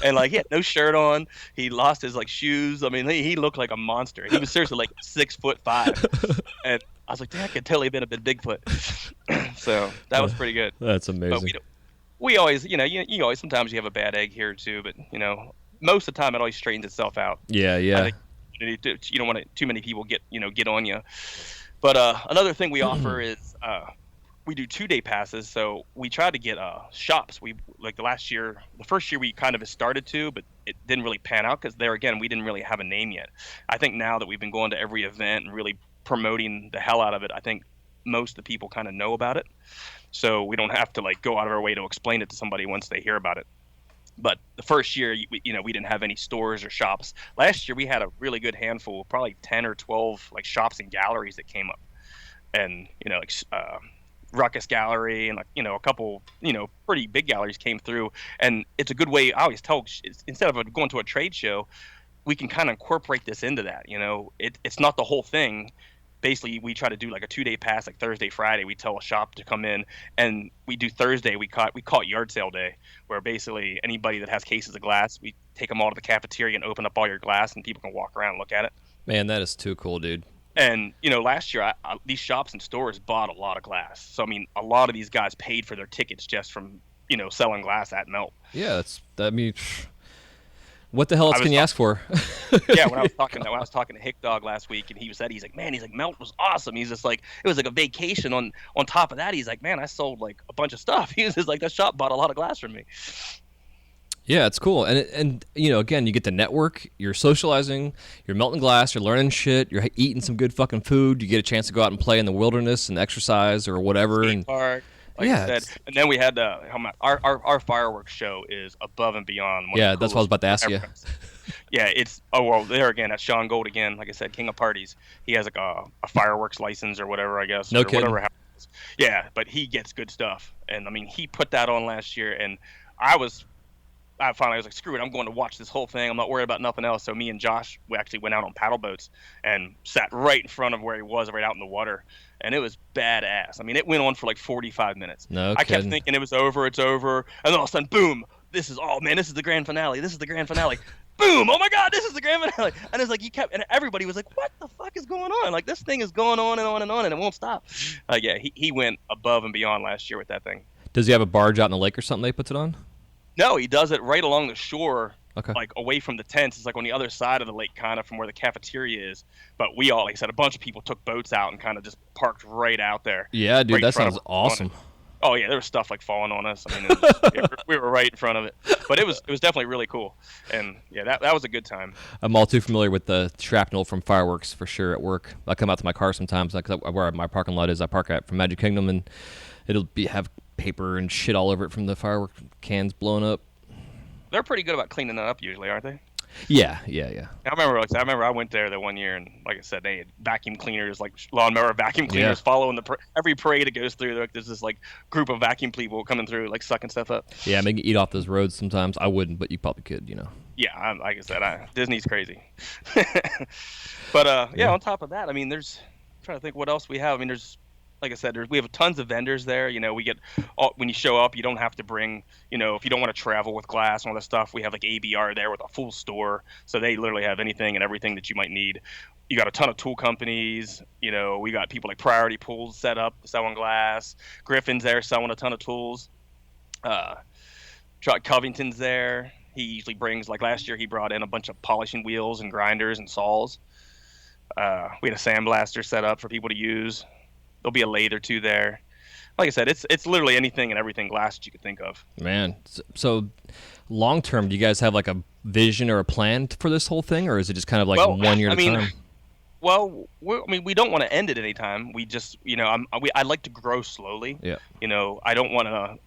And he had no shirt on. He lost his shoes. I mean, he looked like a monster. He was seriously 6'5". And I was like, damn, I could tell he'd been a bit Bigfoot. So that was pretty good. That's amazing. But we always, you always, sometimes you have a bad egg here too, but most of the time it always straightens itself out. Yeah. I think you don't want too many people get on you. But another thing we offer is we do 2-day passes. So we try to get shops. We the first year we kind of started to, but it didn't really pan out because we didn't really have a name yet. I think now that we've been going to every event and really promoting the hell out of it, I think most of the people kind of know about it. So we don't have to go out of our way to explain it to somebody once they hear about it. But the first year, we didn't have any stores or shops. Last year, we had a really good handful, probably 10 or 12 like shops and galleries that came up, and like Ruckus Gallery and a couple pretty big galleries came through. And it's a good way. I always tell, instead of going to a trade show, we can kind of incorporate this into that. It's not the whole thing. Basically, we try to do like a 2-day pass, like Thursday, Friday. We tell a shop to come in, and we do Thursday. We call it yard sale day, where basically anybody that has cases of glass, we take them all to the cafeteria and open up all your glass, and people can walk around and look at it. Man, that is too cool, dude. And last year, these shops and stores bought a lot of glass. So I mean, a lot of these guys paid for their tickets just from selling glass at Melt. Yeah, what the hell else can you ask for? Yeah, when I was talking to Hick Dog last week, and he's like, Melt was awesome. He's just like, it was like a vacation. On top of that, he's like, man, I sold like a bunch of stuff. He was just like, that shop bought a lot of glass from me. Yeah, it's cool. And again, you get to network, you're socializing, you're melting glass, you're learning shit, you're eating some good fucking food, you get a chance to go out and play in the wilderness and exercise or whatever. Skate park. Like I said, and then we had our fireworks show is above and beyond. Yeah, that's what I was about to ask you. Yeah, there again, that's Sean Gold again. Like I said, King of Parties. He has like a fireworks license or whatever, I guess. No or kidding. Whatever happens. Yeah, but he gets good stuff, and I mean, he put that on last year, and I finally was like, screw it, I'm going to watch this whole thing. I'm not worried about nothing else. So me and Josh, we actually went out on paddle boats and sat right in front of where he was, right out in the water. And it was badass. I mean, it went on for like 45 minutes. No I kidding. kept thinking it's over. And then all of a sudden, boom, this is the grand finale. This is the grand finale. Boom, oh my God, this is the grand finale. And it's like, and everybody was like, what the fuck is going on? Like, this thing is going on and on and on, and it won't stop. Yeah, he went above and beyond last year with that thing. Does he have a barge out in the lake or something that he puts it on? No, he does it right along the shore, okay. Like away from the tents. It's like on the other side of the lake, kind of from where the cafeteria is. But we all, like I said, a bunch of people took boats out and kind of just parked right out there. Yeah, dude, that sounds awesome. Oh yeah, there was stuff like falling on us. I mean, we were right in front of it. But it was definitely really cool. And yeah, that was a good time. I'm all too familiar with the shrapnel from fireworks for sure at work. I come out to my car sometimes, where my parking lot is. I park at from Magic Kingdom, and it'll have paper and shit all over it from the firework cans blowing up. They're pretty good about cleaning that up usually, aren't they? Yeah. I remember I went there the one year, and like I said, they had vacuum cleaners, like lawnmower vacuum cleaners, following every parade that goes through. Like, there's this like group of vacuum people coming through, like sucking stuff up. Yeah, make you eat off those roads sometimes. I wouldn't, but you probably could, Yeah, like I said, Disney's crazy. But on top of that, I mean, I'm trying to think what else we have. I mean, like I said, we have tons of vendors there. We get when you show up, you don't have to bring, if you don't want to travel with glass and all that stuff, we have like ABR there with a full store. So they literally have anything and everything that you might need. You got a ton of tool companies. We got people like Priority Pools set up selling glass. Griffin's there selling a ton of tools. Covington's there. He usually brings, like last year, he brought in a bunch of polishing wheels and grinders and saws. We had a sandblaster set up for people to use. There'll be a lathe or two there. Like I said, it's literally anything and everything glass that you could think of. Man, so long term, do you guys have like a vision or a plan for this whole thing, or is it just kind of like 1 year at a time? Well, we don't want to end it anytime. We just, I like to grow slowly. Yeah. I don't want to.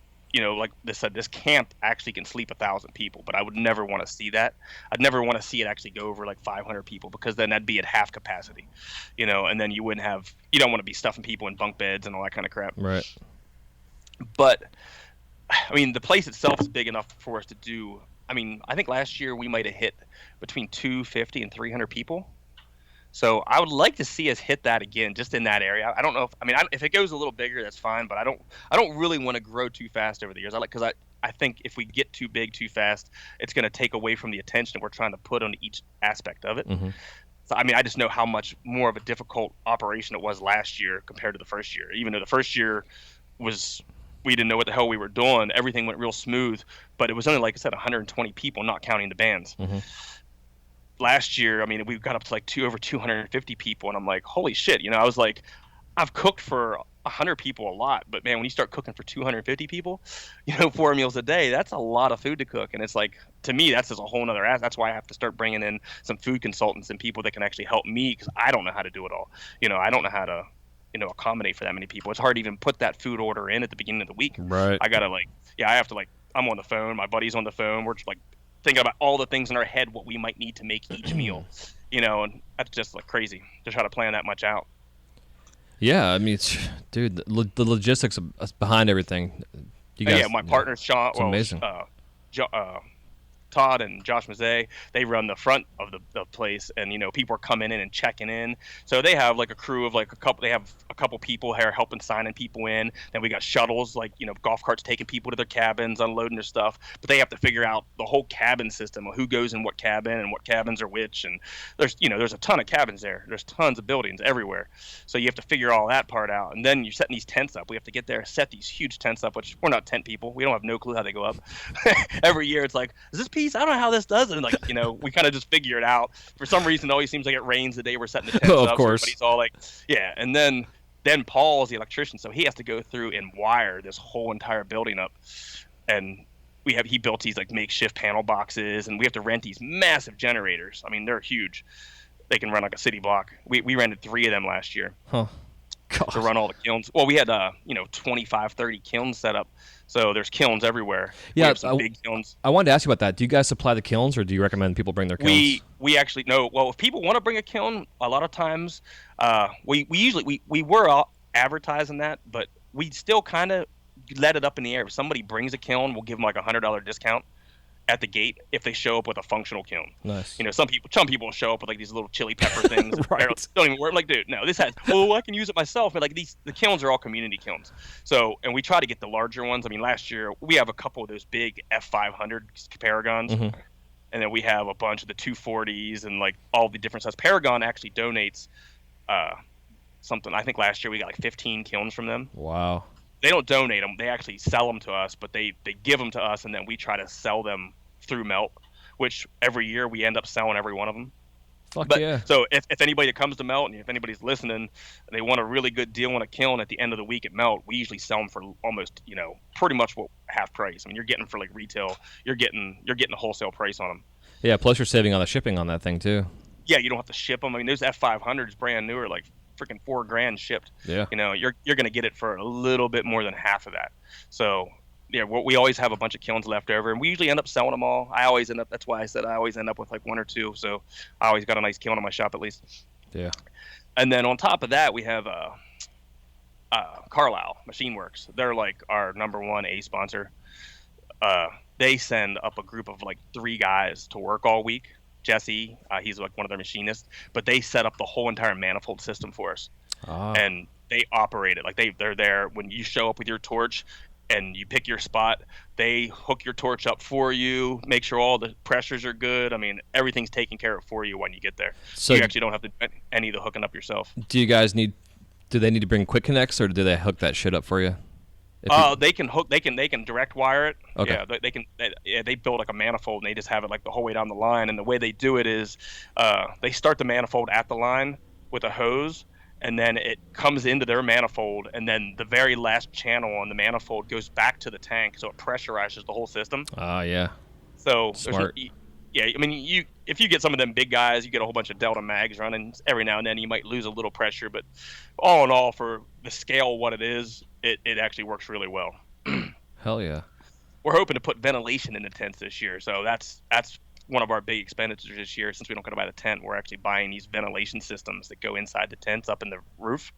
Like they said, this camp actually can sleep 1,000 people, but I would never want to see that. I'd never want to see it actually go over like 500 people, because then that'd be at half capacity, and then you don't want to be stuffing people in bunk beds and all that kind of crap. Right. But, I mean, the place itself is big enough for us to do. I mean, I think last year we might have hit between 250 and 300 people. So I would like to see us hit that again, just in that area. I don't know if it goes a little bigger, that's fine. But I don't really want to grow too fast over the years. I think if we get too big too fast, it's going to take away from the attention we're trying to put on each aspect of it. Mm-hmm. So I mean, I just know how much more of a difficult operation it was last year compared to the first year. Even though the first year we didn't know what the hell we were doing, everything went real smooth. But it was only, like I said, 120 people, not counting the bands. Mm-hmm. Last year, I mean, we got up to like over 250 people, and I'm like, holy shit, I was like, I've cooked for 100 people a lot, but man, when you start cooking for 250 people, 4 meals a day, that's a lot of food to cook. And it's like, to me, that's just a whole nother ass. That's why I have to start bringing in some food consultants and people that can actually help me, because I don't know how to do it all. I don't know how to accommodate for that many people. It's hard to even put that food order in at the beginning of the week. Right. I gotta I have to I'm on the phone, my buddy's on the phone. We're just like thinking about all the things in our head, what we might need to make each meal, and that's just like crazy to try to plan that much out. Yeah, I mean, dude, the logistics behind everything. You guys, My partner Sean, it's amazing. Todd and Josh Mazzei, they run the front of the place, and people are coming in and checking in. So they have like a crew of like they have a couple people here helping signing people in. Then we got shuttles, like golf carts taking people to their cabins, unloading their stuff. But they have to figure out the whole cabin system of who goes in what cabin and what cabins are which. And there's a ton of cabins there. There's tons of buildings everywhere. So you have to figure all that part out. And then you're setting these tents up. We have to get there, set these huge tents up, which we're not tent people. We don't have no clue how they go up. Every year it's like, is this piece? I don't know how this does it. And we kind of just figure it out. For some reason, it always seems like it rains the day we're setting the tents up. Of course. So everybody's all like, yeah. And then Paul's the electrician, so he has to go through and wire this whole entire building up. And he built these like makeshift panel boxes, and we have to rent these massive generators. I mean, they're huge. They can run like a city block. We rented 3 of them last year. Huh. To run all the kilns. Well, we had 25, 30 kilns set up. So there's kilns everywhere. Yeah, we have some big kilns. I wanted to ask you about that. Do you guys supply the kilns, or do you recommend people bring their kilns? We actually no. Well, if people want to bring a kiln, a lot of times we usually we were advertising that, but we still kind of let it up in the air. If somebody brings a kiln, we'll give them like $100 discount at the gate if they show up with a functional kiln. Nice. Some people will show up with like these little chili pepper things. Right. Don't even work. I'm like, dude, no, this has. Oh, I can use it myself. And like the kilns are all community kilns. So, and we try to get the larger ones. I mean, last year we have a couple of those big F500 Paragons, and then we have a bunch of the 240s and like all the different sizes. Paragon actually donates something. I think last year we got like 15 kilns from them. Wow. They don't donate them; they actually sell them to us. But they give them to us, and then we try to sell them through Melt, which every year we end up selling every one of them. Yeah. So if anybody that comes to Melt, and if anybody's listening, and they want a really good deal on a kiln at the end of the week at Melt, we usually sell them for almost pretty much half price. I mean, you're getting for like retail, you're getting a wholesale price on them. Yeah. Plus, you're saving on the shipping on that thing too. Yeah, you don't have to ship them. I mean, those F500s brand new are like freaking $4,000 shipped. Yeah. You're gonna get it for a little bit more than half of that. So yeah, we always have a bunch of kilns left over, and we usually end up selling them all. That's why I said I always end up with like 1 or 2. So I always got a nice kiln in my shop at least. Yeah. And then on top of that, we have Carlisle Machine Works. They're like our #1 A sponsor. They send up a group of like 3 guys to work all week. Jesse, he's like one of their machinists, but they set up the whole entire manifold system for us. And they operate it. Like they're there when you show up with your torch and you pick your spot. They hook your torch up for you, make sure all the pressures are good. I mean, everything's taken care of for you when you get there. So you actually don't have to do any of the hooking up yourself. Do they need to bring quick connects, or do they hook that shit up for you? They can direct wire it. Okay. Yeah, they build like a manifold, and they just have it like the whole way down the line. And the way they do it is they start the manifold at the line with a hose, and then it comes into their manifold, and then the very last channel on the manifold goes back to the tank, so it pressurizes the whole system. Yeah. So smart. I mean, if you get some of them big guys, you get a whole bunch of Delta mags running. Every now and then you might lose a little pressure, but all in all, for the scale of what it is, it actually works really well. Hell yeah. We're hoping to put ventilation in the tents this year, so that's one of our big expenditures this year. Since we don't got to buy the tent, we're actually buying these ventilation systems that go inside the tents up in the roof.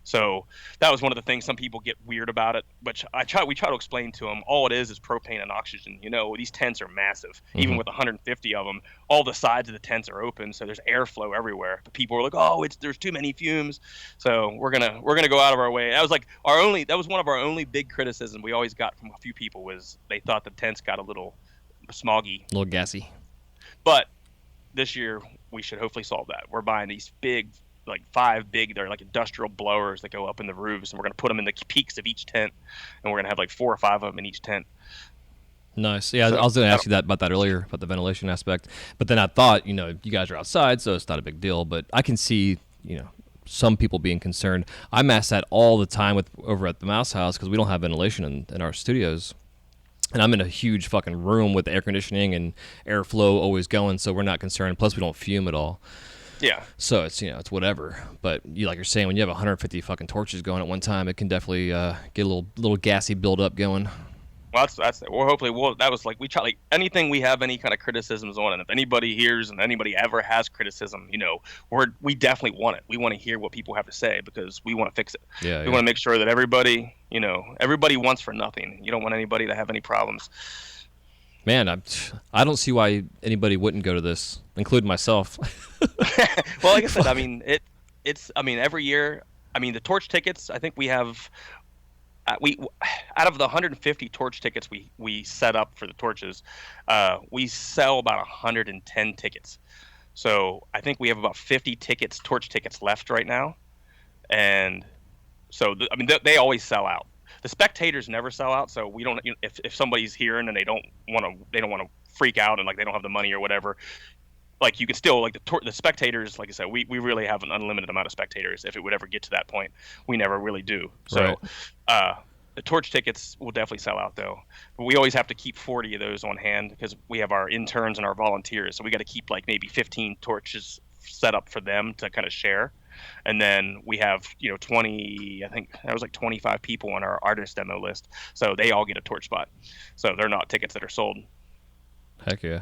So that was one of the things some people get weird about it, which we try to explain to them. All it is propane and oxygen. These tents are massive. Even with 150 of them, all the sides of the tents are open, so there's airflow everywhere. But people are like, "Oh, there's too many fumes." So we're gonna go out of our way. That was one of our only big criticisms we always got from a few people, was they thought the tents got a little smoggy, a little gassy. But this year we should hopefully solve that. We're buying these big, like 5 big, they're like industrial blowers that go up in the roofs, and we're going to put them in the peaks of each tent, and we're going to have like 4 or 5 of them in each tent. Nice. Yeah, so, I was going to ask you about that earlier, about the ventilation aspect. But then I thought, you guys are outside, so it's not a big deal. But I can see, some people being concerned. I'm asked that all the time over at the Mouse House, because we don't have ventilation in our studios. And I'm in a huge fucking room with air conditioning and airflow always going, so we're not concerned. Plus, we don't fume at all. Yeah. So it's it's whatever. But like you're saying, when you have 150 fucking torches going at one time, it can definitely get a little gassy buildup going. Well, that's well. Hopefully, that was like we try like anything we have any kind of criticisms on, and if anybody hears and anybody ever has criticism, we definitely want it. We want to hear what people have to say because we want to fix it. Yeah, We yeah. want to make sure that everybody wants for nothing. You don't want anybody to have any problems. Man, I don't see why anybody wouldn't go to this, including myself. Well, like I said, I mean every year. I mean the torch tickets. I think we have. We out of the 150 torch tickets we set up for the torches, we sell about 110 tickets. So I think we have about 50 torch tickets left right now, and so they always sell out. The spectators never sell out, so we don't. If somebody's hearing and they don't want to freak out and like they don't have the money or whatever, like you can still like the spectators. Like I said, we really have an unlimited amount of spectators. If it would ever get to that point, we never really do. So, Right. the torch tickets will definitely sell out though. But we always have to keep 40 of those on hand because we have our interns and our volunteers. So we got to keep like maybe 15 torches set up for them to kind of share. And then we have 20. I think there was like 25 people on our artist demo list. So they all get a torch spot. So they're not tickets that are sold. Heck yeah.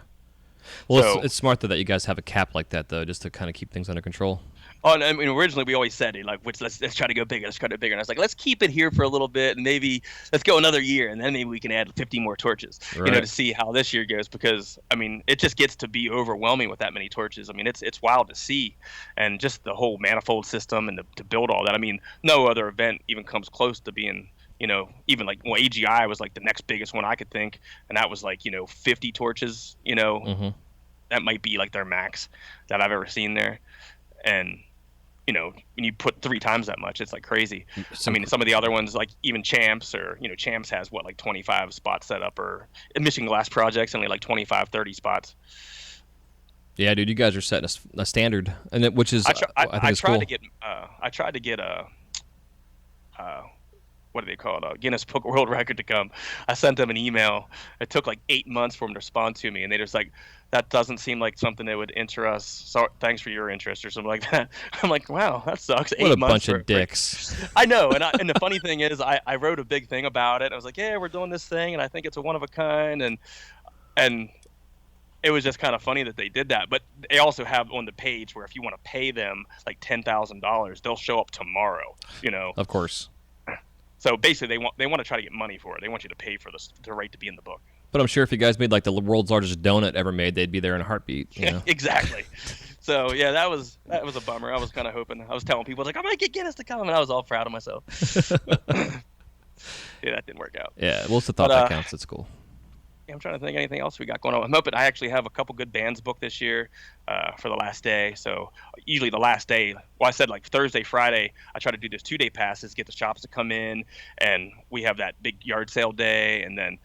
Well, So- it's smart though that you guys have a cap like that though, just to kind of keep things under control. Oh, and I mean, originally we always said like, let's try to go bigger, let's try to go bigger. And I was like, let's keep it here for a little bit, and maybe let's go another year, and then maybe we can add 50 more torches, Right. to see how this year goes. Because I mean, it just gets to be overwhelming with that many torches. I mean, it's wild to see, and just the whole manifold system and to build all that. I mean, no other event even comes close to being. Even like AGI was like the next biggest one I could think, and that was like 50 torches. Mm-hmm. That might be like their max that I've ever seen there, and when you put 3 times that much, it's like crazy. I mean, some of the other ones, like even Champs Champs has like 25 spots set up, or Mission Glass Projects only like 25, 30 spots. Yeah, dude, you guys are setting a standard, and which is I think it's tried cool. to get I tried to get a what do they call it? A Guinness Book World Record to come. I sent them an email. It took like 8 months for them to respond to me, and they just like, that doesn't seem like something that would interest us. So thanks for your interest or something like that. I'm like, wow, that sucks. What 8 a months bunch for of dicks. I know, and the funny thing is, I wrote a big thing about it. I was like, yeah, we're doing this thing, and I think it's a one of a kind, and it was just kind of funny that they did that. But they also have on the page where if you want to pay them like $10,000, they'll show up tomorrow. Of course. So basically, they want to try to get money for it. They want you to pay for the right to be in the book. But I'm sure if you guys made like the world's largest donut ever made, they'd be there in a heartbeat. Exactly. So yeah, that was a bummer. I was kind of hoping. I was telling people like, I might get Guinness to come, and I was all proud of myself. Yeah, that didn't work out. Yeah, well, it's the thought But, that counts. It's cool. I'm trying to think anything else we got going on. I'm hoping I actually have a couple good bands booked this year for the last day. So usually the last day, well, I said like Thursday, Friday, I try to do this 2-day passes, get the shops to come in, and we have that big yard sale day, and then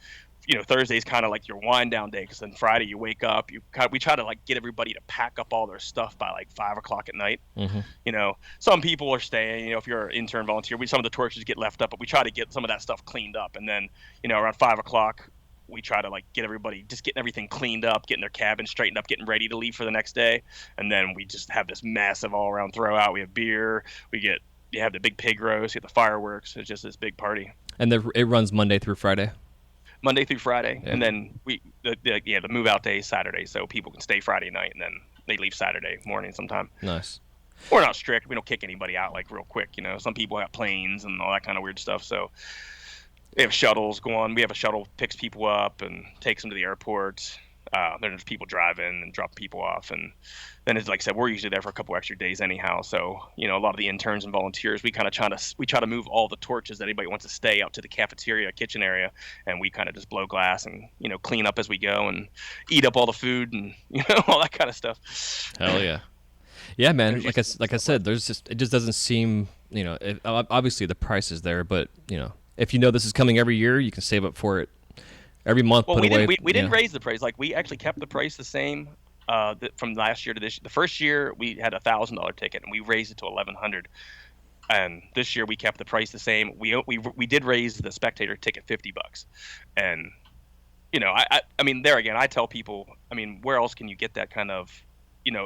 Thursday's kind of like your wind down day, because then Friday you wake up, we try to like get everybody to pack up all their stuff by like 5 o'clock at night. Mm-hmm. Some people are staying, if you're an intern volunteer, some of the torches get left up, but we try to get some of that stuff cleaned up. And then, around 5 o'clock, we try to like get everybody just getting everything cleaned up, getting their cabin straightened up, getting ready to leave for the next day. And then we just have this massive all around throwout. We have beer, you have the big pig roast, you have the fireworks. It's just this big party. And it runs Monday through Friday. Monday through Friday, Yeah. and then the move out day is Saturday, so people can stay Friday night, and then they leave Saturday morning sometime. Nice. We're not strict. We don't kick anybody out like real quick. Some people have planes and all that kind of weird stuff. So they have shuttles go on. We have a shuttle picks people up and takes them to the airport. There's people driving and drop people off, and then it's like I said, we're usually there for a couple extra days anyhow. So a lot of the interns and volunteers, we kind of try to move all the torches that anybody wants to stay out to the cafeteria, kitchen area, and we kind of just blow glass and clean up as we go and eat up all the food and all that kind of stuff. Hell yeah. Yeah, man. There's Like I said, it just doesn't seem obviously the price is there, but if this is coming every year, you can save up for it. Every month, Well, put away. we didn't raise the price. Like we actually kept the price the same from last year to this. The first year we had $1,000 ticket and we raised it to $1,100. And this year we kept the price the same. We did raise the spectator ticket $50, and I mean there again I tell people, I mean where else can you get that kind of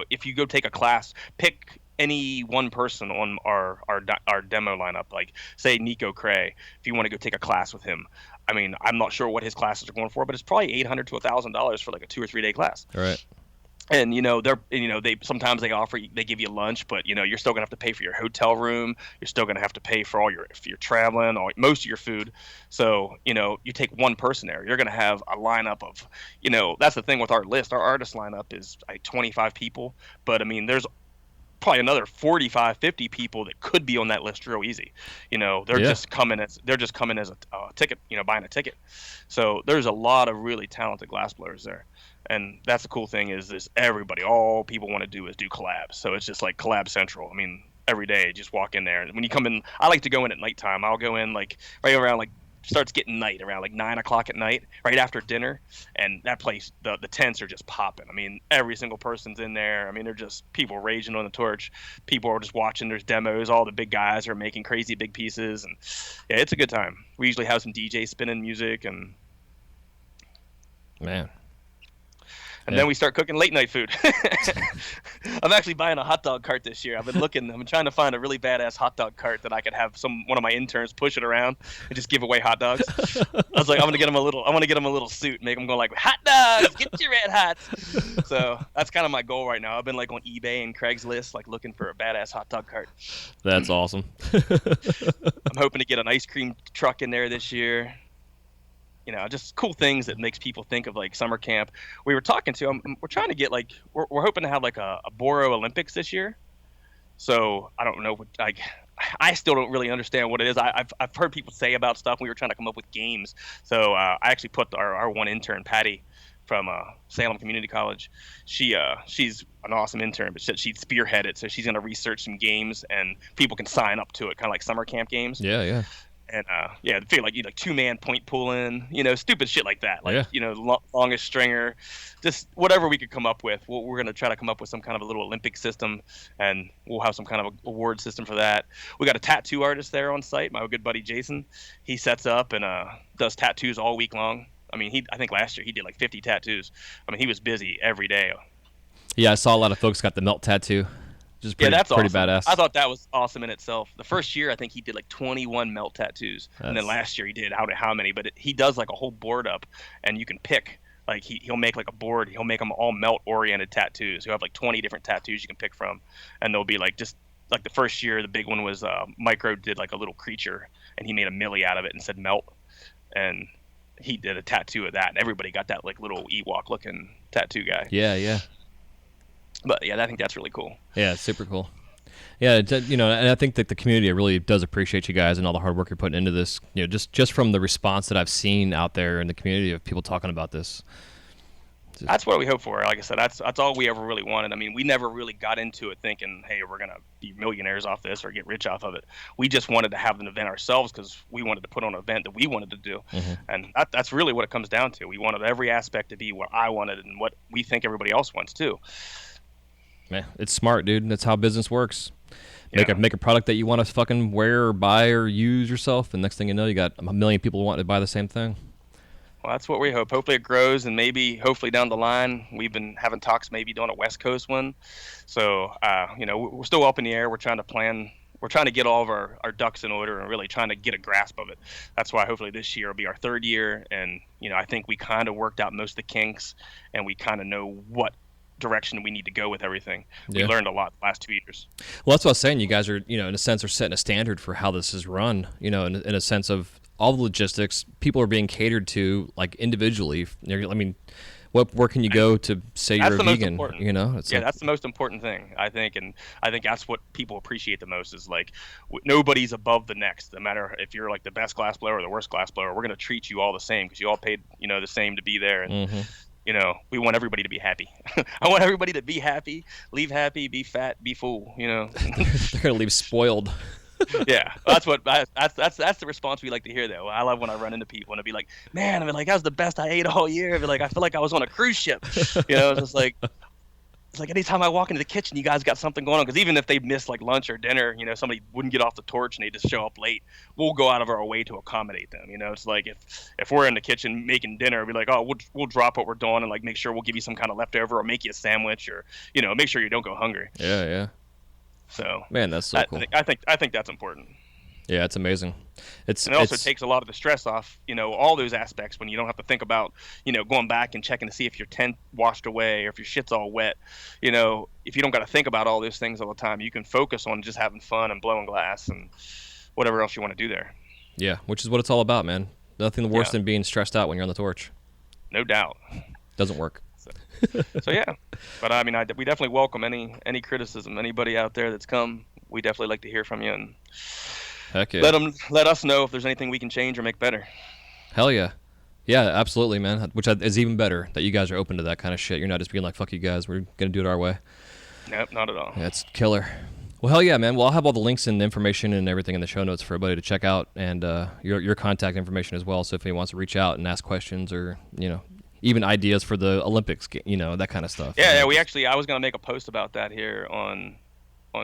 if you go take a class, pick any one person on our demo lineup, like say Nico Cray, if you want to go take a class with him. I mean, I'm not sure what his classes are going for, but it's probably $800 to $1,000 for like a 2 or 3 day class. All right. And they sometimes they give you lunch, but you're still gonna have to pay for your hotel room. You're still gonna have to pay for if you're traveling, or most of your food. So you take one person there, you're gonna have a lineup of that's the thing with our list. Our artist lineup is like 25 people, but I mean there's probably another 45, 50 people that could be on that list real easy. They're just coming as a ticket, buying a ticket. So there's a lot of really talented glassblowers there. And that's the cool thing is all people want to do is do collabs. So it's just like collab central. I mean, every day, just walk in there. And when you come in, I like to go in at nighttime. I'll go in like right around like starts getting night around like 9 o'clock at night, right after dinner. And that place, the tents are just popping. I mean, every single person's in there. I mean, they're just people raging on the torch. People are just watching. There's demos. All the big guys are making crazy big pieces. And yeah, it's a good time. We usually have some DJs spinning music and man. And then we start cooking late night food. I'm actually buying a hot dog cart this year. I've been trying to find a really badass hot dog cart that I could have one of my interns push it around and just give away hot dogs. I was like, I want to get him a little suit, make him go like, hot dogs, get your red hots. So that's kind of my goal right now. I've been like on eBay and Craigslist, like looking for a badass hot dog cart. That's awesome. I'm hoping to get an ice cream truck in there this year. Just cool things that makes people think of like summer camp. We were talking to we're trying to get like we're hoping to have like a Boro Olympics this year. So I don't know, like I still don't really understand what it is. I've heard people say about stuff. We were trying to come up with games. So I actually put our one intern, Patty, from Salem Community College. She's an awesome intern, but she'd spearhead it. So she's going to research some games and people can sign up to it, kind of like summer camp games. Yeah. And feel like like 2-man point pulling, stupid shit like that. Like longest stringer, just whatever we could come up with. We're gonna try to come up with some kind of a little Olympic system, and we'll have some kind of award system for that. We got a tattoo artist there on site, my good buddy Jason. He sets up and does tattoos all week long. I mean, I think last year he did like 50 tattoos. I mean, he was busy every day. Yeah, I saw a lot of folks got the melt tattoo. That's pretty awesome. badass. I thought that was awesome in itself. The first year, I think he did like 21 melt tattoos, and then last year he did how many? But he does like a whole board up, and you can pick. Like he'll make like a board. He'll make them all melt-oriented tattoos. He'll have like 20 different tattoos you can pick from, and they'll be like just like the first year. The big one was Micro did like a little creature, and he made a millie out of it and said melt, and he did a tattoo of that, and everybody got that like little Ewok-looking tattoo guy. Yeah. But yeah, I think that's really cool. Yeah, it's super cool. Yeah, and I think that the community really does appreciate you guys and all the hard work you're putting into this. Just from the response that I've seen out there in the community of people talking about this. That's what we hope for. Like I said, that's all we ever really wanted. I mean, we never really got into it thinking, hey, we're gonna be millionaires off this or get rich off of it. We just wanted to have an event ourselves because we wanted to put on an event that we wanted to do, and that's really what it comes down to. We wanted every aspect to be what I wanted and what we think everybody else wants too. Man, it's smart, dude. That's how business works. Make a product that you want to fucking wear or buy or use yourself, and next thing you know, you got a million people wanting to buy the same thing. Well, that's what we hope. Hopefully it grows, and hopefully down the line, we've been having talks maybe doing a West Coast one. So, we're still up in the air. We're trying to plan. We're trying to get all of our ducks in order and really trying to get a grasp of it. That's why hopefully this year will be our third year, and I think we kind of worked out most of the kinks, and we kind of know what direction we need to go with everything. We learned a lot the last 2 years. Well, that's what I was saying. You guys are, in a sense, are setting a standard for how this is run, in a sense of all the logistics. People are being catered to, like, individually. I mean, where can you go to say you're a vegan? That's the most important thing, I think. And I think that's what people appreciate the most is, like, nobody's above the next. No matter if you're, like, the best glass blower or the worst glass blower, we're going to treat you all the same because you all paid, the same to be there. And, we want everybody to be happy. I want everybody to be happy, leave happy, be fat, be full, They're gonna leave spoiled. Yeah, that's the response we like to hear, though. I love when I run into people and I'll be like, man, I mean, like, that was the best I ate all year. I'll be like, I feel like I was on a cruise ship. It's like anytime I walk into the kitchen, you guys got something going on. Because even if they miss like lunch or dinner, somebody wouldn't get off the torch and they just show up late, we'll go out of our way to accommodate them. It's like if we're in the kitchen making dinner, we'll be like, oh, we'll drop what we're doing and like make sure we'll give you some kind of leftover or make you a sandwich or make sure you don't go hungry. Yeah. So Man, that's so cool. I think that's important. Yeah, it's amazing. And it also takes a lot of the stress off, all those aspects when you don't have to think about, going back and checking to see if your tent washed away or if your shit's all wet. If you don't got to think about all those things all the time, you can focus on just having fun and blowing glass and whatever else you want to do there. Yeah, which is what it's all about, man. Nothing worse than being stressed out when you're on the torch. No doubt. Doesn't work. So yeah, but I mean, we definitely welcome any criticism. Anybody out there that's come, we definitely like to hear from you, and heck yeah. let us know if there's anything we can change or make better. Hell yeah. Yeah, absolutely, man. Which is even better that you guys are open to that kind of shit. You're not just being like, fuck you guys, we're going to do it our way. Nope, not at all. Yeah, it's killer. Well, hell yeah, man. Well, I'll have all the links and information and everything in the show notes for everybody to check out, and your contact information as well. So if anyone wants to reach out and ask questions or, even ideas for the Olympics, that kind of stuff. Yeah, I was going to make a post about that here on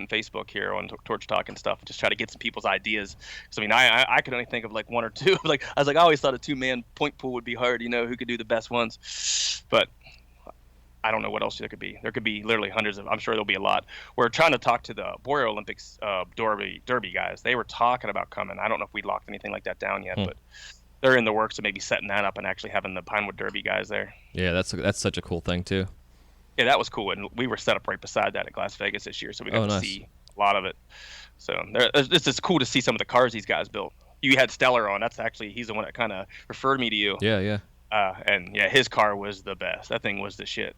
Facebook here on Torch Talk and stuff, just try to get some people's ideas. Because I mean, I could only think of like one or two. Like I was like, I always thought a 2-man point pool would be hard. Who could do the best ones, but I don't know what else there could be. There could be literally hundreds of. I'm sure there'll be a lot. We're trying to talk to the Boreal Olympics Derby guys. They were talking about coming. I don't know if we locked anything like that down yet, but they're in the works of maybe setting that up and actually having the Pinewood Derby guys there. Yeah, that's such a cool thing too. Yeah, that was cool, and we were set up right beside that at Las Vegas this year, so we got to see a lot of it. So it's just cool to see some of the cars these guys built. You had Stellar on. He's the one that kind of referred me to you. Yeah. And yeah, his car was the best. That thing was the shit.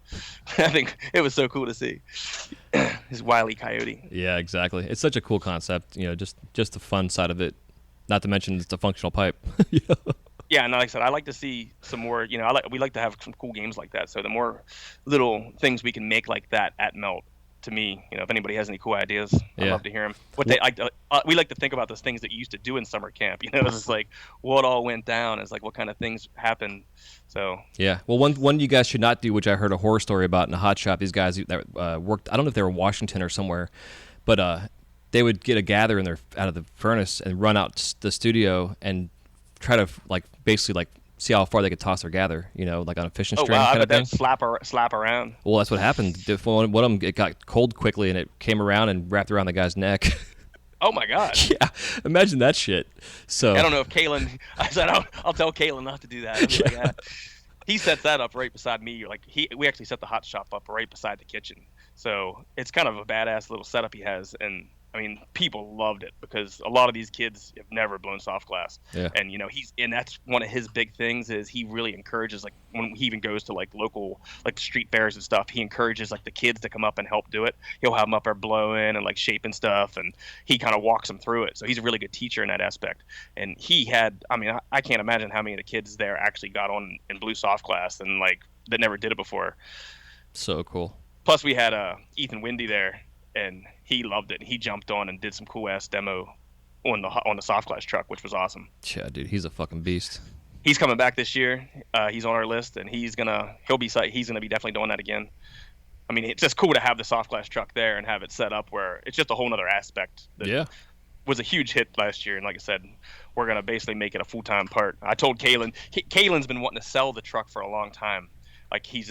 I think it was so cool to see. His Wile E. Coyote. Yeah, exactly. It's such a cool concept. Just the fun side of it. Not to mention it's a functional pipe. Yeah, and like I said, I like to see some more. We like to have some cool games like that. So the more little things we can make like that at Melt, to me, if anybody has any cool ideas, I'd love to hear them. We like to think about those things that you used to do in summer camp. It's like what all went down. It's like what kind of things happened. So yeah, well, one you guys should not do, which I heard a horror story about in a hot shop. These guys that worked, I don't know if they were in Washington or somewhere, but they would get a gather out of the furnace and run out the studio and try to basically see how far they could toss their gather, like on a fishing string kind of thing. Slap around. Well, that's what happened. One of them, it got cold quickly and it came around and wrapped around the guy's neck. Oh my God. Yeah, imagine that shit. So I don't know if Kalen. I said I'll tell Kalen not to do that. He sets that up right beside me. We actually set the hot shop up right beside the kitchen, so it's kind of a badass little setup he has. And I mean, people loved it because a lot of these kids have never blown soft glass. Yeah. And and that's one of his big things is he really encourages, like when he even goes to like local like street fairs and stuff, he encourages like the kids to come up and help do it. He'll have them up there blowing and like shaping stuff, and he kind of walks them through it. So he's a really good teacher in that aspect. And I can't imagine how many of the kids there actually got on and blew soft glass and like that never did it before. So cool. Plus we had Ethan Windy there, and he loved it. He jumped on and did some cool ass demo on the soft glass truck, which was awesome. Yeah, dude, he's a fucking beast. He's coming back this year. He's on our list, and he's gonna be definitely doing that again. I mean, it's just cool to have the soft glass truck there and have it set up where it's just a whole nother aspect. That was a huge hit last year, and like I said, we're gonna basically make it a full-time part. I told Kalen. Kalen's been wanting to sell the truck for a long time. Like he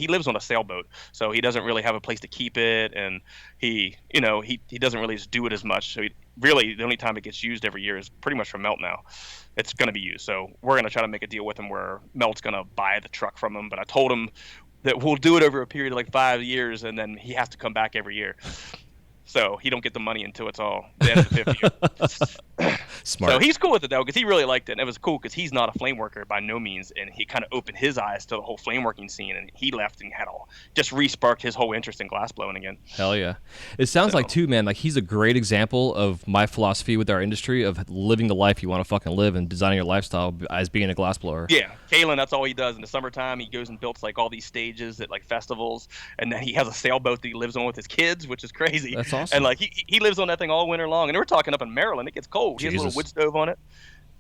lives on a sailboat, so he doesn't really have a place to keep it, and he doesn't really just do it as much. So the only time it gets used every year is pretty much for Melt now. It's going to be used, so we're going to try to make a deal with him where Melt's going to buy the truck from him. But I told him that we'll do it over a period of like 5 years, and then he has to come back every year. So he don't get the money until it's all the end of the 5th year. Smart. So he's cool with it though, because he really liked it, and it was cool because he's not a flame worker by no means, and he kind of opened his eyes to the whole flame working scene, and he left and just re-sparked his whole interest in glass blowing again. Hell yeah. It sounds like too, man, like he's a great example of my philosophy with our industry of living the life you want to fucking live and designing your lifestyle as being a glass blower. Yeah, Kalen, that's all he does. In the summertime, he goes and builds like all these stages at like festivals, and then he has a sailboat that he lives on with his kids, which is crazy. That's awesome. And like he lives on that thing all winter long, and we're talking up in Maryland, it gets cold. He has a little wood stove on it.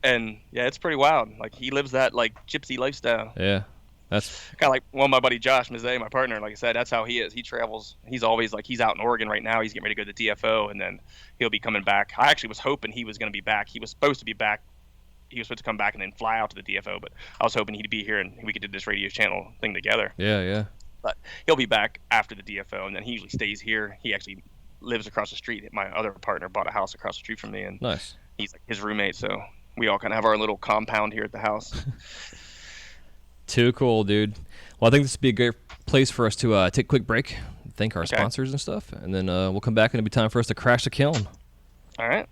And yeah, it's pretty wild. Like he lives that like gypsy lifestyle. Yeah, that's kind of like my buddy Josh Mizet, my partner. Like I said, that's how he is. He travels. He's always like he's out in Oregon right now. He's getting ready to go to the DFO, and then he'll be coming back. I actually was hoping he was going to be back. He was supposed to be back. He was supposed to come back and then fly out to the DFO, but I was hoping he'd be here and we could do this radio channel thing together. Yeah. But he'll be back after the DFO, and then he usually stays here. He actually lives across the street. My other partner bought a house across the street from me, and Nice. he's like his roommate. So we all kind of have our little compound here at the house. Too cool, dude. Well, I think this would be a great place for us to take a quick break, thank our Okay. sponsors and stuff, and then we'll come back and it'll be time for us to crash the kiln. All right.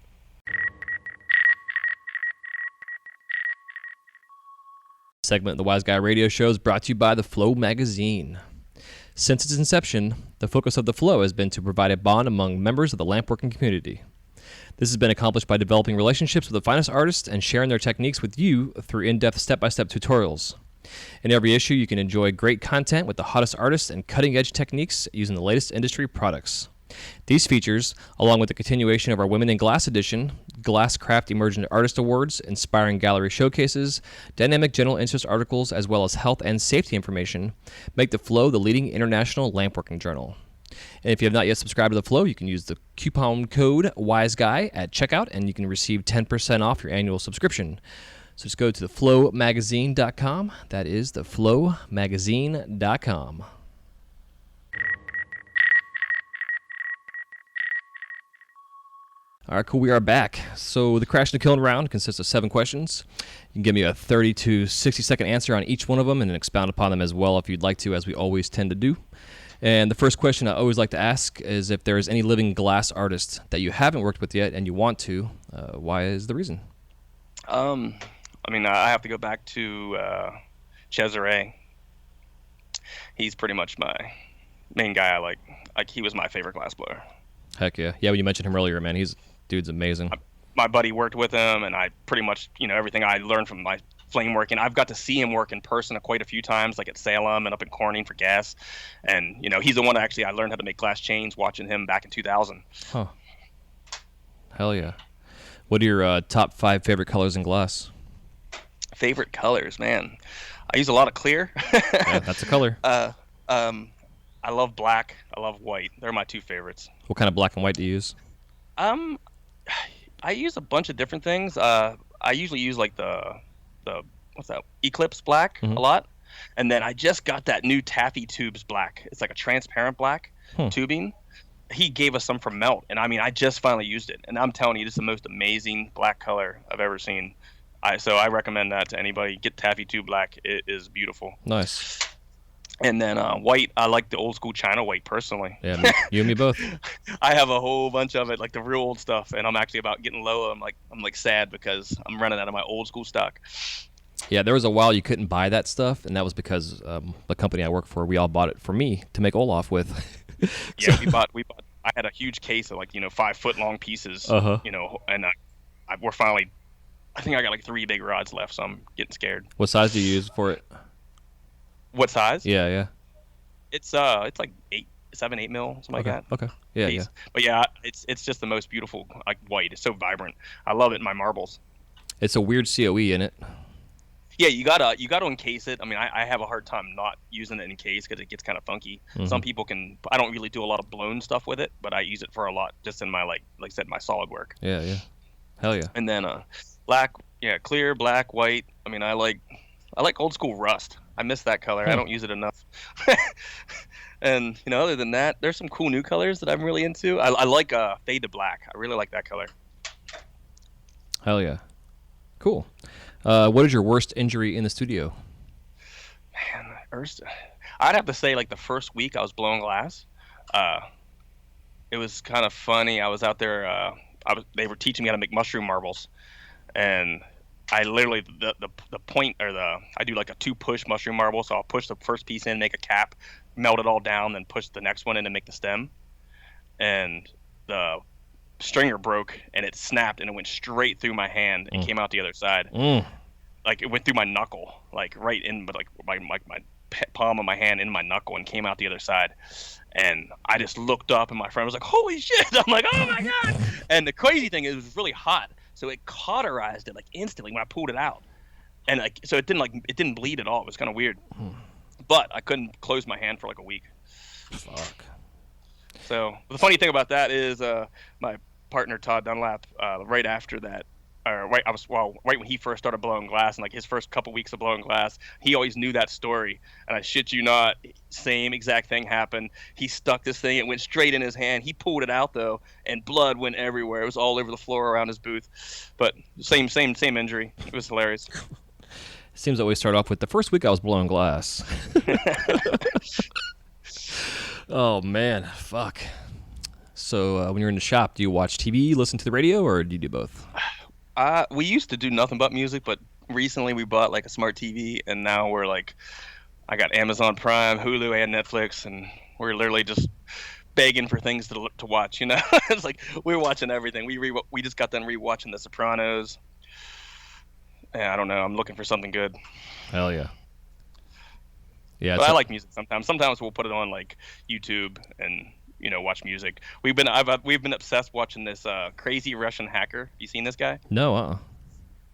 Segment of the Wise Guy Radio Show is brought to you by the Flow magazine. Since its inception, the focus of the Flow has been to provide a bond among members of the lampworking community. This has been accomplished by developing relationships with the finest artists and sharing their techniques with you through in-depth step-by-step tutorials. In every issue, you can enjoy great content with the hottest artists and cutting-edge techniques using the latest industry products. These features, along with the continuation of our Women in Glass edition, Glasscraft Emergent Artist Awards, inspiring gallery showcases, dynamic general interest articles, as well as health and safety information, make The Flow the leading international lampworking journal. And if you have not yet subscribed to The Flow, you can use the coupon code WISEGUY at checkout, and you can receive 10% off your annual subscription. So just go to theflowmagazine.com. That is theflowmagazine.com. All right, cool. We are back. So the Crash and the Kiln round consists of 7 questions. You can give me a 30 to 60-second answer on each one of them and then expound upon them as well if you'd like to, as we always tend to do. And the first question I always like to ask is if there is any living glass artist that you haven't worked with yet and you want to, why is the reason? I have to go back to Cesare. He's pretty much my main guy I like. Like, he was my favorite glassblower. Heck yeah. Yeah, when you mentioned him earlier, man, dude's amazing. My buddy worked with him, and I pretty much, everything I learned from my flame working. I've got to see him work in person quite a few times, like at Salem and up in Corning for gas. And, he's the one that actually I learned how to make glass chains watching him back in 2000. Huh. Hell yeah. What are your top 5 favorite colors in glass? Favorite colors, man. I use a lot of clear. Yeah, that's a color. I love black. I love white. They're my 2 favorites. What kind of black and white do you use? I use a bunch of different things. I usually use like the what's that? Eclipse black a lot. And then I just got that new Taffy Tubes black. It's like a transparent black tubing. He gave us some from Melt, and I just finally used it. And I'm telling you, this is the most amazing black color I've ever seen. So I recommend that to anybody. Get Taffy Tube black. It is beautiful. Nice. And then white, I like the old school China white personally. Yeah, you and me both. I have a whole bunch of it, like the real old stuff, and I'm actually about getting low. I'm sad because I'm running out of my old school stock. Yeah, there was a while you couldn't buy that stuff, and that was because the company I work for, we all bought it for me to make Olaf with. Yeah, we bought. I had a huge case of 5-foot long pieces. And we're finally. I think I got 3 big rods left, so I'm getting scared. What size do you use for it? What size? Yeah. It's like 7, 8 mil, something like that. Okay. Yeah. But yeah, it's just the most beautiful white. It's so vibrant. I love it in my marbles. It's a weird COE in it. Yeah, you gotta encase it. I have a hard time not using it in case because it gets kind of funky. Some people can. I don't really do a lot of blown stuff with it, but I use it for a lot just in my like I said, my solid work. Yeah. Hell yeah. And then black, clear, black, white. I like old school rust. I miss that color. I don't use it enough. And other than that, there's some cool new colors that I'm really into. I like fade to black. I really like that color. Hell yeah. Cool. What is your worst injury in the studio? Man, I'd have to say the first week I was blowing glass. It was kind of funny. I was out there. They were teaching me how to make mushroom marbles, and I literally the point I do a 2-push mushroom marble. So I'll push the first piece in, make a cap, melt it all down, then push the next one in and make the stem. And the stringer broke and it snapped and it went straight through my hand and came out the other side. It went through my knuckle, right in, but my palm of my hand in my knuckle and came out the other side. And I just looked up and my friend was like, "Holy shit!" I'm like, "Oh my god!" And the crazy thing is, it was really hot. So it cauterized it instantly when I pulled it out, and so it didn't bleed at all. It was kind of weird, but I couldn't close my hand for a week. Fuck. So the funny thing about that is my partner Todd Dunlap, right after that, right when he first started blowing glass, and like his first couple weeks of blowing glass, he always knew that story. And I shit you not, same exact thing happened. He stuck this thing, it went straight in his hand. He pulled it out though, and blood went everywhere. It was all over the floor around his booth. But same injury. It was hilarious. Seems that we start off with the first week I was blowing glass. Oh man, fuck. So when you're in the shop, do you watch TV, listen to the radio, or do you do both? We used to do nothing but music, but recently we bought like a smart TV, and now we're like, I got Amazon Prime, Hulu, and Netflix, and we're literally just begging for things to watch. You know, it's like we're watching everything. We just got done rewatching The Sopranos. Yeah, I don't know. I'm looking for something good. Hell yeah. Yeah, but I like music sometimes. Sometimes we'll put it on like YouTube and watch music. We've been obsessed watching this crazy Russian hacker. You seen this guy? No.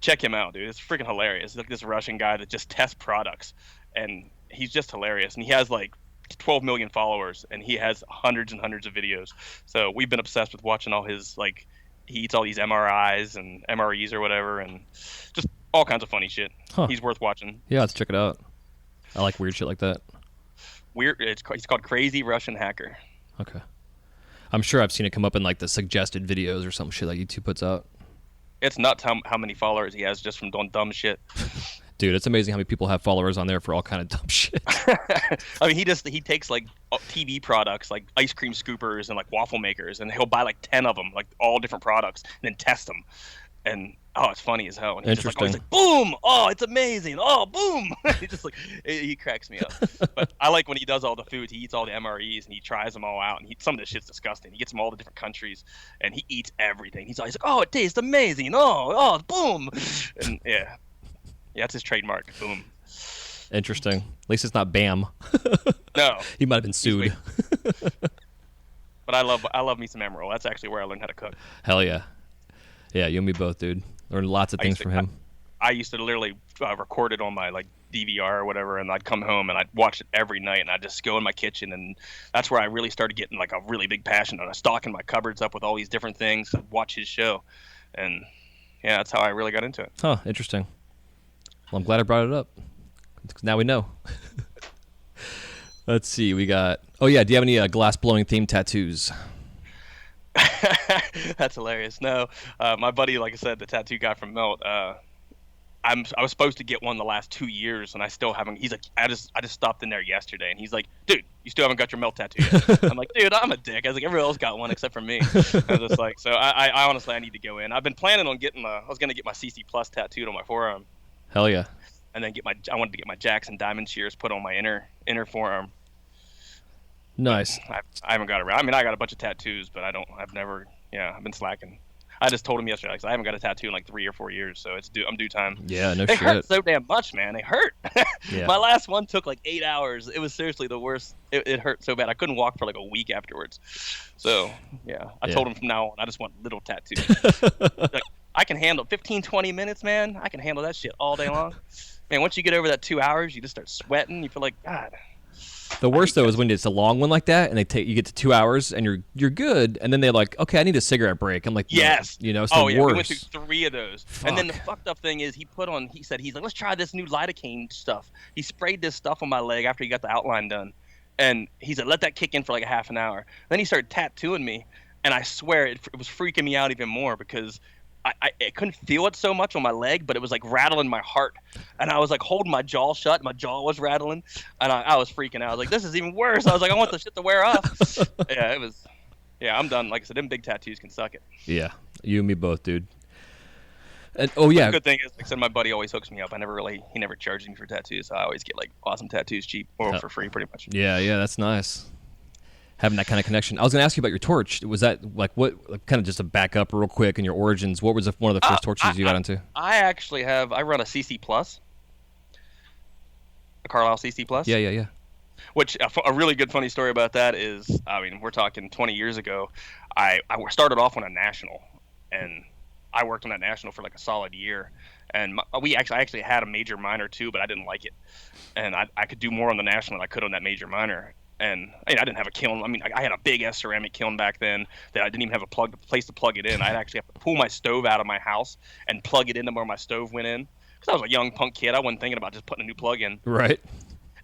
Check him out, dude. It's freaking hilarious. It's like this Russian guy that just tests products, and he's just hilarious. And he has like 12 million followers, and he has hundreds and hundreds of videos. So we've been obsessed with watching all his like. He eats all these MRIs and MREs or whatever, and just all kinds of funny shit. Huh. He's worth watching. Yeah, let's check it out. I like weird shit like that. He's called Crazy Russian Hacker. Okay. I'm sure I've seen it come up in like the suggested videos or some shit that YouTube puts out. It's nuts how many followers he has just from doing dumb shit. Dude, it's amazing how many people have followers on there for all kind of dumb shit. I mean, he takes like TV products like ice cream scoopers and like waffle makers, and he'll buy like 10 of them, like all different products, and then test them. And it's funny as hell. And he's just like, boom! Oh, it's amazing! Oh, boom! he cracks me up. But I like when he does all the foods. He eats all the MREs and he tries them all out. And some of this shit's disgusting. He gets them all the different countries, and he eats everything. He's like, oh, it tastes amazing! Oh, boom! And yeah, that's his trademark. Boom. Interesting. At least it's not Bam. No. He might have been sued. But I love me some Emerald. That's actually where I learned how to cook. Hell yeah. Yeah, you and me both, dude. Learned lots of things from him. I used to literally record it on my like DVR or whatever, and I'd come home and I'd watch it every night, and I'd just go in my kitchen, and that's where I really started getting like a really big passion. And I was stocking my cupboards up with all these different things and watch his show, and yeah, that's how I really got into it. Huh, interesting. Well, I'm glad I brought it up. Now we know. Let's see, we got... Oh yeah, do you have any glass-blowing themed tattoos? That's hilarious. No, my buddy, like I said, the tattoo guy from Melt. I was supposed to get one the last 2 years, and I still haven't. He's like, I just stopped in there yesterday, and he's like, dude, you still haven't got your Melt tattoo yet. I'm like, dude, I'm a dick. I was like, everyone else got one except for me. I was just like, so I honestly, I need to go in. I've been planning on getting I was gonna get my CC Plus tattooed on my forearm. Hell yeah. And then I wanted to get my Jackson Diamond shears put on my inner forearm. Nice. I haven't got around. I mean, I got a bunch of tattoos, but I've been slacking. I just told him yesterday, because I haven't got a tattoo in like 3 or 4 years, so I'm due time. Yeah, no they shit. They hurt so damn much, man. They hurt. Yeah. My last one took like 8 hours. It was seriously the worst. It hurt so bad. I couldn't walk for like a week afterwards. So, yeah. I told him from now on, I just want little tattoos. Like, I can handle 15, 20 minutes, man. I can handle that shit all day long. Man, once you get over that 2 hours, you just start sweating. You feel like, God. The worst though is when it's a long one like that, and you get to 2 hours, and you're good, and then they're like, okay, I need a cigarette break. I'm like, no. Yes, it's the worst. We went through 3 of those. Fuck. And then the fucked up thing is, he's like, let's try this new lidocaine stuff. He sprayed this stuff on my leg after he got the outline done, and he said, let that kick in for like a half an hour. Then he started tattooing me, and I swear it was freaking me out even more because I couldn't feel it so much on my leg, but it was like rattling my heart. And I was like holding my jaw shut. My jaw was rattling. And I was freaking out. I was like, this is even worse. I was like, I want the shit to wear off. Yeah, I'm done. Like I said, them big tattoos can suck it. Yeah, you and me both, dude. And, oh, yeah. The good thing is, like I said, my buddy always hooks me up. He never charges me for tattoos. So I always get like awesome tattoos cheap or for free pretty much. Yeah, that's nice. Having that kind of connection. I was going to ask you about your torch. Was that like kind of just to back up real quick in your origins? What was one of the first torches you got into? I actually I run a CC Plus, a Carlisle CC Plus. Yeah. Which a really good funny story about that is, I mean, we're talking 20 years ago. I started off on a national, and I worked on that national for like a solid year. And I actually had a major minor too, but I didn't like it, and I could do more on the national than I could on that major minor. And I didn't have a kiln. I mean, I had a big ass ceramic kiln back then that I didn't even have a place to plug it in. I'd actually have to pull my stove out of my house and plug it into where my stove went in. Because I was a young punk kid, I wasn't thinking about just putting a new plug in. Right.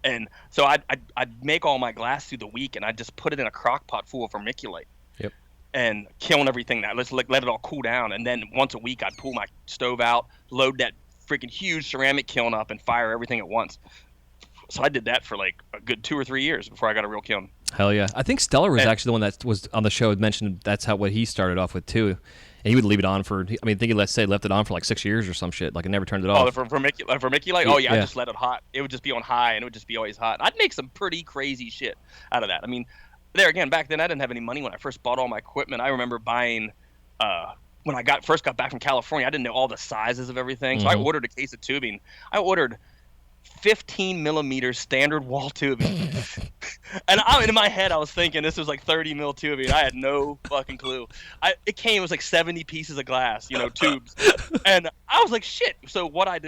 And so I'd make all my glass through the week, and I'd just put it in a crock pot full of vermiculite. Yep. And kiln everything that. Let it all cool down. And then once a week, I'd pull my stove out, load that freaking huge ceramic kiln up, and fire everything at once. So I did that for like a good 2 or 3 years before I got a real kiln. Hell yeah. I think Stellar was actually the one that was on the show had mentioned that's what he started off with too. And he would leave it on for, I mean, I think he left it on for like 6 years or some shit. Like, it never turned it off. Oh, for vermiculite? Oh, yeah, I just let it hot. It would just be on high, and it would just be always hot. I'd make some pretty crazy shit out of that. I mean, there again, back then, I didn't have any money when I first bought all my equipment. I remember buying, when I first got back from California, I didn't know all the sizes of everything. So I ordered a case of tubing. I ordered 15 millimeter standard wall tubing. And in my head, I was thinking this was like 30 mil tubing. I had no fucking clue. It was like 70 pieces of glass, tubes. And I was like, shit. So what I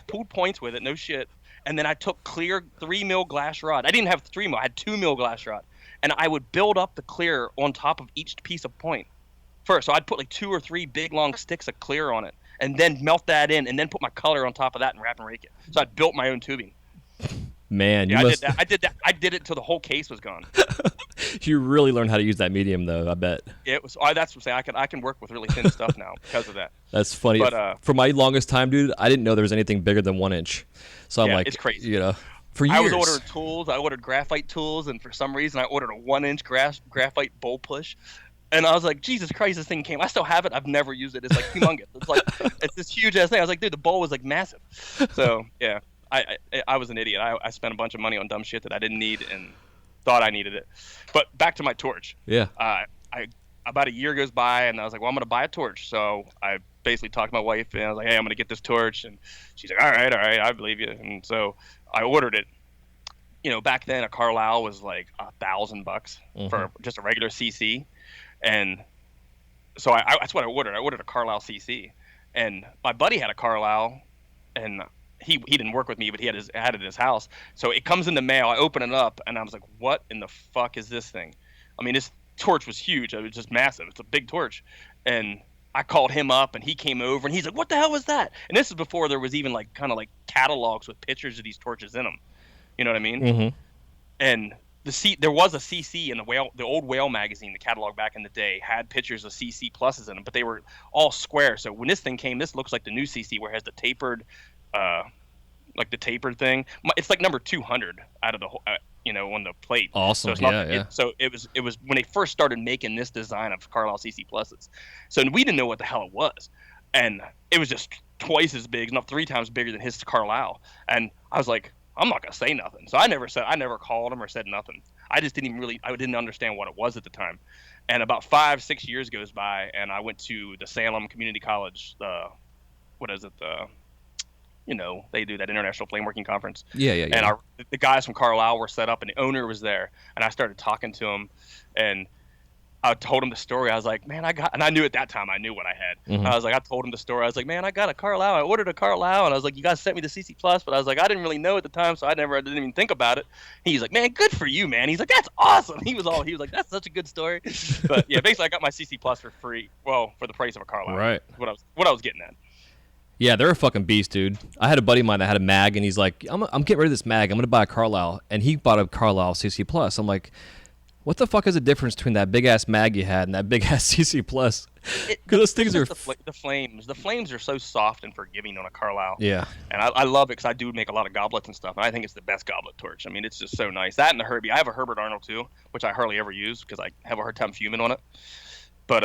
pulled points with it, no shit. And then I took clear 3 mil glass rod. I didn't have 3 mil, I had 2 mil glass rod. And I would build up the clear on top of each piece of point first. So I'd put like 2 or 3 big long sticks of clear on it, and then melt that in, and then put my color on top of that and wrap and rake it. So I built my own tubing. Man, I did that. I did it until the whole case was gone. You really learned how to use that medium, though. I bet. It was. That's what I'm saying. I can work with really thin stuff now because of that. That's funny. But for my longest time, dude, I didn't know there was anything bigger than 1 inch. So I'm like, it's crazy. For years. I was ordering tools. I ordered graphite tools, and for some reason, I ordered a 1 inch graphite bowl push. And I was like, Jesus Christ, this thing came. I still have it. I've never used it. It's like humongous. It's this huge ass thing. I was like, dude, the bowl was like massive. So yeah, I was an idiot. I spent a bunch of money on dumb shit that I didn't need and thought I needed it. But back to my torch. Yeah. About a year goes by, and I was like, well, I'm gonna buy a torch. So I basically talked to my wife, and I was like, hey, I'm gonna get this torch, and she's like, all right, I believe you. And so I ordered it. Back then a Carlisle was like $1,000 for just a regular CC. And so that's what I ordered. I ordered a Carlisle CC, and my buddy had a Carlisle, and he didn't work with me, but he had it at his house. So it comes in the mail. I open it up, and I was like, what in the fuck is this thing? I mean, this torch was huge. It was just massive. It's a big torch. And I called him up, and he came over, and he's like, what the hell was that? And this is before there was even like kind of like catalogs with pictures of these torches in them. You know what I mean? Mm-hmm. And there was a CC in the old Whale magazine. The catalog back in the day had pictures of CC pluses in them, but they were all square. So when this thing came, this looks like the new CC, where it has the tapered, thing. It's like number 200 out of the on the plate. Awesome. So yeah. So it was when they first started making this design of Carlisle CC pluses. So we didn't know what the hell it was, and it was just twice as big, not 3 times bigger than his Carlisle. And I was like, I'm not gonna say nothing. So I never called him or said nothing. I just didn't understand what it was at the time. And about 5-6 years goes by, and I went to the Salem Community College. They do that International Flame Working Conference. Yeah. And the guys from Carlisle were set up, and the owner was there. And I started talking to him, and I told him the story. I was like, man, and I knew at that time I knew what I had. Mm-hmm. I told him the story. I was like, man, I got a Carlisle. I ordered a Carlisle, and I was like, you guys sent me the CC Plus, but I was like, I didn't really know at the time, so I didn't even think about it. He's like, man, good for you, man. He's like, that's awesome. He was like, that's such a good story. But yeah, basically, I got my CC Plus for free. Well, for the price of a Carlisle. Right. What I was getting at. Yeah, they're a fucking beast, dude. I had a buddy of mine that had a mag, and he's like, I'm getting rid of this mag. I'm gonna buy a Carlisle, and he bought a Carlisle CC Plus. I'm like, what the fuck is the difference between that big ass mag you had and that big ass CC Plus? Because those things are the flames. The flames are so soft and forgiving on a Carlisle. Yeah, and I love it because I do make a lot of goblets and stuff. And I think it's the best goblet torch. I mean, it's just so nice. That and the Herbie. I have a Herbert Arnold too, which I hardly ever use because I have a hard time fuming on it. But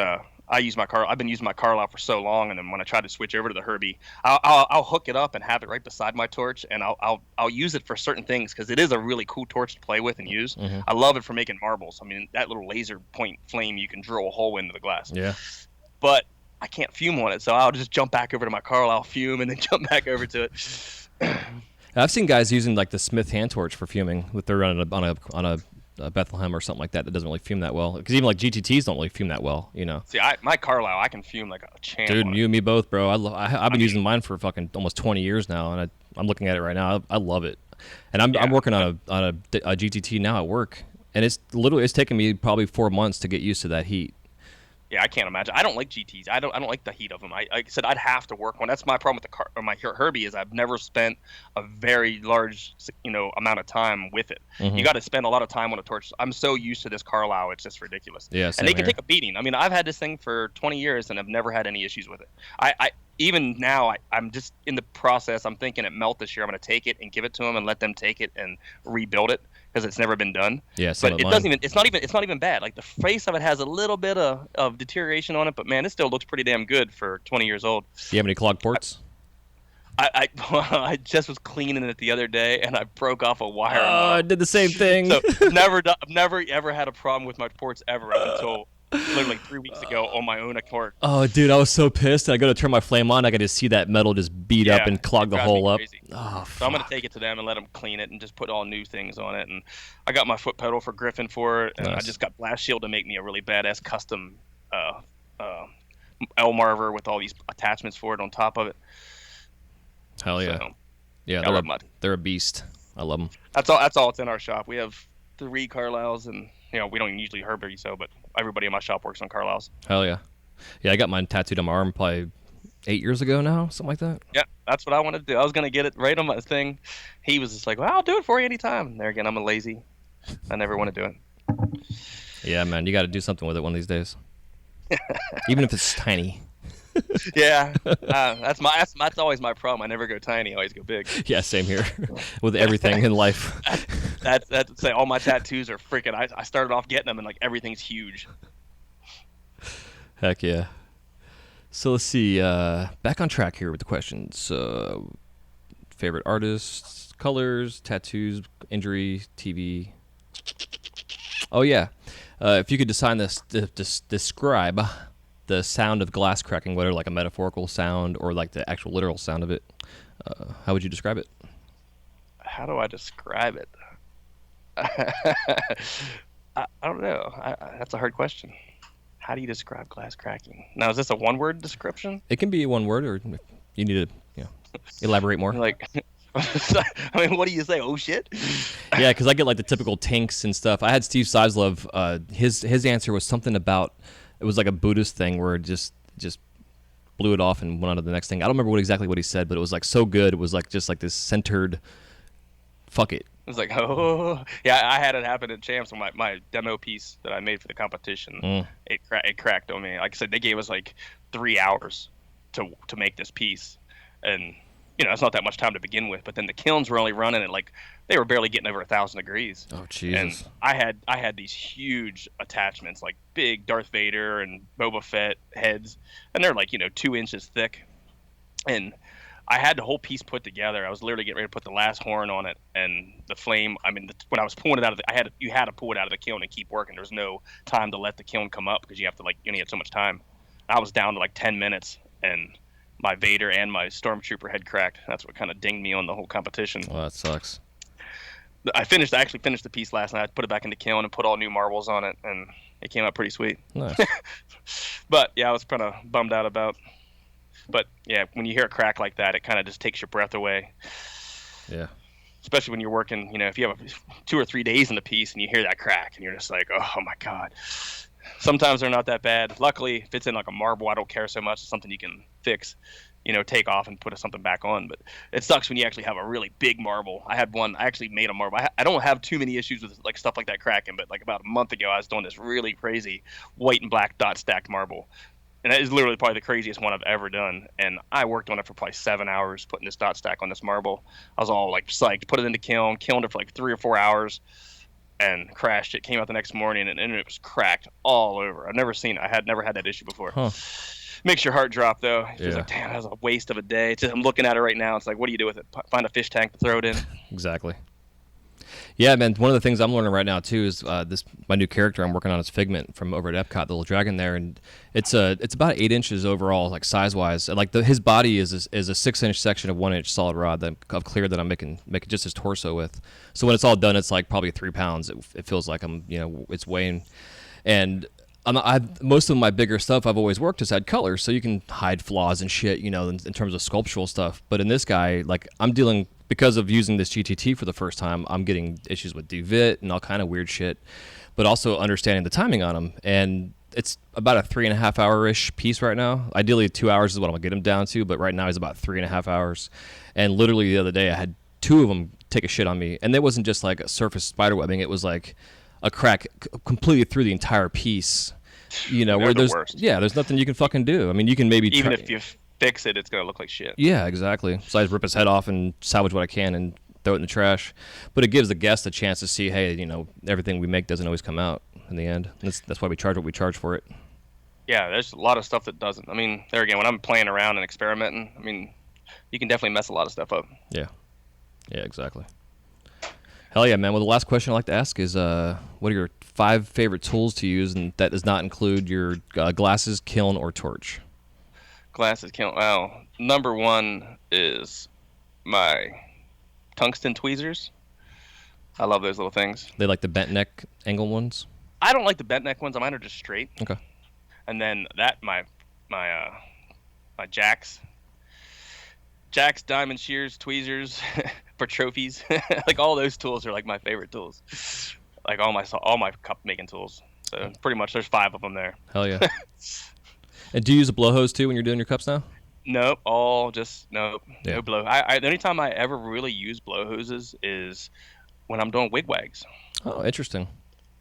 I've been using my Carlisle for so long, and then when I try to switch over to the Herbie, I'll hook it up and have it right beside my torch, and I'll use it for certain things because it is a really cool torch to play with and use. Mm-hmm. I love it for making marbles. I mean, that little laser point flame, you can drill a hole into the glass. Yeah. But I can't fume on it, so I'll just jump back over to my Carlisle, fume, and then jump back over to it. I've seen guys using like the Smith hand torch for fuming with their on a Bethlehem or something like that doesn't really fume that well, because even like GTTs don't really fume that well, See, my Carlisle, I can fume like a champ. Dude, you and me both, bro. I've been using mine for fucking almost 20 years now, and I'm looking at it right now. I love it, and I'm working on a GTT now at work, And it's taken me probably 4 months to get used to that heat. Yeah, I can't imagine. I don't like GTs. I don't like the heat of them. Like I said, I'd have to work one. That's my problem with the car. Or my Herbie is I've never spent a very large, amount of time with it. Mm-hmm. You got to spend a lot of time on a torch. I'm so used to this Carlisle, it's just ridiculous. Yeah, and they can here. take a beating. I mean, I've had this thing for 20 years and I've never had any issues with it. I even now, I'm just in the process. I'm thinking at Melt this year, I'm going to take it and give it to them and let them take it and rebuild it, because it's never been done. Yeah, but it doesn't even. It's not even bad. Like the face of it has a little bit of deterioration on it, but man, it still looks pretty damn good for 20 years old. Do you have any clogged ports? I just was cleaning it the other day and I broke off a wire. I did the same thing. So I've never ever had a problem with my ports ever up until literally 3 weeks ago on my own accord. Oh, dude, I was so pissed. I go to turn my flame on. I could just see that metal just beat up and clog the hole up. Oh, so I'm going to take it to them and let them clean it and just put all new things on it. And I got my foot pedal for Griffin for it. And I just got Blast Shield to make me a really badass custom L Marver with all these attachments for it on top of it. Hell yeah. So, yeah, they're a beast. I love them. That's all it's in our shop. We have 3 Carlisles, and we don't usually Herbie so, but everybody in my shop works on Carlisles. Hell yeah. Yeah, I got mine tattooed on my arm probably 8 year ago now, something like that. Yeah, that's what I wanted to do. I was going to get it right on my thing. He was just like, well, I'll do it for you anytime. There again, I'm a lazy. I never want to do it. Yeah, man, you got to do something with it one of these days. Even if it's tiny. Yeah, that's always my problem. I never go tiny. I always go big. Yeah, same here. With everything in life. That's say all my tattoos are freaking. I started off getting them and like everything's huge. Heck yeah. So let's see. Back on track here with the questions. Favorite artists, colors, tattoos, injury, TV. Oh yeah. If you could describe the sound of glass cracking, whether like a metaphorical sound or like the actual literal sound of it, how would you describe it? How do I describe it? I don't know. That's a hard question. How do you describe glass cracking? Now, is this a one-word description? It can be one word, or you need to elaborate more. Like, I mean, what do you say? Oh shit! Yeah, because I get like the typical tinks and stuff. I had Steve Sizlove. His answer was something about, it was like a Buddhist thing where it just blew it off and went on to the next thing. I don't remember exactly what he said, but it was like so good. It was like just like this centered, fuck it. It was like, oh yeah, I had it happen at Champs on my demo piece that I made for the competition. It cracked on me. Like I said, they gave us like 3 hours to make this piece, and it's not that much time to begin with. But then the kilns were only running at like, they were barely getting over 1,000 degrees. Oh Jesus! And I had these huge attachments, like big Darth Vader and Boba Fett heads, and they're like 2 inches thick, and I had the whole piece put together. I was literally getting ready to put the last horn on it, and the flame. I mean, when I was pulling it out of you had to pull it out of the kiln and keep working. There was no time to let the kiln come up because you have to you only had so much time. I was down to like 10 minutes, and my Vader and my Stormtrooper had cracked. That's what kind of dinged me on the whole competition. Well, that sucks. I actually finished the piece last night. I put it back in the kiln and put all new marbles on it, and it came out pretty sweet. Nice. But yeah, I was kind of bummed out about. But yeah, when you hear a crack like that, it kind of just takes your breath away. Yeah. Especially when you're working, if you have 2 or 3 days in the piece and you hear that crack and you're just like, oh my God. Sometimes they're not that bad. Luckily, if it's in like a marble, I don't care so much. It's something you can fix, take off and put something back on. But it sucks when you actually have a really big marble. I actually made a marble. I don't have too many issues with like stuff like that cracking, but like about a month ago, I was doing this really crazy white and black dot stacked marble. And that is literally probably the craziest one I've ever done. And I worked on it for probably 7 hours, putting this dot stack on this marble. I was all like psyched, put it in the kilned it for like 3 or 4 hours, and crashed it. Came out the next morning, and it was cracked all over. I had never had that issue before. Huh. Makes your heart drop, though. It's Yeah. like, damn, that was a waste of a day. I'm looking at it right now. It's like, what do you do with it? Find a fish tank to throw it in? Exactly. Yeah, man. One of the things I'm learning right now too is my new character I'm working on is Figment from over at Epcot, the little dragon there, and it's about 8 inches overall, like size wise. Like his body is a 6-inch section of 1-inch solid rod that I've cleared that I'm making just his torso with. So when it's all done, it's like probably 3 pounds. It feels like I'm it's weighing, and most of my bigger stuff I've always worked has had colors, so you can hide flaws and shit, in terms of sculptural stuff. But in this guy, like I'm dealing because of using this GTT for the first time, I'm getting issues with DeVit and all kind of weird shit, but also understanding the timing on them. And it's about a 3.5 hour-ish piece right now. Ideally, 2 hours is what I'm gonna get him down to, but right now he's about 3.5 hours. And literally the other day, I had 2 of them take a shit on me, and it wasn't just like a surface spider webbing. It was like a crack completely through the entire piece. You know, where there's nothing you can fucking do. I mean, you can maybe even if you fix it, it's gonna look like shit. Yeah, exactly. So I just rip his head off and salvage what I can and throw it in the trash. But it gives the guest a chance to see, hey, you know, everything we make doesn't always come out in the end. That's why we charge what we charge for it. Yeah, there's a lot of stuff that doesn't. I mean, there again, when I'm playing around and experimenting, I mean, you can definitely mess a lot of stuff up. Yeah. Yeah, exactly. Hell yeah, man. Well, the last question I'd like to ask is, what are your 5 favorite tools to use, and that does not include your glasses, kiln, or torch? Glasses, kiln. Well, number 1 is my tungsten tweezers. I love those little things. They like the bent neck angle ones? I don't like the bent neck ones. Mine are just straight. Okay. And then my jacks diamond shears, tweezers for trophies. Like all those tools are like my favorite tools. Like all my cup making tools. So pretty much there's 5 of them there. Hell yeah. And do you use a blow hose too when you're doing your cups now? Nope, no blow. The only time I ever really use blow hoses is when I'm doing wigwags. Oh, interesting.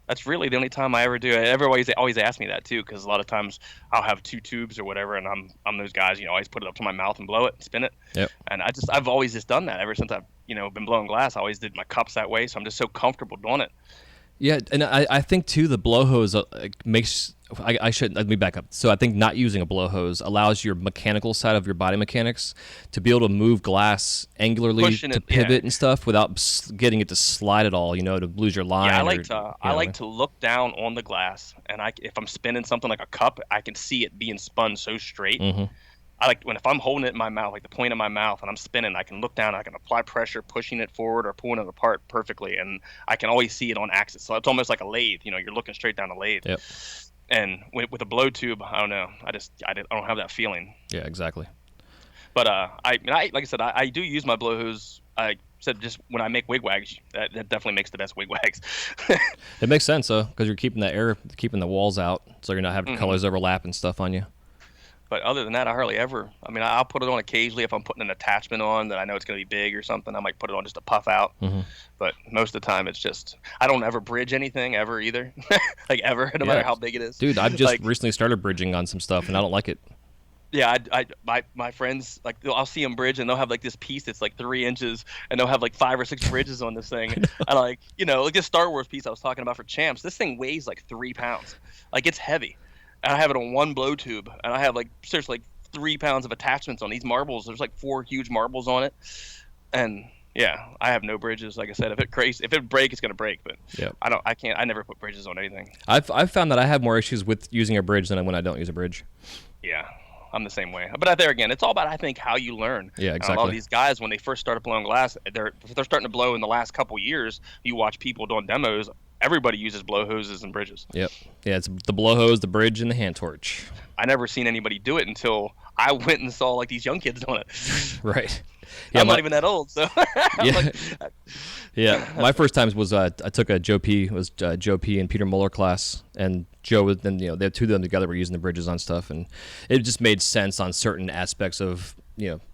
That's really the only time I ever do it. Everybody always asks me that too, because a lot of times I'll have 2 tubes or whatever, and I'm those guys, you know, always put it up to my mouth and blow it, and spin it. Yep. And I've always just done that ever since I've, you know, been blowing glass. I always did my cups that way, so I'm just so comfortable doing it. Yeah, and I think too the blow hose makes. Let me back up. So I think not using a blow hose allows your mechanical side of your body mechanics to be able to move glass angularly to pivot and stuff without getting it to slide at all. You know, to lose your line. Yeah, I like to look down on the glass, and if I'm spinning something like a cup, I can see it being spun so straight. Mm-hmm. I like if I'm holding it in my mouth, like the point of my mouth, and I'm spinning, I can look down, I can apply pressure, pushing it forward or pulling it apart perfectly, and I can always see it on axis. So it's almost like a lathe. You know, you're looking straight down a lathe. Yep. And with a blow tube, I don't know. I don't have that feeling. Yeah, exactly. But like I said, I do use my blow hose. I said just when I make wigwags, that definitely makes the best wigwags. It makes sense though, because you're keeping the walls out, so you're not having colors overlap and stuff on you. But other than that, I hardly ever. I mean, I'll put it on occasionally if I'm putting an attachment on that I know it's going to be big or something. I might put it on just to puff out. Mm-hmm. But most of the time, it's just I don't ever bridge anything ever either, like ever, no matter how big it is. Dude, I've just recently started bridging on some stuff, and I don't like it. Yeah, my friends, like, I'll see them bridge, and they'll have like this piece that's like 3 inches, and they'll have like 5 or 6 bridges on this thing. And like, you know, like this Star Wars piece I was talking about for champs, this thing weighs like 3 pounds. Like, it's heavy. And I have it on 1 blow tube, and I have like seriously like 3 pounds of attachments on these marbles. There's like 4 huge marbles on it, and yeah, I have no bridges. Like I said, if it breaks, it's gonna break. But yep. I never put bridges on anything. I've found that I have more issues with using a bridge than when I don't use a bridge. Yeah, I'm the same way. But there again, it's all about, I think, how you learn. Yeah, exactly. And a lot of these guys, when they first started blowing glass, if they're starting to blow in the last couple years, you watch people doing demos. Everybody uses blow hoses and bridges. Yep. Yeah, it's the blow hose, the bridge, and the hand torch. I never seen anybody do it until I went and saw like these young kids doing it. Right. Yeah, I'm not even that old, so. Yeah. Yeah. My first times was I took a Joe P. And Peter Muller class, and Joe was then the 2 of them together were using the bridges on stuff, and it just made sense on certain aspects of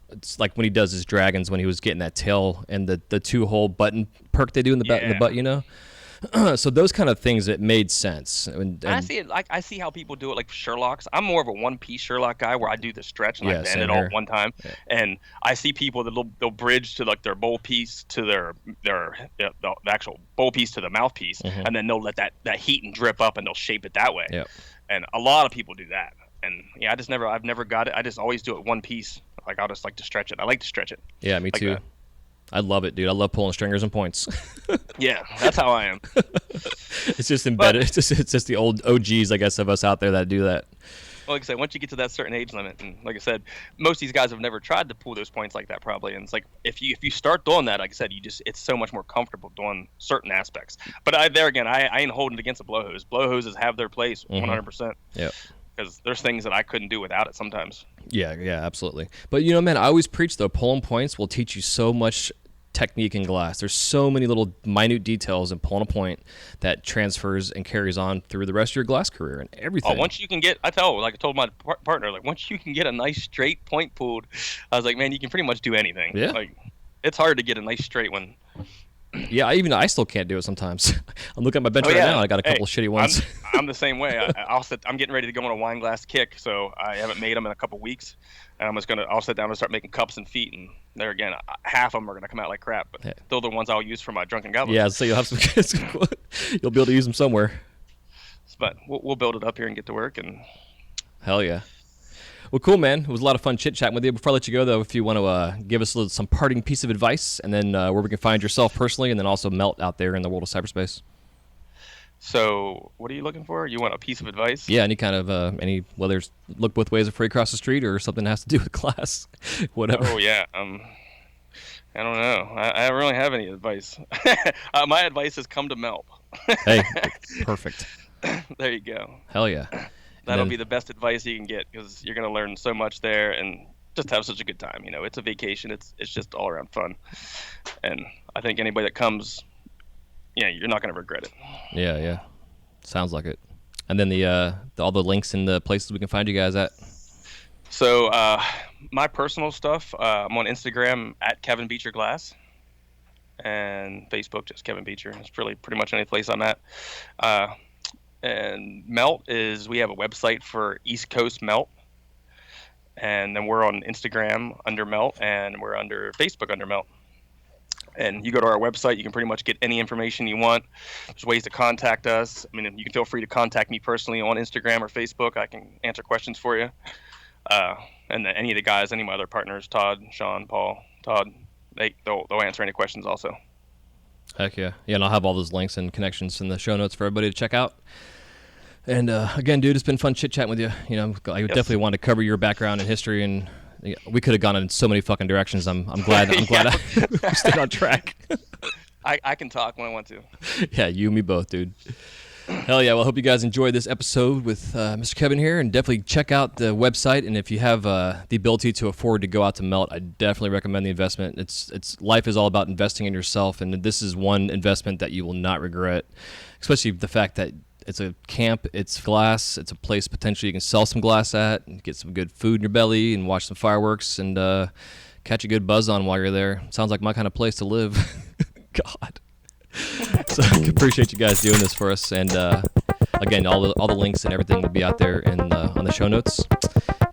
it's like when he does his dragons when he was getting that tail and the 2-hole button perk they do in the butt, So those kind of things, it made sense. And I see it. Like I see how people do it, like Sherlocks. I'm more of a 1-piece Sherlock guy where I do the stretch and I bend it all at one time. Yeah. And I see people that they'll bridge to like their bowl piece to the actual bowl piece to the mouthpiece, and then they'll let that heat and drip up and they'll shape it that way. Yep. And a lot of people do that. And yeah, I've never got it. I just always do it 1 piece. Like I'll just like to stretch it. I like to stretch it. Yeah, me too. I love it, dude. I love pulling stringers and points. Yeah, that's how I am. It's just embedded. It's just the old OGs, I guess, of us out there that do that. Well, like I said, once you get to that certain age limit, and like I said, most of these guys have never tried to pull those points like that probably. And it's like if you start doing that, like I said, it's so much more comfortable doing certain aspects. But I ain't holding it against a blow hose. Blow hoses have their place 100%. Yeah. Because there's things that I couldn't do without it sometimes. Yeah, absolutely. But man, I always preach though, pulling points will teach you so much technique in glass. There's so many little minute details in pulling a point that transfers and carries on through the rest of your glass career and everything. Oh, once you can get, I told my partner, like, once you can get a nice straight point pulled, I was like, man, you can pretty much do anything. Yeah. Like, it's hard to get a nice straight one. Yeah, I still can't do it sometimes. I'm looking at my bench right now. I got a couple of shitty ones. I'm the same way. I'm getting ready to go on a wine glass kick, so I haven't made them in a couple weeks, and I'll sit down and start making cups and feet, and there again, half of them are gonna come out like crap, but they're the ones I'll use for my drunken goblets. Yeah, so you'll have some. You'll be able to use them somewhere. But we'll build it up here and get to work. And hell yeah. Well, cool, man. It was a lot of fun chit-chatting with you. Before I let you go, though, if you want to give us some parting piece of advice, and then where we can find yourself personally, and then also Melt out there in the world of cyberspace. So, what are you looking for? You want a piece of advice? Yeah, any kind of, whether it's look both ways before you cross the street, or something that has to do with class, whatever. Oh, yeah. I don't know. I don't really have any advice. My advice is come to Melt. Hey, perfect. There you go. Hell yeah. That'll be the best advice you can get, because you're going to learn so much there and just have such a good time. You know, it's a vacation. It's just all around fun. And I think anybody that comes, you're not going to regret it. Yeah. Sounds like it. And then all the links and the places we can find you guys at. So my personal stuff, I'm on Instagram at Kevin Beecher Glass, and Facebook just Kevin Beecher. It's really pretty much any place I'm at. And Melt we have a website for East Coast Melt, and then we're on Instagram under Melt, and we're under Facebook under Melt. And you go to our website, you can pretty much get any information you want. There's ways to contact us. I mean, you can feel free to contact me personally on Instagram or Facebook. I can answer questions for you. And then any of the guys, any of my other partners, Todd, Sean, Paul, Todd, they'll answer any questions also. Heck yeah. Yeah, and I'll have all those links and connections in the show notes for everybody to check out. And again, dude, it's been fun chit-chatting with you. I definitely want to cover your background and history, and we could have gone in so many fucking directions. I'm glad I stayed on track. I can talk when I want to. Yeah, you and me both, dude. Hell yeah. Well, I hope you guys enjoyed this episode with Mr. Kevin here, and definitely check out the website. And if you have the ability to afford to go out to Melt, I definitely recommend the investment. It's life is all about investing in yourself, and this is one investment that you will not regret, especially the fact that it's a camp, it's glass, it's a place potentially you can sell some glass at and get some good food in your belly and watch some fireworks and catch a good buzz on while you're there. Sounds like my kind of place to live. God. So I appreciate you guys doing this for us. And again, all the links and everything will be out there on the show notes.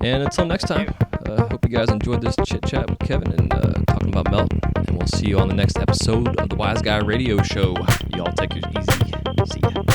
And until next time, hope you guys enjoyed this chit-chat with Kevin and talking about Melt. And we'll see you on the next episode of the Wise Guy Radio Show. Y'all take it easy. See ya.